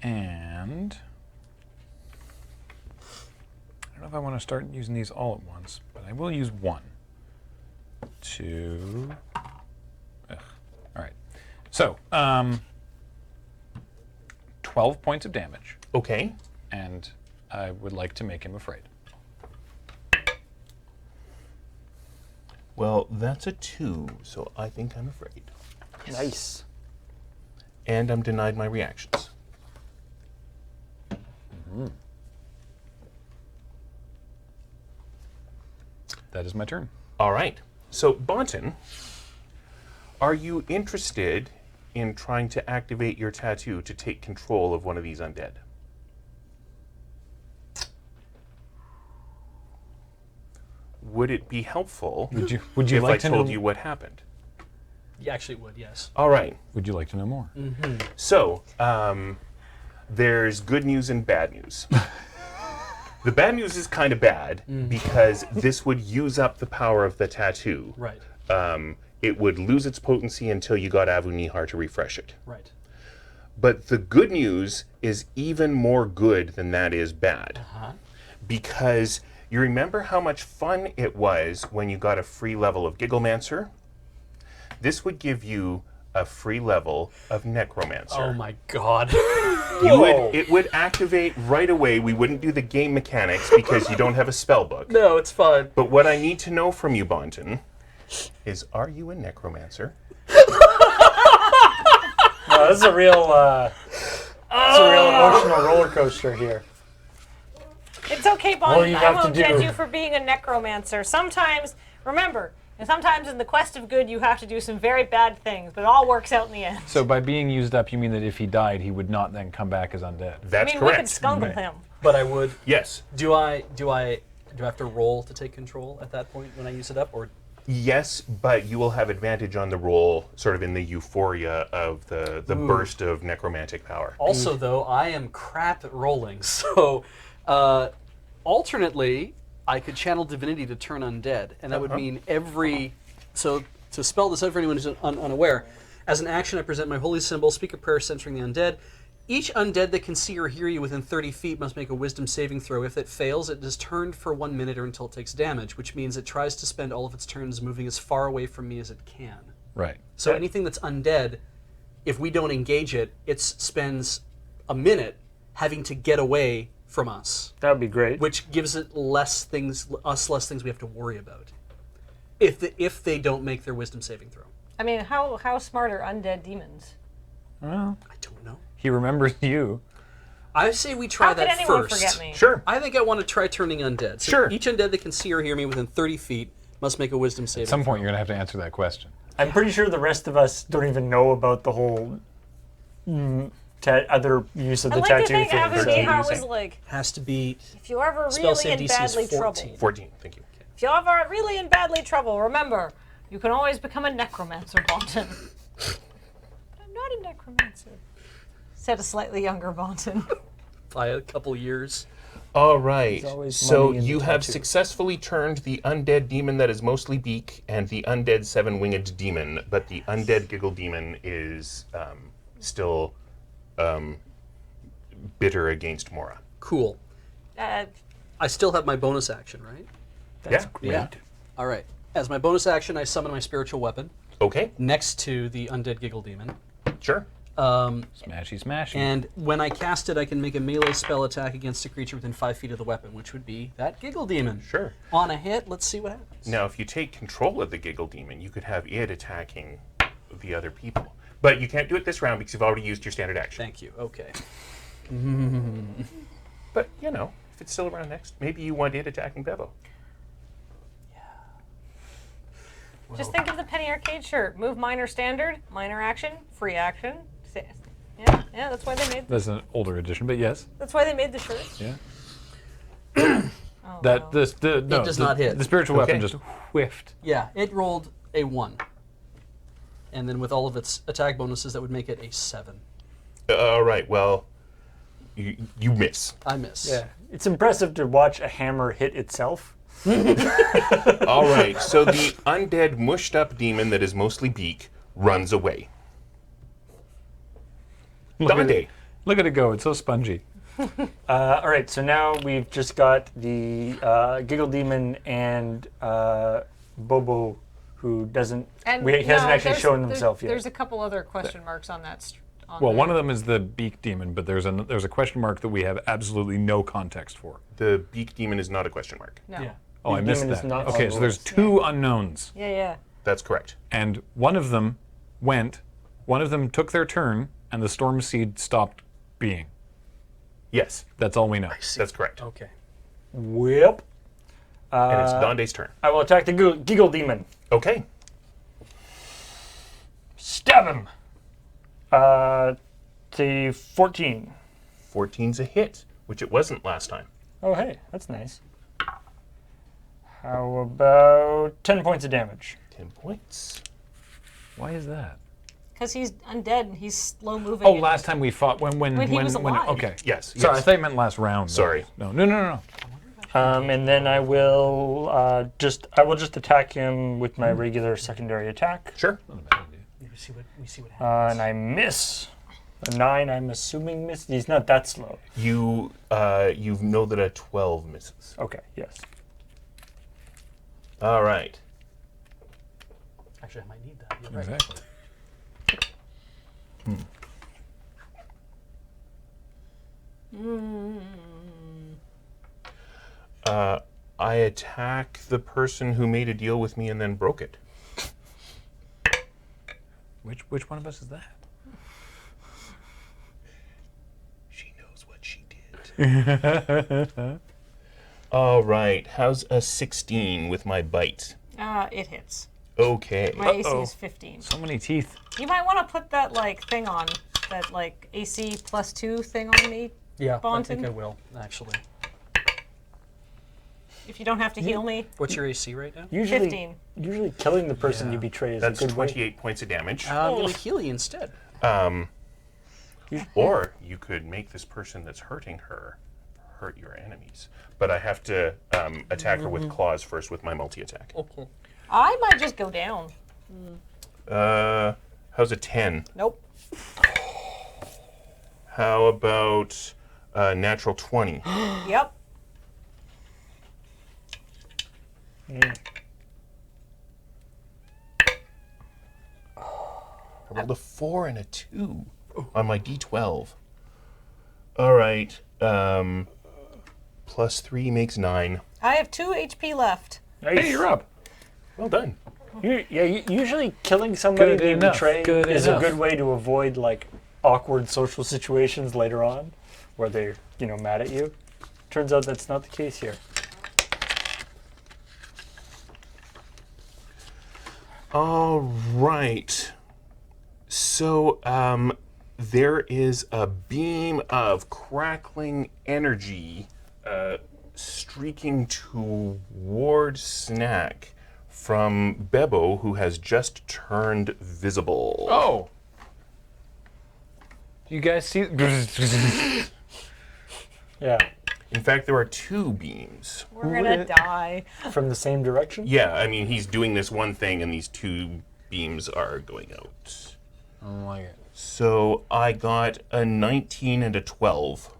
And I don't know if I want to start using these all at once, but I will use one. 2. Ugh. All right. So, 12 points of damage, Okay. and I would like to make him afraid. Well, that's a 2, so I think I'm afraid. Nice. And I'm denied my reactions. That is my turn. All right. So, Bonton, are you interested in trying to activate your tattoo to take control of one of these undead? Would it be helpful Would you if like I to told know? you what happened? You actually would, yes. All right. Would you like to know more? So, there's good news and bad news. The bad news is kind of bad because this would use up the power of the tattoo. Right, It would lose its potency until you got Avu Nihar to refresh it. right. But the good news is even more good than that is bad. Because you remember how much fun it was when you got a free level of Gigglemancer? This would give you a free level of Necromancer. Oh my god. It would activate right away. We wouldn't do the game mechanics because you don't have a spell book. No, it's fine. But what I need to know from you, Bonton, is are you a Necromancer? No, this is a real, emotional roller coaster here. It's okay, All Bonnie. you I have to won't judge do- you for being a necromancer. Sometimes, remember, and sometimes in the quest of good, you have to do some very bad things, but it all works out in the end. So by being used up, you mean that if he died, he would not then come back as undead? That's I mean, we could correct. skunkle him. But I would. Yes. Do I have to roll to take control at that point when I use it up, or Yes, but you will have advantage on the roll, sort of in the euphoria of the burst of necromantic power. also though I am crap at rolling, so alternately I could channel divinity to turn undead, and that would mean so to spell this out for anyone who's unaware, as an action I present my holy symbol, speak a prayer centering the undead. Each undead that can see or hear you within 30 feet must make a wisdom saving throw. If it fails, it is turned for 1 minute or until it takes damage, which means it tries to spend all of its turns moving as far away from me as it can. Right. So anything that's undead, if we don't engage it, it spends a minute having to get away from us, That would be great. which gives it less things we have to worry about. If they don't make their wisdom saving throw. I mean, how smart are undead demons? Well, I don't know. he remembers you. I say we try How could that anyone first. forget me? Sure. I think I want to try turning undead. So Sure. each undead that can see or hear me within 30 feet must make a wisdom saving At some throw. point, you're gonna have to answer that question. I'm pretty sure the rest of us don't even know about the whole other use of I the like to tattoo think thing. Avu so- Nihar was like, Has to be if you're ever spell really save in DC is badly 14. trouble, 14, thank you. if you're ever really in badly trouble, remember, You can always become a necromancer, Bonton. But I'm not a necromancer. Said a slightly younger Bonton. By a couple years. All right. always So money in the you have tattoo. successfully turned the undead demon that is mostly beak and the undead seven-winged demon, but the undead giggle demon is still bitter against Mora. Cool. Uh, I still have my bonus action, right? That's Yeah. great. Yeah. All right. As my bonus action, I summon my spiritual weapon Okay. next to the undead giggle demon. Sure. Smashy, smashy. And when I cast it, I can make a melee spell attack against a creature within 5 feet of the weapon, which would be that giggle demon. Sure. On a hit, let's see what happens. Now, if you take control of the giggle demon, you could have it attacking the other people. But you can't do it this round because you've already used your standard action. Thank you. Okay. But, you know, if it's still around next, maybe you want it attacking Bevo. just think of the Penny Arcade shirt. Move minor standard, minor action, free action. Yeah, that's why they made. That's an older edition, but yes. That's why they made the shirt. Yeah. Oh, That no. this the no, does the- not hit. The spiritual weapon Okay. just whiffed. Yeah, it rolled a 1. And then with all of its attack bonuses, that would make it a 7. All right, well, you miss. I miss. Yeah. It's impressive to watch a hammer hit itself. All right, so the undead mushed up demon that is mostly beak runs away. Look at Dande. it. Look at it go. It's so spongy. All right, so now we've just got the Giggle Demon and Bobo, who doesn't. And He hasn't no, actually there's- shown there's- himself yet. There's a couple other question marks on that. Well, one of them is the beak demon, but there's a question mark that we have absolutely no context for. The beak demon is not a question mark. No. Yeah. Oh, I Beak missed demon is that. not on Okay, the so there's list. two unknowns, Yeah. That's correct. and one of them took their turn, and the storm seed stopped being. Yes, That's all we know. that's correct. Okay. Whip. And it's Dande's turn. I will attack the Giggle Demon. Okay. Stab him. To 14. 14's a hit, which it wasn't last time. Oh, hey, that's nice. How about 10 points of damage? 10 points. Why is that? Because he's undead and he's slow moving. Oh, and- last time we fought when When he was alive. okay. Yes. Sorry, I yes. thought you meant last round. Sorry. No. And then I will just attack him with my regular secondary attack. Sure. We see what happens. And I miss. A 9, I'm assuming miss. He's not that slow. You know that a 12 misses. Okay, yes. All right. Actually, I might need that. You're right. Exactly. I attack the person who made a deal with me and then broke it. Which one of us is that? She knows what she did. All right. How's a 16 with my bite? It hits. Okay. My AC is 15. So many teeth. You might want to put that thing on, that AC +2 thing on me, Yeah, I Bonton? think I will, actually. if you don't have to heal me. What's your AC right now? Usually, 15. Usually killing the person you betray is That's a good way. 28 points of damage. I'm going to heal you instead. Or you could make this person that's hurting her hurt your enemies. But I have to attack her with claws first with my multi-attack. Okay. I might just go down. How's a 10? Nope. How about natural 20? Yep. I rolled a 4 and a 2 on my d12. All right. Plus 3 makes 9. I have 2 HP left. Nice. Hey, you're up. Well done. Usually killing somebody Good you enough, betray good is enough. a good way to avoid awkward social situations later on, where they're mad at you. Turns out that's not the case here. All right. So, there is a beam of crackling energy streaking toward Snack from Bebo, who has just turned visible. Oh. You guys see? Yeah. In fact, there are 2 beams. We're gonna die. From the same direction? Yeah, I mean, he's doing this one thing, and these 2 beams are going out. I don't like it. So I got a 19 and a 12.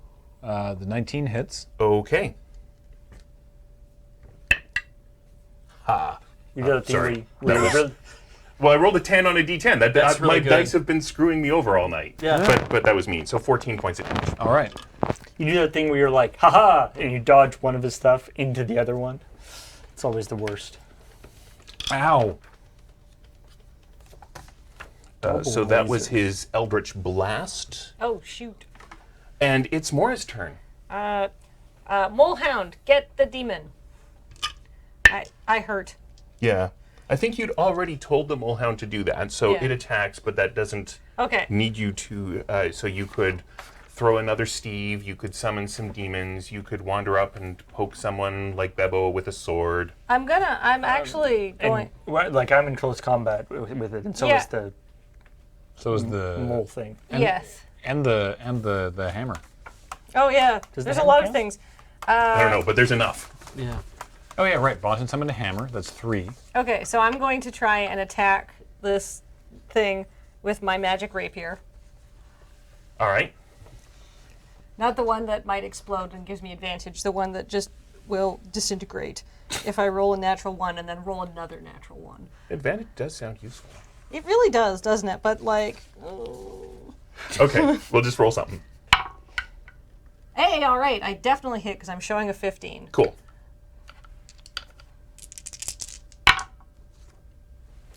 The 19 hits. Okay. Ha. You did a thing sorry. where That you was- really- Well, I rolled a 10 on a d10. That's really my good. dice have been screwing me over all night. Yeah. But that was mean. So 14 points of damage. All right. you do that thing where you're like, haha, and you dodge one of his stuff into the other one. It's always the worst. Ow. So that was lasers. his Eldritch Blast. Oh shoot. And it's Mora's turn. Molehound, get the demon. I hurt. Yeah. I think you'd already told the Molehound to do that, so Yeah. it attacks, but that doesn't Okay. need you to. So you could throw another Steve, you could summon some demons, you could wander up and poke someone like Bebo with a sword. I'm actually going. And, like, I'm in close combat with it, and so Yeah. is the So is the mole thing. Yes. and the hammer. Oh yeah. Does the There's a hammer lot of count? things. I don't know, but there's enough. Yeah. Oh yeah, right. Bonton summoned a hammer. That's 3. Okay, so I'm going to try and attack this thing with my magic rapier. All right. Not the one that might explode and gives me advantage, the one that just will disintegrate if I roll a natural 1 and then roll another natural 1. Advantage does sound useful. It really does, doesn't it? But like, Okay, we'll just roll something. hey, all right, I definitely hit because I'm showing a 15. Cool.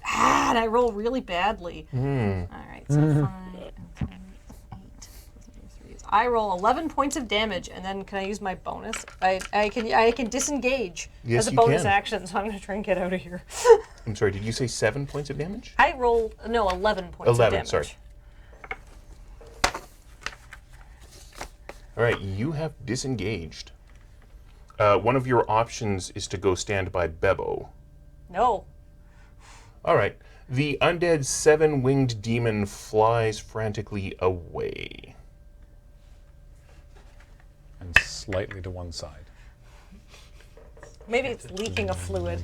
Ah, and I roll really badly. All right, so 5, 8. I roll 11 points of damage, and then can I use my bonus? I can disengage Yes, as a you bonus can. action, so I'm going to try and get out of here. I'm sorry, did you say 7 points of damage? I roll 11 points of 11, damage. sorry. All right, you have disengaged. One of your options is to go stand by Bebo. No. All right. The undead 7-winged demon flies frantically away. And slightly to one side. Maybe it's leaking a fluid.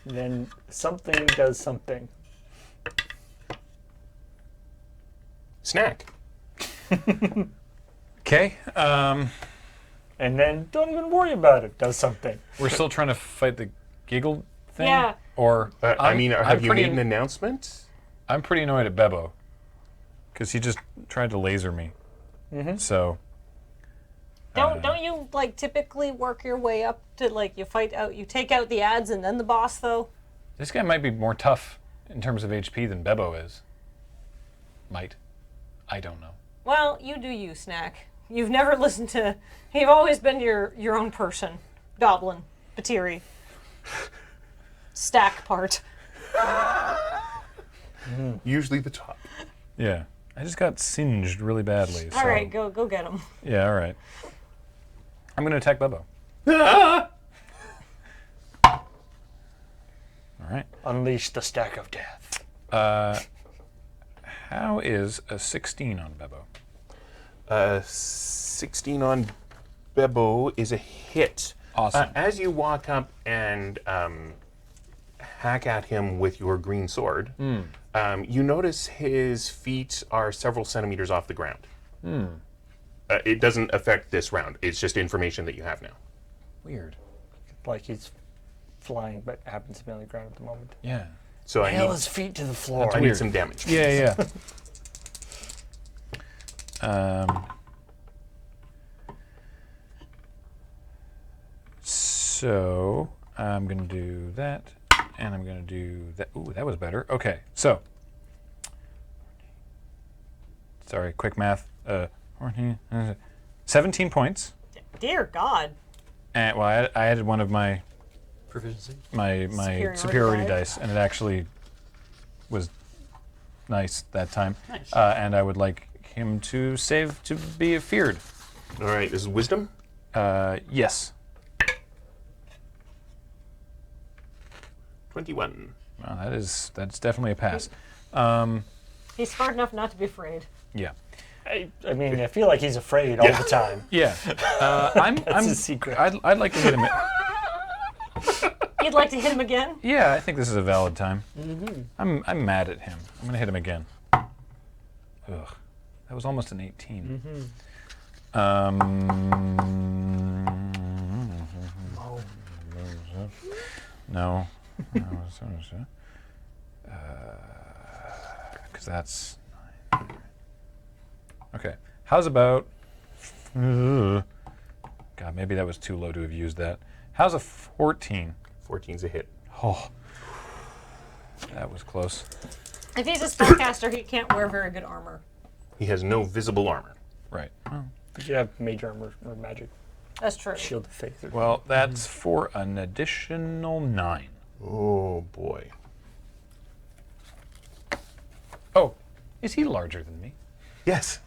Then something does something. Snack. Okay. And then don't even worry about it, does something. We're still trying to fight the giggle thing. Yeah. Or I mean, have you pretty made an announcement? I'm pretty annoyed at Bebo because he just tried to laser me. So Don't you like typically work your way up to like you take out the ads and then the boss though? this guy might be more tough in terms of HP than Bebo is. Might. I don't know. Well, you do you, Snack. You've never listened to. You've always been your own person, Goblin, Batiri, Stack part. Usually the top. Yeah. I just got singed really badly. All so- right, go get him. Yeah, all right. I'm going to attack Bebo. All right. Unleash the stack of death. How is a 16 on Bebo? 16 on Bebo is a hit. Awesome. As you walk up and hack at him with your green sword, you notice his feet are several centimeters off the ground. It doesn't affect this round. It's just information that you have now. Weird. Like he's flying, but happens to be on the ground at the moment. Yeah. So I Nail need, his feet to the floor. I need weird. some damage. Yeah. So I'm going to do that, and I'm going to do that. Ooh, that was better. Okay, so. Sorry, quick math. 17 points. Dear God. And, well, I added one of my Proficiency. my Superiority dice, and it actually was nice that time. Nice. And I would like him to save to be feared. All right, this is wisdom. Yes. 21. Well, that's definitely a pass. He's smart enough not to be afraid. Yeah. I mean, I feel like he's afraid all the time. Yeah. I'm his secret. I'd like to hit him. You'd like to hit him again? Yeah, I think this is a valid time. I'm mad at him. I'm gonna hit him again. Ugh, that was almost an 18. No. Because that's 9. Okay. How's about? God, maybe that was too low to have used that. How's a 14? 14's a hit. Oh, that was close. If he's a spellcaster, he can't wear very good armor. He has no visible armor. Right. Oh. You could have mage armor or magic. That's true. Shield of faith. Or Well, that's for an additional 9. Oh boy. Oh, is he larger than me? Yes.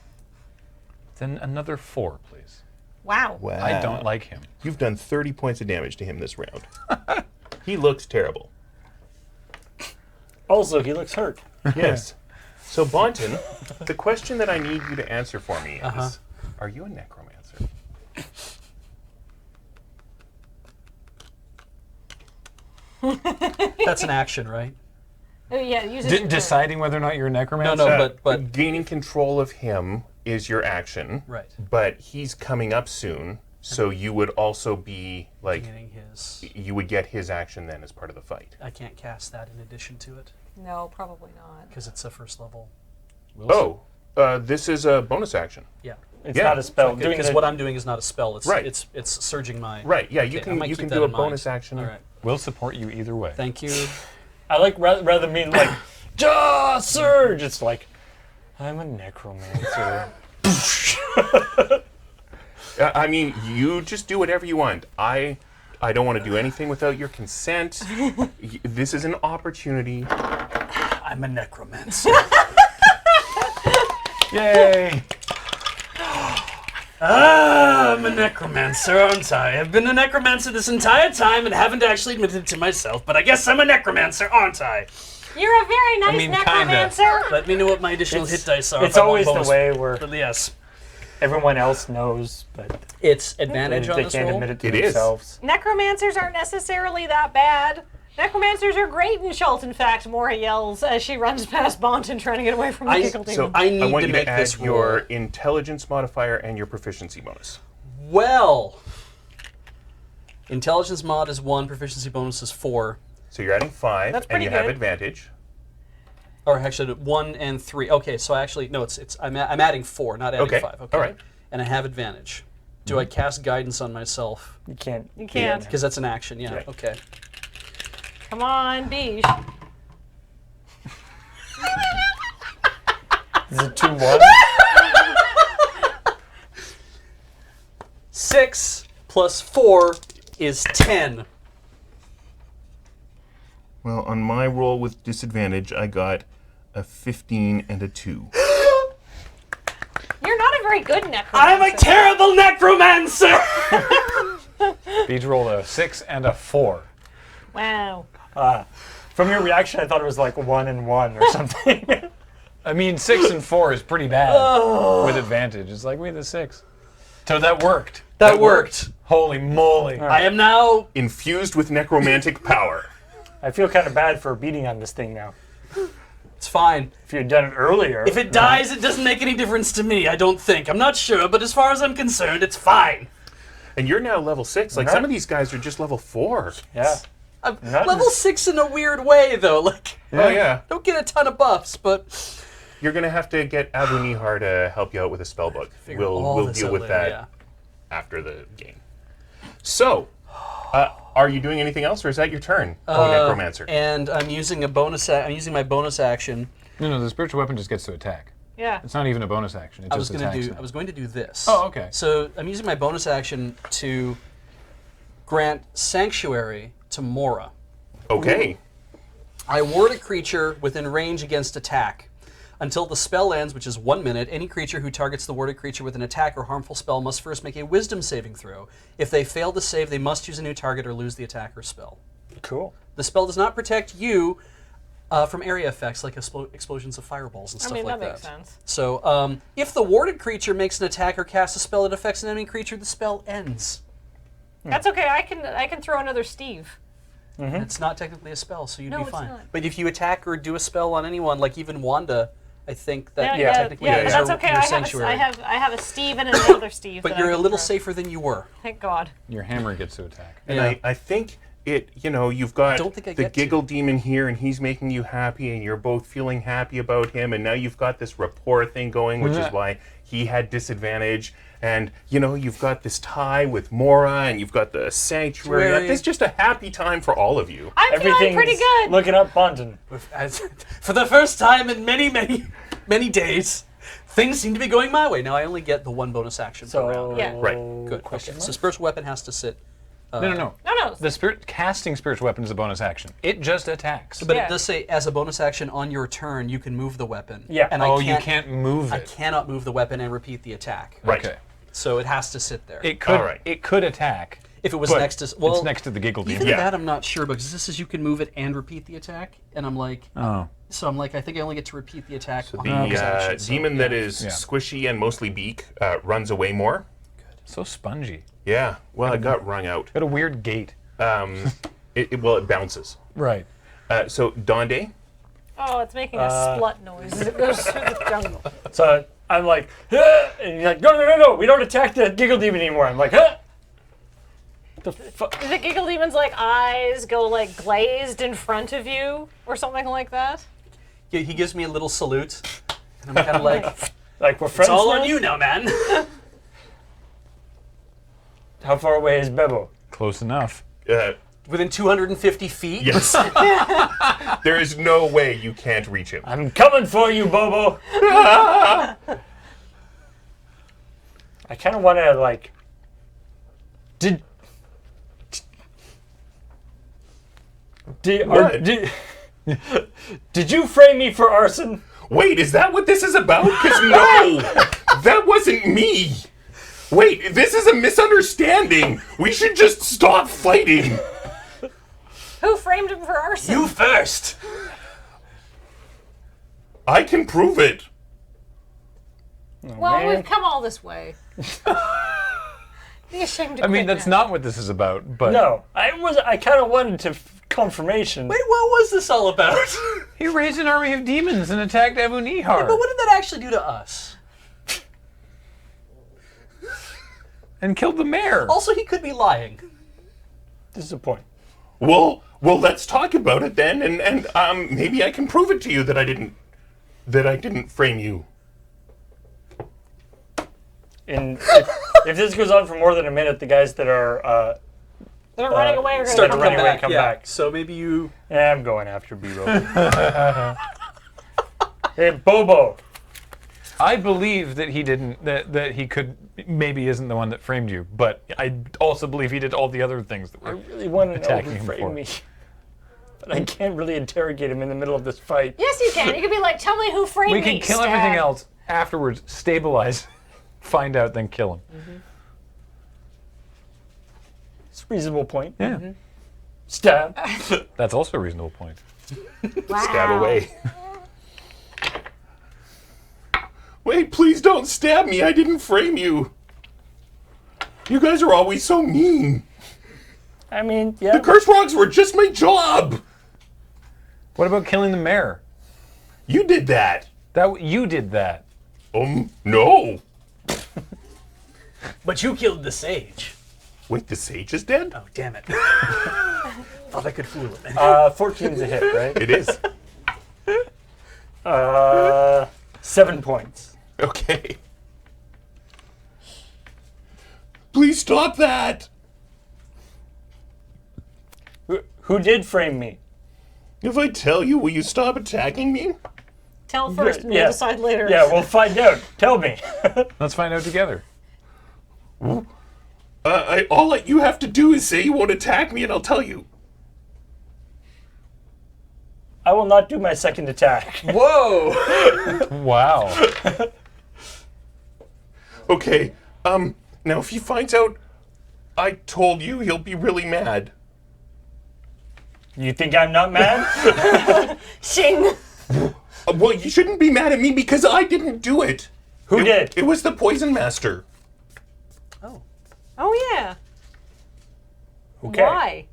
Then another 4, please. Wow. Wow. I don't like him. You've done 30 points of damage to him this round. He looks terrible. Also, he looks hurt. Yes. So, Bonton, the question that I need you to answer for me is, are you a necromancer? That's an action, right? Oh, yeah, use it. your turn. Deciding whether or not you're a necromancer? No, but Gaining control of him is your action. right. But he's coming up soon, so you would also be, like, Getting his. you would get his action then as part of the fight. I can't cast that in addition to it No, probably not. because it's a first level. Oh, this is a bonus action. Yeah. It's Yeah. not a spell. Because what I'm doing is not a spell. It's Right. It's surging my. Right, yeah, you Okay, I might can keep that do a in mind. bonus action. All right. We'll support you either way. Thank you. I like rather than being like, "Duh, Surge!" It's like, I'm a necromancer. I mean, you just do whatever you want. I don't want to do anything without your consent. This is an opportunity. I'm a necromancer. Yay! I'm a necromancer, aren't I? I've been a necromancer this entire time and haven't actually admitted it to myself, but I guess I'm a necromancer, aren't I? You're a very nice mean, kinda. necromancer. Let me know what my additional hit dice are. It's if I want always the bonus. way where But yes. everyone else knows, but It's advantage on they this can't roll. admit it to It is. themselves. Necromancers aren't necessarily that bad. Necromancers are great in Schultz, in fact, Mora yells as she runs past Bonton trying to get away from the giggle demon. So I need want to you make to add this your roll. intelligence modifier and your proficiency bonus. Well, intelligence mod is 1, proficiency bonus is 4. So you're adding 5, That's and pretty you have good. advantage. Or actually 1 and 3. Okay, so actually no, I'm adding 4, not adding Okay, 5. Okay. all right. And I have advantage. Do I cast guidance on myself? You can't. You can't. Because that's an action. Yeah. Right. Okay. Come on, Beige. Is it 2-1? 6 plus 4 is 10. Well, on my roll with disadvantage, I got a 15 and a 2. You're not a very good necromancer. I'm a terrible necromancer! Beach rolled a 6 and a 4. Wow. From your reaction, I thought it was like 1 and 1 or something. I mean, 6 and 4 is pretty bad with advantage. It's like we had the 6. So that worked. That worked. Holy moly. I am now Infused with necromantic power. I feel kind of bad for beating on this thing now. It's fine. If you had done it earlier. If it dies, it doesn't make any difference to me, I don't think. I'm not sure, but as far as I'm concerned, it's fine. And you're now level 6. Like, Right. some of these guys are just level 4. Yeah. I'm Not level as- 6 in a weird way, though. Like, Oh, yeah. don't get a ton of buffs, but You're going to have to get Abu Nihar to help you out with a spellbook. figure all We'll this deal out with later, that yeah. after the game. So, are you doing anything else, or is that your turn? Necromancer. And I'm using a bonus. I'm using my bonus action. No, the spiritual weapon just gets to attack. Yeah. It's not even a bonus action. It I was just going to attacks do. them. I was going to do this. Oh, okay. So I'm using my bonus action to grant sanctuary to Mora. Okay. I ward a creature within range against attack. Until the spell ends, which is 1 minute, any creature who targets the warded creature with an attack or harmful spell must first make a wisdom saving throw. If they fail to save, they must use a new target or lose the attack or spell. Cool. The spell does not protect you from area effects like explosions of fireballs and stuff like that. that makes sense. So, if the warded creature makes an attack or casts a spell that affects an enemy creature, the spell ends. That's okay. I can throw another Steve. It's not technically a spell, so you'd No, be it's fine. not. But if you attack or do a spell on anyone, like even Wanda, I think that technically but is that's your, okay. your I sanctuary. have a Steve and another Steve. But that you're I a can little throw. safer than you were. Thank God. Your hammer gets to attack. And Yeah. I think it, you've got don't think I the get to. giggle demon here, and he's making you happy, and you're both feeling happy about him, and now you've got this rapport thing going, which is why he had disadvantage. And, you've got this tie with Mora, and you've got the sanctuary. It's just a happy time for all of you. I'm feeling pretty good. Looking up Bonton. For the first time in many, many, many days, things seem to be going my way. Now I only get the one bonus action per round. Yeah. Right. Good. Okay. So spiritual weapon has to sit. No. No. The casting spiritual weapon is a bonus action. It just attacks. But Yeah. it does say as a bonus action on your turn, you can move the weapon. Yeah. And you can't move I it. cannot move the weapon and repeat the attack. Right. Okay. So it has to sit there. It could. All right. It could attack. If it was but next to it's next to the giggle demon. even Yeah. that, I'm not sure because this is you can move it and repeat the attack, and I'm like, Oh. so I'm like, I think I only get to repeat the attack. So on the bonus action, so, demon that yeah. is Yeah. squishy and mostly beak runs away more. So spongy. Yeah. Well, it got wrung out. Got a weird gait. It bounces. Right. So Donde, Oh, it's making a splut noise as it goes through the jungle. So I'm like, "Huh," and he's like, no, we don't attack the giggle demon anymore. I'm like, huh? The fuck? Do the giggle demon's eyes go glazed in front of you or something like that? Yeah, he gives me a little salute, and I'm kind of like, Like we're friends it's all now? on you now, man. How far away is Bebo? Close enough. Within 250 feet. yes. There is no way you can't reach him. I'm coming for you, Bobo. I kind of want to What? Did you frame me for arson? Wait, is that what this is about? Because no, that wasn't me. Wait, this is a misunderstanding. We should just stop fighting. Who framed him for arson? You first. I can prove it. Well, man. we've come all this way. Be ashamed to I mean, quit that's now. not what this is about. But No, I kind of wanted to confirmation. Wait, what was this all about? he raised an army of demons and attacked Abu Nihar But what did that actually do to us? and killed the mayor. Also, he could be lying. This is the point. Well, let's talk about it then, and maybe I can prove it to you that I didn't frame you. And if this goes on for more than a minute, the guys that are They're running away. We're gonna start get to them run away back. and come yeah. back. So maybe you. Yeah, I'm going after Bebo. Hey, Bobo. I believe that he didn't. That he could maybe isn't the one that framed you. But I also believe he did all the other things that I were. really want to know Attacking who him framed for. me. But I can't really interrogate him in the middle of this fight. Yes, you can. You can be like, tell me who framed We me. can kill Stab. everything else afterwards. Stabilize, find out, then kill him. It's a reasonable point. Yeah, Stab. that's also a reasonable point. Wow. Stab away. Wait, please don't stab me. I didn't frame you. You guys are always so mean. I mean, yeah. The curse rocks were just my job. What about killing the mayor? You did that. You did that. No. But you killed the sage. Wait, the sage is dead? Oh, damn it. Thought I could fool him. 14's a hit, right? It is. 7 points. Okay. Please stop that. Who did frame me? If I tell you, will you stop attacking me? Tell first, and Yeah. we'll decide later. Yeah, we'll find out. Tell me. Let's find out together. All you have to do is say you won't attack me, and I'll tell you. I will not do my second attack. Whoa! Wow. Okay. Now if he finds out I told you, he'll be really mad. You think I'm not mad? Shing. Well, you shouldn't be mad at me because I didn't do it. Who did? It was the Poison Master. Oh. Oh yeah. Okay. Why?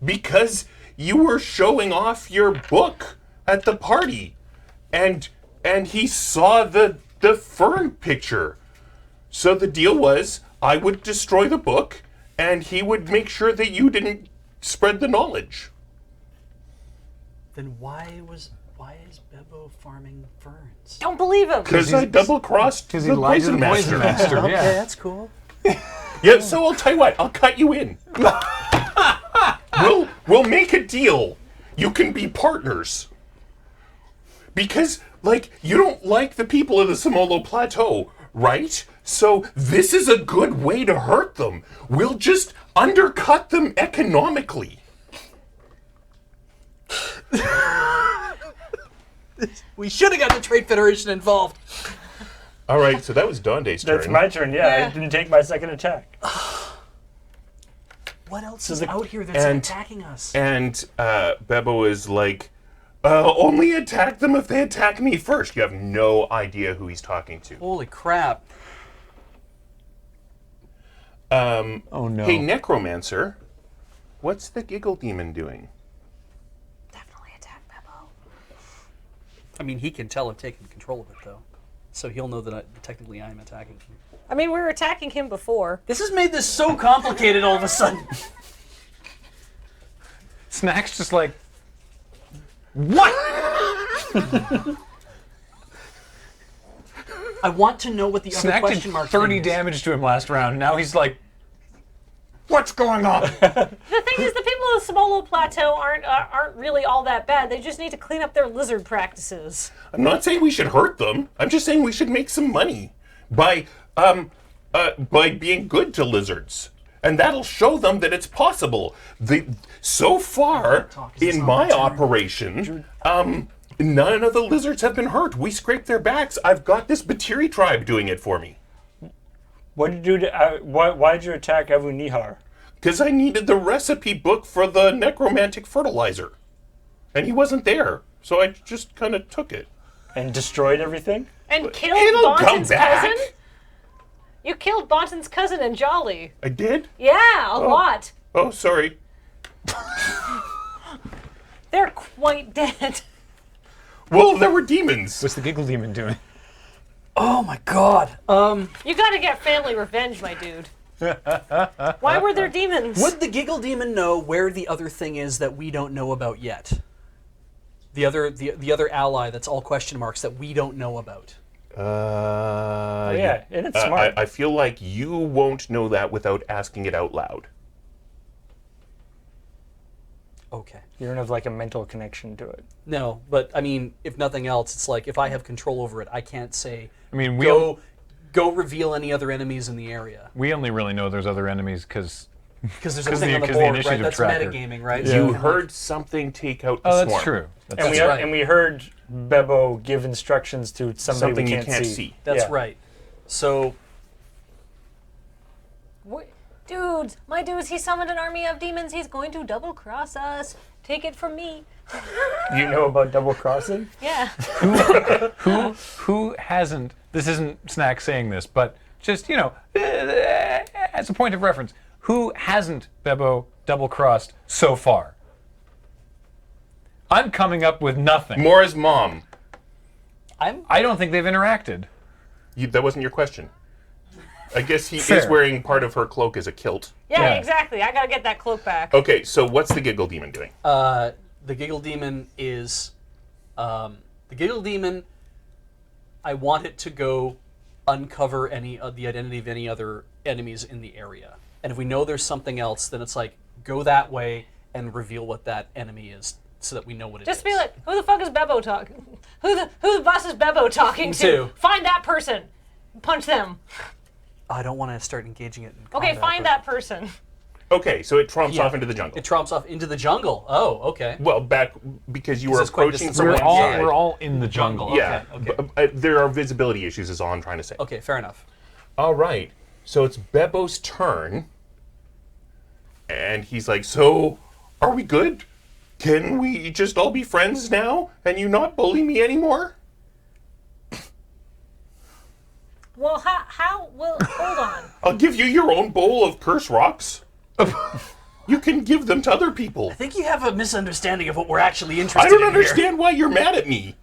Because you were showing off your book at the party. And he saw the fern picture. So the deal was I would destroy the book and he would make sure that you didn't spread the knowledge. Then why is Bebo farming ferns? Don't believe him. Because I double-crossed Because the he lied to Poison the Poison Master. Master. Okay, Yeah. that's cool. Yeah, so I'll tell you what, I'll cut you in. We'll make a deal. You can be partners. Because, like, you don't like the people of the Semolo Plateau, right? So this is a good way to hurt them. We'll just undercut them economically. We should have got the Trade Federation involved. All right, so that was Donde's turn. That's my turn, yeah. Yeah. I didn't take my second attack. What else is the- out here that's and- attacking us? And Bebo is like, only attack them if they attack me first. You have no idea who he's talking to. Holy crap. Oh no. Hey, Necromancer, what's the Giggle Demon doing? Definitely attack Bebo. I mean, he can tell I've taken control of it, though. So he'll know that technically I am attacking him. I mean, we were attacking him before. This has made this so complicated all of a sudden. Snack's just like, what? I want to know what the other Snack did question mark 30 thing is. damage to him last round. Now he's like, what's going on? The thing is, the people of the Semolo Plateau aren't really all that bad. They just need to clean up their lizard practices. I'm not saying we should hurt them. I'm just saying we should make some money by being good to lizards. And that'll show them that it's possible. So far, in my operation, none of the lizards have been hurt. We scraped their backs. I've got this Batiri tribe doing it for me. What did you do to, why did you attack Avu Nihar? Because I needed the recipe book for the necromantic fertilizer. And he wasn't there. So I just kind of took it. And destroyed everything? And killed It'll come Bonton's back. cousin? You killed Bonton's cousin and Jolly. I did? Yeah, a lot. Oh, sorry. They're quite dead. Well, there were demons. What's the Giggle Demon doing? Oh my god. You gotta get family revenge, my dude. Why were there demons? Would the Giggle Demon know where the other thing is that we don't know about yet? The other ally that's all question marks that we don't know about. Yeah, and it's smart. I feel like you won't know that without asking it out loud. Okay. You don't have like a mental connection to it. No, but I mean, if nothing else, it's like if I have control over it, I can't say, I mean, go reveal any other enemies in the area. we only really know there's other enemies because Because there's a 'Cause thing the- on the 'cause the board, right? initiative That's tracker. metagaming, right? You heard something take out the oh, swarm. that's true. That's And right. and we heard Bebo give instructions to somebody Something we you can't, can't see. see. That's Yeah. right. So Dudes, my dudes, he summoned an army of demons. He's going to double cross us. Take it from me. You know about double crossing? Yeah. Who hasn't? This isn't Snack saying this, but just as a point of reference, who hasn't Bebo double-crossed so far? I'm coming up with nothing. Mora's mom. I don't think they've interacted. That wasn't your question. I guess he is Fair. wearing part of her cloak as a kilt. Yeah, Yeah. exactly. I gotta get that cloak back. Okay, so what's the Giggle Demon doing? the Giggle Demon is the Giggle Demon. I want it to go uncover any the identity of any other enemies in the area, and if we know there's something else, then it's like go that way and reveal what that enemy is, so that we know what it is. Just be like, who the fuck is Bebo talking? Who the boss is Bebo talking to? To. Find that person. Punch them. I don't want to start engaging it. In Okay, combat, find but that person. Okay, so it tromps Yeah. off into the jungle. It tromps off into the jungle. Oh, okay. Well, back because you were it's quite approaching distant from from one all- side. We're all in the jungle. Yeah, Okay, okay. but, there are visibility issues is all I'm trying to say. Okay, fair enough. All right, so it's Bebo's turn. And he's like, so, are we good? Can we just all be friends now and you not bully me anymore? Well, well, hold on. I'll give you your own bowl of curse rocks. You can give them to other people. I think you have a misunderstanding of what we're actually interested I don't in here. understand why you're mad at me.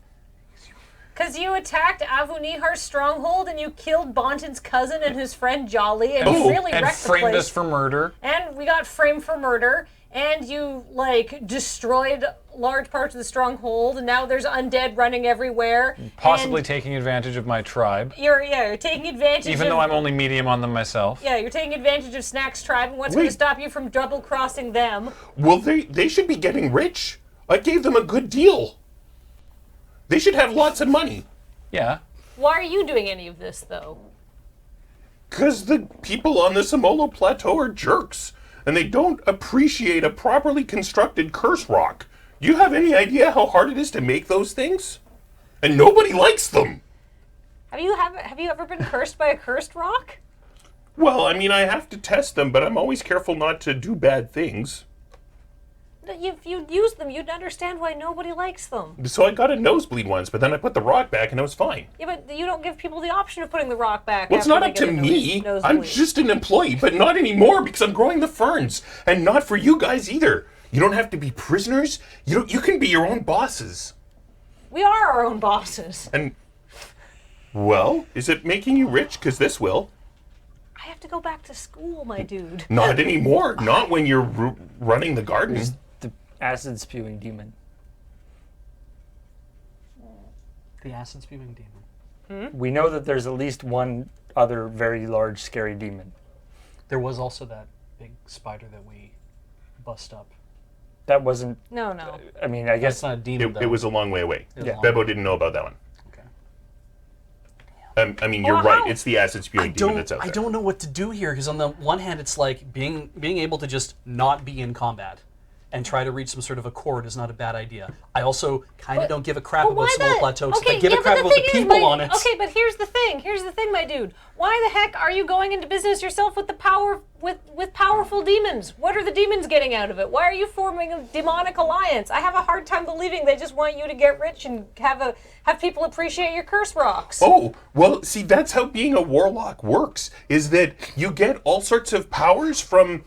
Because you attacked Avunihar's stronghold and you killed Bonton's cousin and his friend Jolly and really And wrecked the framed place. us for murder. And we got framed for murder. And you, like, destroyed large parts of the stronghold. And now there's undead running everywhere. Possibly and taking advantage of my tribe. you're taking advantage Even of... though I'm only medium on them myself. Yeah, you're taking advantage of Snack's tribe. And what's going Wait. to stop you from double-crossing them? Well, they should be getting rich. I gave them a good deal. They should have lots of money. Yeah. Why are you doing any of this, though? Because the people on the Semolo Plateau are jerks. And they don't appreciate a properly constructed curse rock. You have any idea how hard it is to make those things? And nobody likes them. Have you ever been cursed by a cursed rock? Well, I mean, I have to test them, but I'm always careful not to do bad things. If you'd used them, you'd understand why nobody likes them. So I got a nosebleed once, but then I put the rock back and it was fine. Yeah, but you don't give people the option of putting the rock back. Well, it's after not they up get to a me. nosebleed. I'm just an employee, but not anymore because I'm growing the ferns. And not for you guys either. You don't have to be prisoners. You can be your own bosses. We are our own bosses. And, well, is it making you rich? Because this will. I have to go back to school, my dude. Not anymore. Not when you're running the garden. The acid spewing demon. The acid spewing demon. We know that there's at least one other very large, scary demon. There was also that big spider that we bust up. That wasn't. No. I mean, I guess That's not a demon, though. It was a long way away. It was Yeah. long. Bebo didn't know about that one. Okay. I mean, you're Well, right. how- It's the acid spewing demon that's out there. I don't know what to do here because on the one hand, it's like being able to just not be in combat and try to reach some sort of accord is not a bad idea. I also kind of don't give a crap about Semolo Plateau because I give a crap about the people on it. Okay, but here's the thing. Here's the thing, my dude. Why the heck are you going into business yourself with the power with powerful demons? What are the demons getting out of it? Why are you forming a demonic alliance? I have a hard time believing they just want you to get rich and have people appreciate your curse rocks. Oh, well, see, that's how being a warlock works, is that you get all sorts of powers from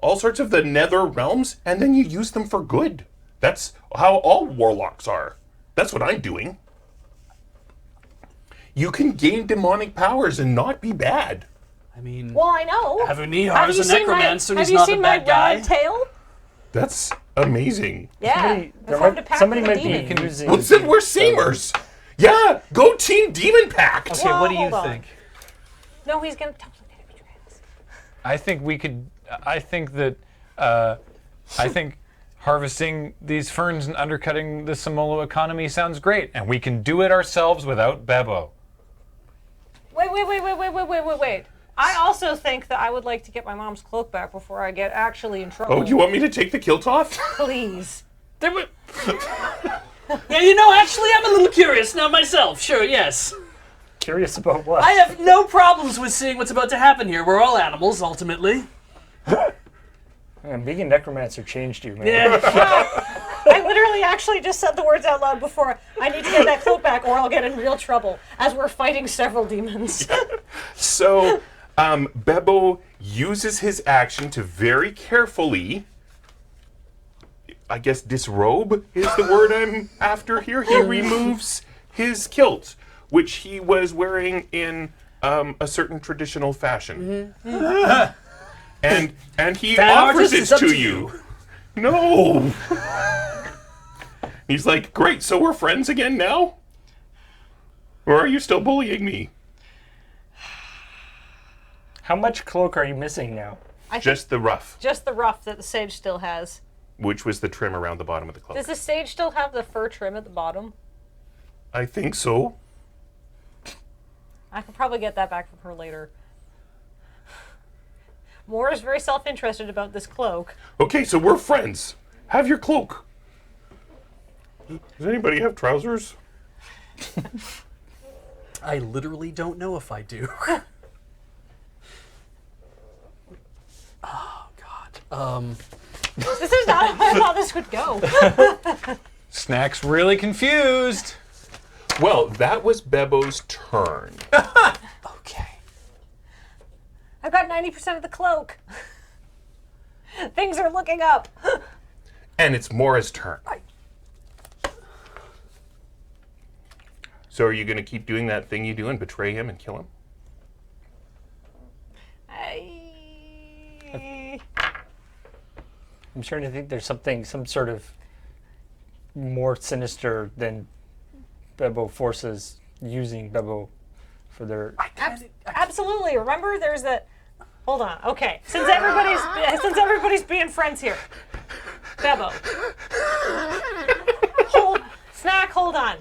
all sorts of the nether realms, and then you use them for good. That's how all warlocks are. That's what I'm doing. You can gain demonic powers and not be bad. I mean, Well, I know. Avunihar Have is you a seen necromancer and have he's you not seen a my bad guy. red tail? That's amazing. Yeah. I formed a pact somebody with a might demon. be using. Well, then we're samers. Yeah, go Team Demon Pact. okay, what do you hold on. think? No, he's gonna betray us. I think we could. I think that. I think harvesting these ferns and undercutting the Semolo economy sounds great, and we can do it ourselves without Bebo. Wait. I also think that I would like to get my mom's cloak back before I get actually in trouble. Oh, you want me to take the kilt off? Please. Yeah, you know, actually, I'm a little curious now myself. Sure, yes. Curious about what? I have no problems with seeing what's about to happen here. We're all animals, ultimately. Man, being a necromancer changed you, man. Yeah. I literally actually just said the words out loud before. I need to get that cloak back or I'll get in real trouble as we're fighting several demons. So, Bebo uses his action to very carefully, I guess disrobe is the word I'm after here. He removes his kilt, which he was wearing in a certain traditional fashion. And he Fan offers artist, it it's up to to you. No. He's like, great, so we're friends again now? Or are you still bullying me? How much cloak are you missing now? Just the ruff, Just the ruff that the sage still has. which was the trim around the bottom of the cloak. Does the sage still have the fur trim at the bottom? I think so. I could probably get that back from her later. Moore is very self-interested about this cloak. Okay, so we're friends. Have your cloak. Does anybody have trousers? I literally don't know if I do. Oh God. This is not how I thought this would it go. Snack's really confused. Well, that was Bebo's turn. Okay. I've got 90% of the cloak. Things are looking up. And it's Mora's turn. So are you going to keep doing that thing you do and betray him and kill him? I'm starting to think there's some sort of more sinister than Bebo forces using Bebo for their. Absolutely. Remember, there's that. Hold on. Okay. Since everybody's being friends here, Bebo. Hold on.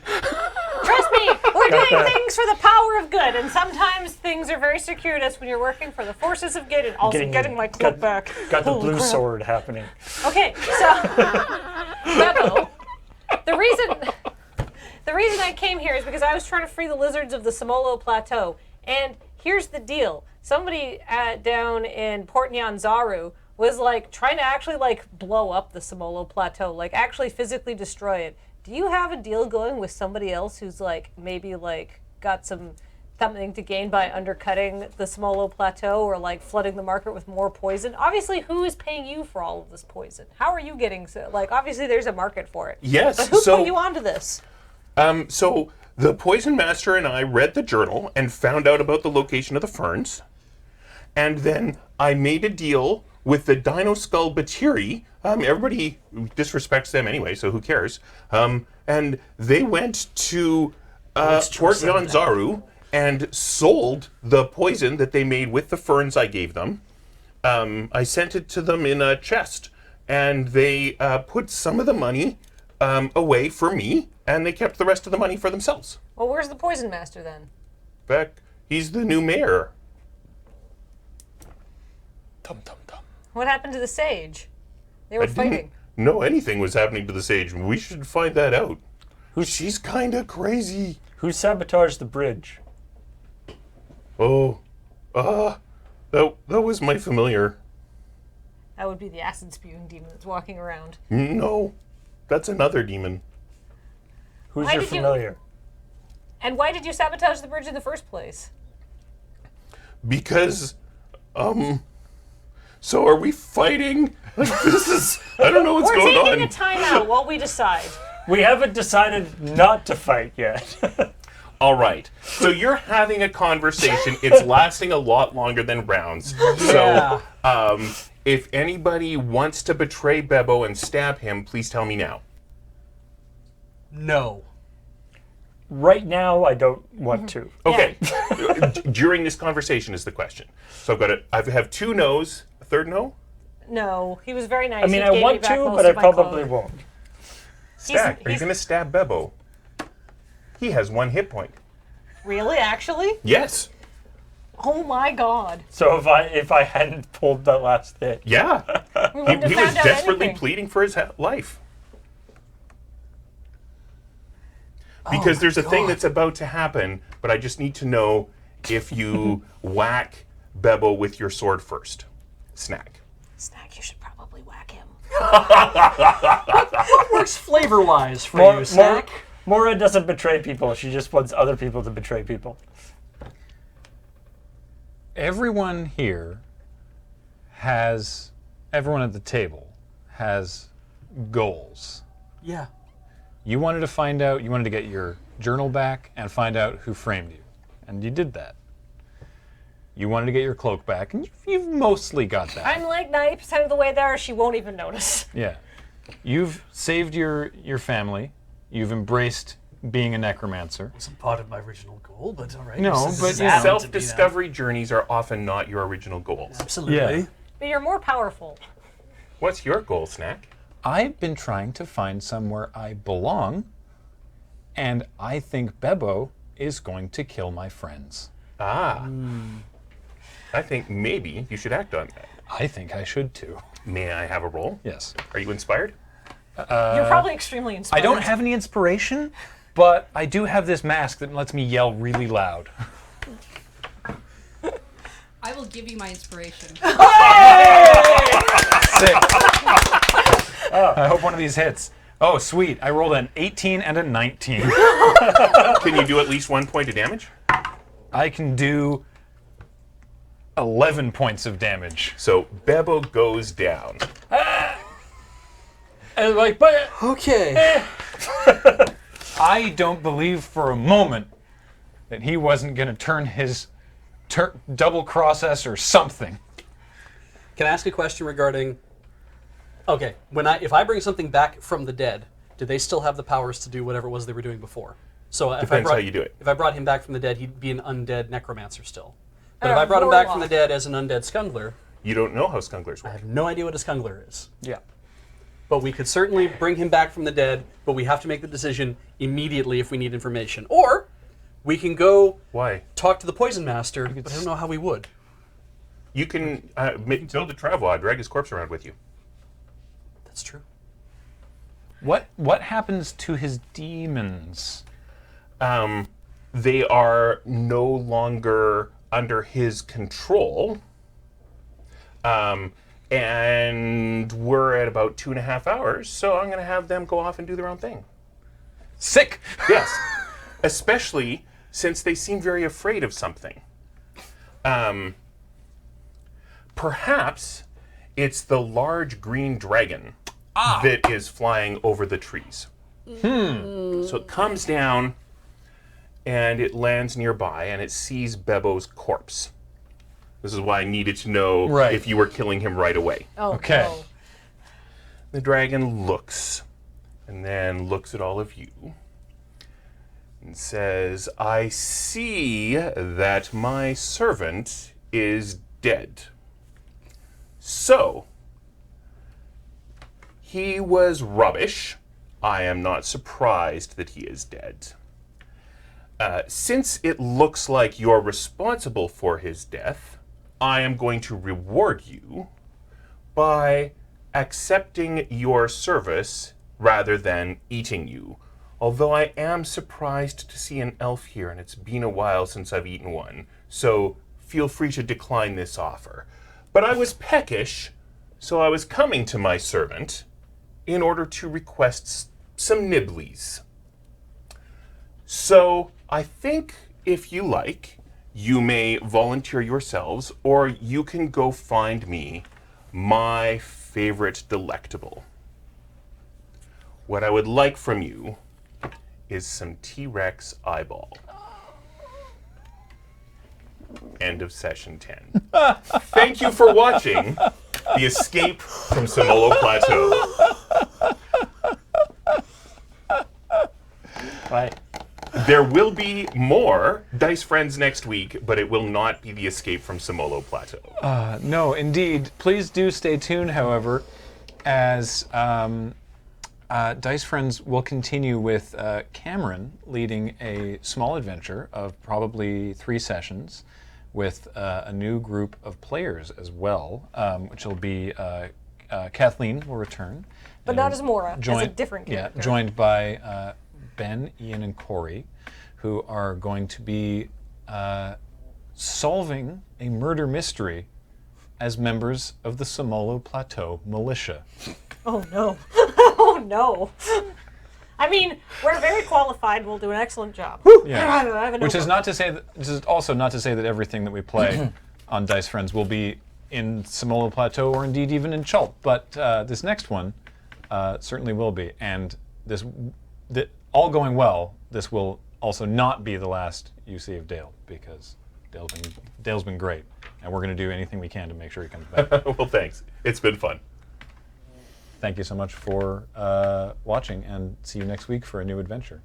Trust me, we're doing things for the power of good, and sometimes things are very circuitous when you're working for the forces of good and also getting my cloak back. Got the Holy blue crap. sword happening. Okay, so Bebo, the reason I came here is because I was trying to free the lizards of the Semolo Plateau, and here's the deal: somebody down in Port Nyanzaru was trying to actually blow up the Semolo Plateau, actually physically destroy it. Do you have a deal going with somebody else who's maybe got something to gain by undercutting the Semolo Plateau or flooding the market with more poison? Obviously, who is paying you for all of this poison? How are you getting obviously there's a market for it. Yes. But who put you onto this? So the Poison Master and I read the journal and found out about the location of the ferns. And then I made a deal with the Dino Skull Batiri. Everybody disrespects them anyway, so who cares? And they went to Port Nyanzaru and sold the poison that they made with the ferns I gave them. I sent it to them in a chest, and they put some of the money away for me, and they kept the rest of the money for themselves. Well, where's the Poison Master then? Beck, he's the new mayor. What happened to the sage? They were I fighting. didn't know anything was happening to the sage. We should find that out. She's kind of crazy. Who sabotaged the bridge? Oh, that was my familiar. That would be the acid spewing demon that's walking around. No, that's another demon. Who's Why your did you- familiar? And why did you sabotage the bridge in the first place? Because, so are we fighting? This is, I don't know what's We're going taking on. a timeout while we decide. We haven't decided not to fight yet. All right. So you're having a conversation. It's lasting a lot longer than rounds. Yeah. So, if anybody wants to betray Bebo and stab him, please tell me now. No. Right now, I don't want to. Okay. During this conversation is the question. So I have two no's. A third no? No, he was very nice. I mean, He I gave want me back to, most but I of my probably clothes. won't. Stack. Are you he's- going to stab Bebo? He has 1 hit point. Really, actually? Yes. Oh my God! So if I hadn't pulled that last hit, Yeah. We He, wouldn't have he was found out desperately anything. pleading for his life. Because there's a thing that's about to happen, but I just need to know if you whack Bebo with your sword first. Snack. Snack, you should probably whack him. What works flavor-wise for you, Snack? Mora doesn't betray people. She just wants other people to betray people. Everyone at the table has goals. Yeah. You wanted to get your journal back and find out who framed you. And you did that. You wanted to get your cloak back, and you've mostly got that. I'm 90% of the way there. She won't even notice. Yeah. You've saved your family. You've embraced being a necromancer. Wasn't part of my original goal, but all right. No, This but is you added to me now. Self-discovery journeys are often not your original goals. Absolutely. Yeah. But you're more powerful. What's your goal, Snack? I've been trying to find somewhere I belong, and I think Bebo is going to kill my friends. Ah. I think maybe you should act on that. I think I should too. May I have a roll? Yes. Are you inspired? You're probably extremely inspired. I don't have any inspiration, but I do have this mask that lets me yell really loud. I will give you my inspiration. Sick. I hope one of these hits. Oh, sweet. I rolled an 18 and a 19. Can you do at least 1 point of damage? I can do 11 points of damage. So Bebo goes down. And like, but Okay. I don't believe for a moment that he wasn't going to turn his double cross us or something. Can I ask a question regarding? Okay, if I bring something back from the dead, do they still have the powers to do whatever it was they were doing before? So Depends how you do it. If I brought him back from the dead, he'd be an undead necromancer still. But if I brought him back from the dead as an undead skungler, You don't know how skunglers I work. have no idea what a skungler is. Yeah. But we could certainly bring him back from the dead, but we have to make the decision immediately if we need information. Or we can go Why? talk to the poison master, but I don't know how we would. You can build a travois, drag his corpse around with you. That's true. What happens to his demons? They are no longer under his control. And we're at about 2.5 hours, so I'm going to have them go off and do their own thing. Sick! Yes. Especially since they seem very afraid of something. Perhaps it's the large green dragon that is flying over the trees. So it comes down and it lands nearby and it sees Bebo's corpse. This is why I needed to know Right. if you were killing him right away. Oh, Okay. no. The dragon looks and then looks at all of you and says, I see that my servant is dead. So, he was rubbish. I am not surprised that he is dead. Since it looks like you're responsible for his death, I am going to reward you by accepting your service rather than eating you. Although I am surprised to see an elf here, and it's been a while since I've eaten one, so feel free to decline this offer. But I was peckish, so I was coming to my servant in order to request some nibblies. So I think, if you like, you may volunteer yourselves, or you can go find me my favorite delectable. What I would like from you is some T-Rex eyeball. End of session 10. Thank you for watching The Escape from Semolo Plateau. right. There will be more Dice Friends next week, but it will not be The Escape from Semolo Plateau. No, indeed. Please do stay tuned, however, as Dice Friends will continue with Cameron leading a small adventure of probably 3 sessions with a new group of players as well, which will be Kathleen will return. But not as Mora, as a Joined- different character. Yeah, joined by Ben, Ian, and Corey, who are going to be solving a murder mystery as members of the Semolo Plateau militia. Oh no. Oh no. I mean, we're very qualified. We'll do an excellent job. Yeah. I have a Which is notebook. not to say that, this is also not to say that everything that we play on Dice Friends will be in Semolo Plateau or indeed even in Chult, but this next one certainly will be. And this, all going well, this will also not be the last you see of Dale, because Dale's been great, and we're going to do anything we can to make sure he comes back. Well, thanks. It's been fun. Thank you so much for watching, and see you next week for a new adventure.